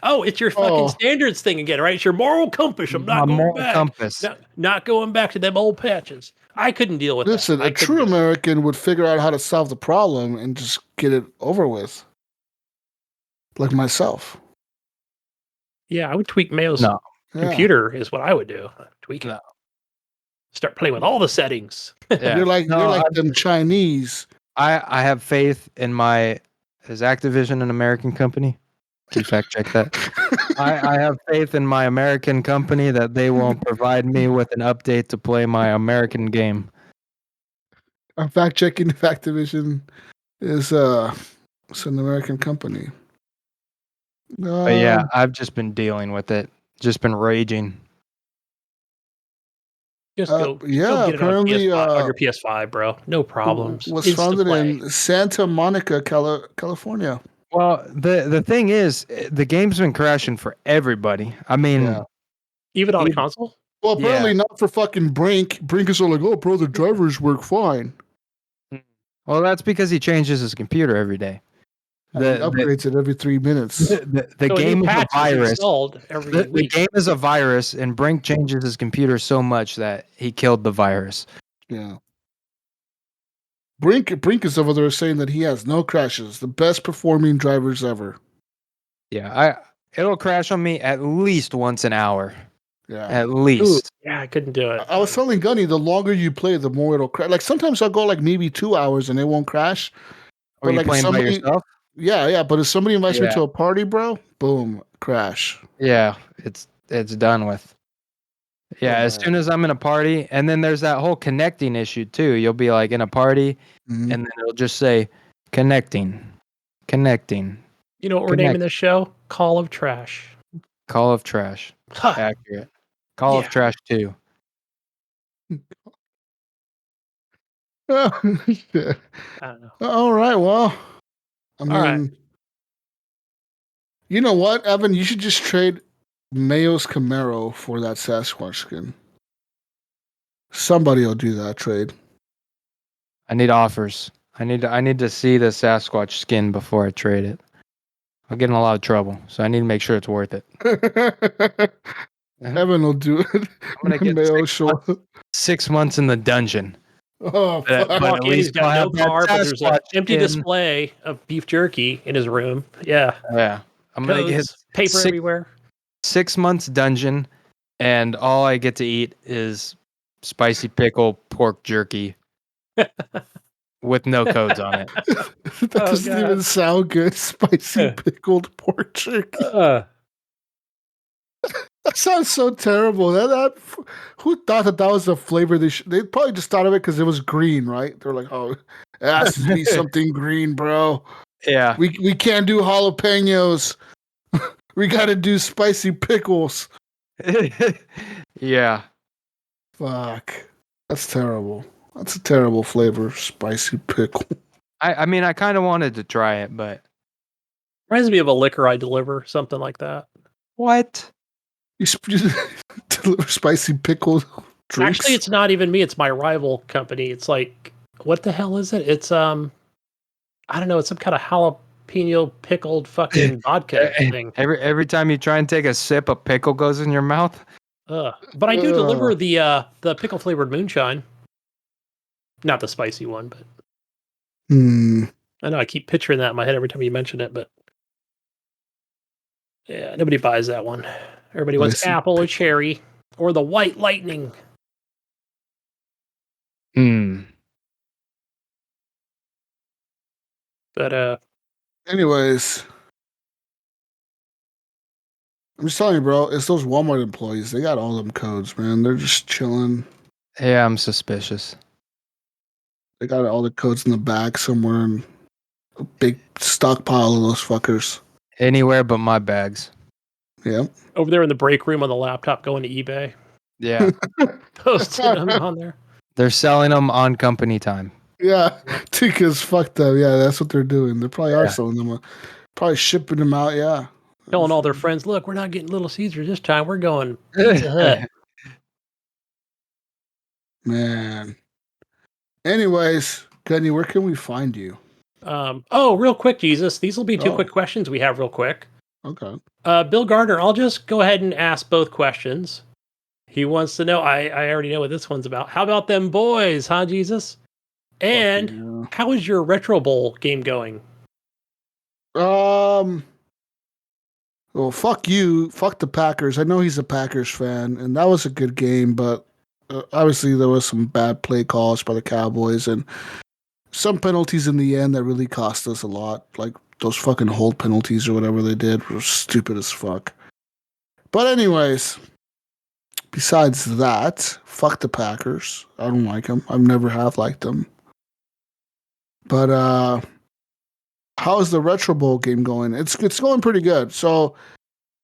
Oh, it's your fucking standards thing again, right? It's your moral compass. I'm not going back. Compass. Not going back to them old patches. I couldn't deal with that. Listen, a true American would figure out how to solve the problem and just get it over with. Like myself. Yeah, I would tweak Mayo's computer is what I would do. Tweak it. Start playing with all the settings. Yeah. You're like them Chinese. I have faith in is Activision an American company? Can you fact check that? I have faith in my American company that they will provide me with an update to play my American game. I'm fact checking if Activision is it's an American company. But yeah, I've just been dealing with it. Just been raging. Just go get it on your PS5, bro. No problems. Was founded in Santa Monica, California. Well, the thing is, the game's been crashing for everybody. I mean, even on a console. Well, apparently not for fucking Brink. Brink is all like, "Oh, bro, the drivers work fine." Well, that's because he changes his computer every day. Upgrades it every 3 minutes. The game is a virus. The game is a virus, and Brink changes his computer so much that he killed the virus. Yeah. Brink is over there saying that he has no crashes, the best performing drivers ever. Yeah, it'll crash on me at least once an hour. Yeah, at least. Ooh, yeah, I couldn't do it. I was telling Gunny, the longer you play, the more it'll crash. Like sometimes I'll go like maybe 2 hours and it won't crash. Are you playing by yourself? Yeah. But if somebody invites me to a party, bro, boom, crash. Yeah, it's done with. Yeah, as soon as I'm in a party, and then there's that whole connecting issue too. You'll be like in a party, and then it'll just say connecting. You know what we're naming this show? Call of Trash. Call of Trash. Accurate. Call of Trash 2. I don't know. All right, well, I mean, you know what, Evan? You should just trade Mayo's Camaro for that Sasquatch skin. Somebody will do that trade. I need offers. I need to see the Sasquatch skin before I trade it. I'll get in a lot of trouble, so I need to make sure it's worth it. Evan will do it. I'm gonna get Mayo 6 months in the dungeon. Oh, but at least got no car, but there's an empty display of beef jerky in his room. Yeah. I'm gonna get paper everywhere. 6 months dungeon, and all I get to eat is spicy pickle pork jerky with no codes on it. That doesn't even sound good. Spicy pickled pork jerky. That sounds so terrible. Who thought that was a flavor? They probably just thought of it because it was green, right? They're like, "Oh, it has to be something green, bro." Yeah, we can't do jalapenos. We got to do spicy pickles. Yeah. Fuck. That's terrible. That's a terrible flavor, spicy pickle. I mean, I kind of wanted to try it, but reminds me of a liquor I deliver, something like that. What? You deliver spicy pickle drinks? Actually, it's not even me. It's my rival company. It's like, what the hell is it? It's I don't know. It's some kind of jalapeno pickled fucking vodka thing. Every time you try and take a sip, a pickle goes in your mouth. But I do deliver the pickle flavored moonshine. Not the spicy one, but. I know I keep picturing that in my head every time you mention it, but yeah, nobody buys that one. Everybody wants Spicy apple or pickle. cherry or the white lightning. Hmm. But Anyways, I'm just telling you, bro. It's those Walmart employees. They got all them codes, man. They're just chilling. Yeah, I'm suspicious. They got all the codes in the back somewhere, and a big stockpile of those fuckers. Anywhere but my bags. Yeah. over there in the break room on the laptop going to eBay, Yeah. posting them on there. They're selling them on company time. Yeah, because fuck them. Yeah, that's what they're doing. They probably are Yeah. selling them. Probably shipping them out. Yeah. Telling all their friends, look, we're not getting Little Caesars this time. We're going Pizza Hut. Man. Anyways, Gunny, where can we find you? Real quick, Jesus. These will be two Oh. quick questions we have real quick. Okay. Bill Gardner, I'll just go ahead and ask both questions. He wants to know, I already know what this one's about. How about them boys, huh, Jesus? And Yeah. how is your Retro Bowl game going? Well, fuck you. Fuck the Packers. I know he's a Packers fan, and that was a good game, but obviously there was some bad play calls by the Cowboys and some penalties in the end that really cost us a lot. Like those fucking hold penalties or whatever they did were stupid as fuck. But anyways, besides that, fuck the Packers. I don't like them. I've never have liked them. But how's the Retro Bowl game going? It's going pretty good. So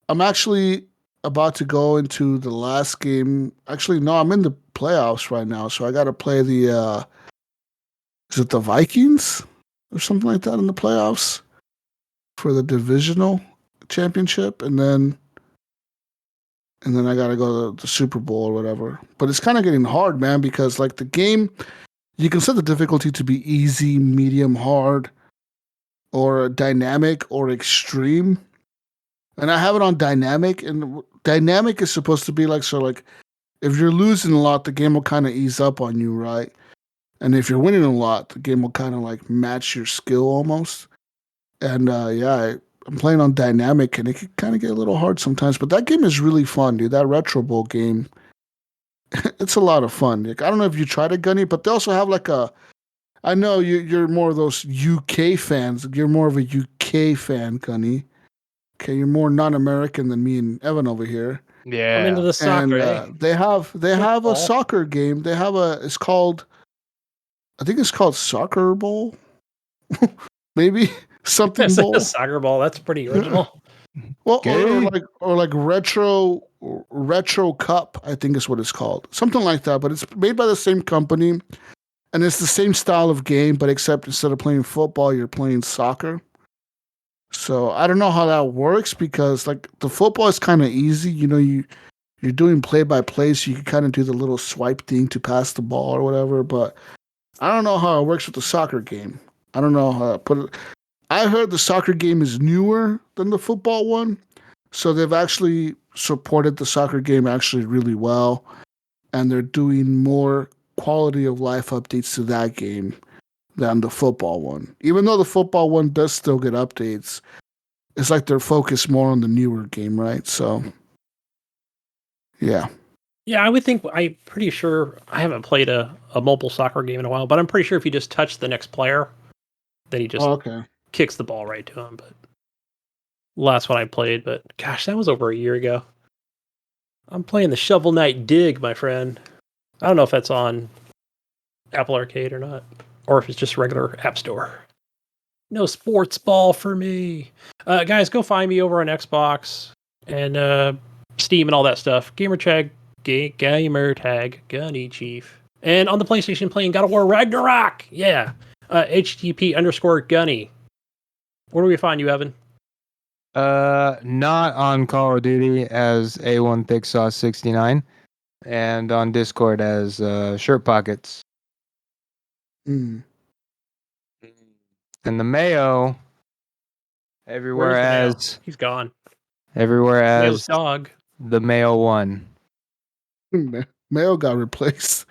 I'm actually about to go into the last game. Actually, no, I'm in the playoffs right now. So I got to play the is it the Vikings or something like that in the playoffs for the divisional championship, and then I got to go to the Super Bowl or whatever. But it's kind of getting hard, man, because like the game, you can set the difficulty to be easy, medium, hard, or dynamic or extreme. And I have it on dynamic, and dynamic is supposed to be like, so like if you're losing a lot, the game will kind of ease up on you, right? And if you're winning a lot, the game will kind of like match your skill almost. And I'm playing on dynamic, and it can kind of get a little hard sometimes. But that game is really fun, dude. That Retro Bowl game, it's a lot of fun. Like, I don't know if you tried it, Gunny, but they also have like a. I know you're more of those UK fans. You're more of a UK fan, Gunny. Okay, you're more non-American than me and Evan over here. Yeah. I'm into the soccer. And they have Football. a soccer game. They have it's called, I think it's called Soccer Bowl, maybe something bowl. Soccer ball. That's pretty original. Well, Okay. or like retro cup, I think is what it's called, something like that. But it's made by the same company, and it's the same style of game, but except instead of playing football, you're playing soccer. So I don't know how that works because like the football is kind of easy. You know, you're doing play by play, so you can kind of do the little swipe thing to pass the ball or whatever. But I don't know how it works with the soccer game. I don't know how to put it. I heard the soccer game is newer than the football one, so they've actually supported the soccer game actually really well, and they're doing more quality of life updates to that game than the football one. Even though the football one does still get updates, it's like they're focused more on the newer game, right? So, yeah. Yeah, I would think. I'm pretty sure I haven't played a mobile soccer game in a while, but I'm pretty sure if you just touch the next player, then he just Okay. kicks the ball right to him. But last one I played, but gosh, that was over a year ago. I'm playing the Shovel Knight Dig, my friend. I don't know if that's on Apple Arcade or not, or if it's just regular App Store. No sports ball for me. Guys, go find me over on Xbox and Steam and all that stuff. Gamertag, GunnyChief. And on the PlayStation playing God of War Ragnarok. Yeah. HGP_Gunny. Where do we find you, Evan? Not on Call of Duty as A1 Thick Sauce 69, and on Discord as Shirt Pockets. Mm. And the Mayo everywhere Where's the Mayo? as He's gone. everywhere Mayo's as dog. the Mayo 1. Mayo got replaced.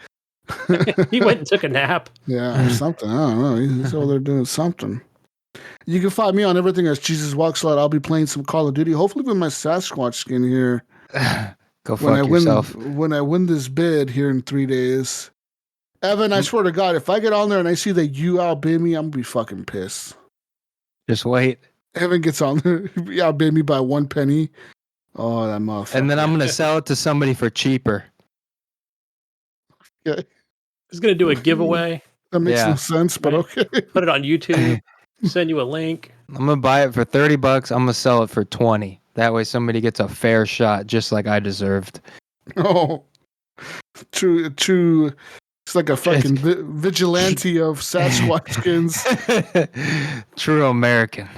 He went and took a nap. Yeah, or something. I don't know. He's over there doing something. You can find me on everything as Jesus Walks Loud. I'll be playing some Call of Duty, hopefully with my Sasquatch skin here. Go fuck yourself. When I win this bid here in 3 days. Evan, I swear to God, if I get on there and I see that you outbid me, I'm going to be fucking pissed. Just wait. Evan gets on there. He outbid me by 1 penny. Oh, that motherfucker. And then I'm going to sell it to somebody for cheaper. Yeah. He's going to do a giveaway. That makes no sense, but okay. Put it on YouTube. Send you a link. I'm going to buy it for $30. I'm going to sell it for 20. That way somebody gets a fair shot, just like I deserved. Oh, true. It's like a fucking vigilante of Sasquatch skins. True American.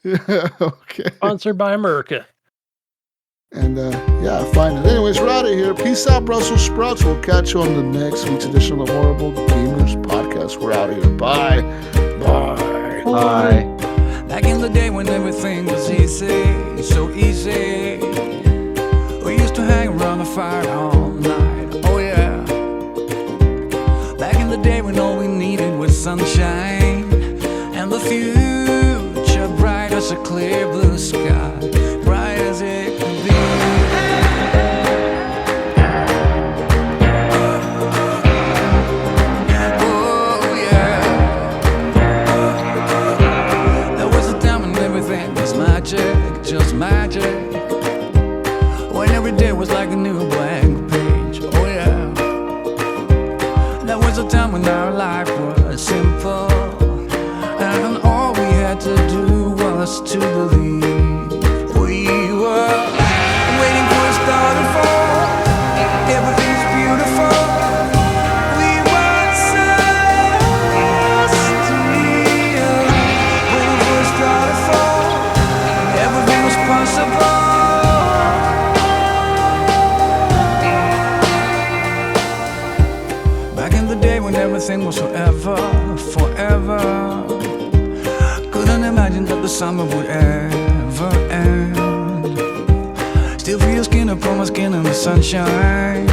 Yeah, okay. Sponsored by America. And find it. Anyways, we're out of here. Peace out, Brussels sprouts. We'll catch you on the next week's edition of the Horrible Gamers Podcast. We're out of here. Bye. Bye. Bye. Back in the day when everything was easy, so easy. We used to hang around the fire all night. Oh yeah. Back in the day when all we needed was sunshine and the future bright as a clear blue sky, bright as it could be. Oh yeah. There was a time when everything was magic, just magic. When every day was like a new blank page. Oh yeah. There was a time when our life was simple, and all we had to do was to believe. We were waiting for a star to fall. Everything's beautiful. We were celestial. Waiting for a star to fall. Everything was possible. Back in the day when everything was forever, forever. Couldn't imagine that the summer would ever end. Still feel your skin upon my skin in the sunshine,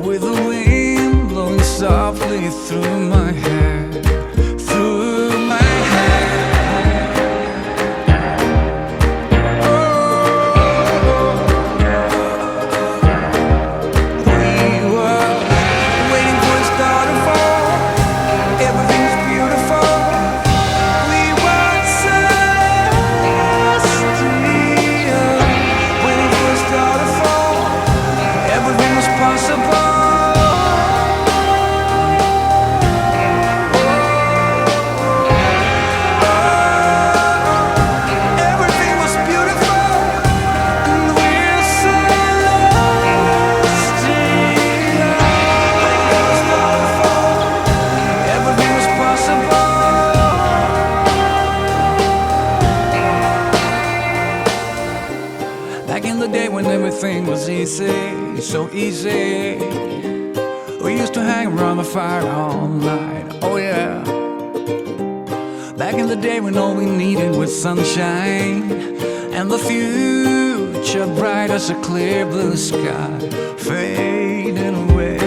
with the wind blowing softly through my hair, through my hair. We were waiting for a star to fall. Everything's beautiful. We were celestial. Waiting for a star to fall. Everything was possible. Everything was beautiful. And we're celestial. Waiting for a star to fall. Everything was possible. Back in the day when everything was easy, so easy. We used to hang around the fire all night. Oh yeah. Back in the day when all we needed was sunshine and the future bright as a clear blue sky, fading away.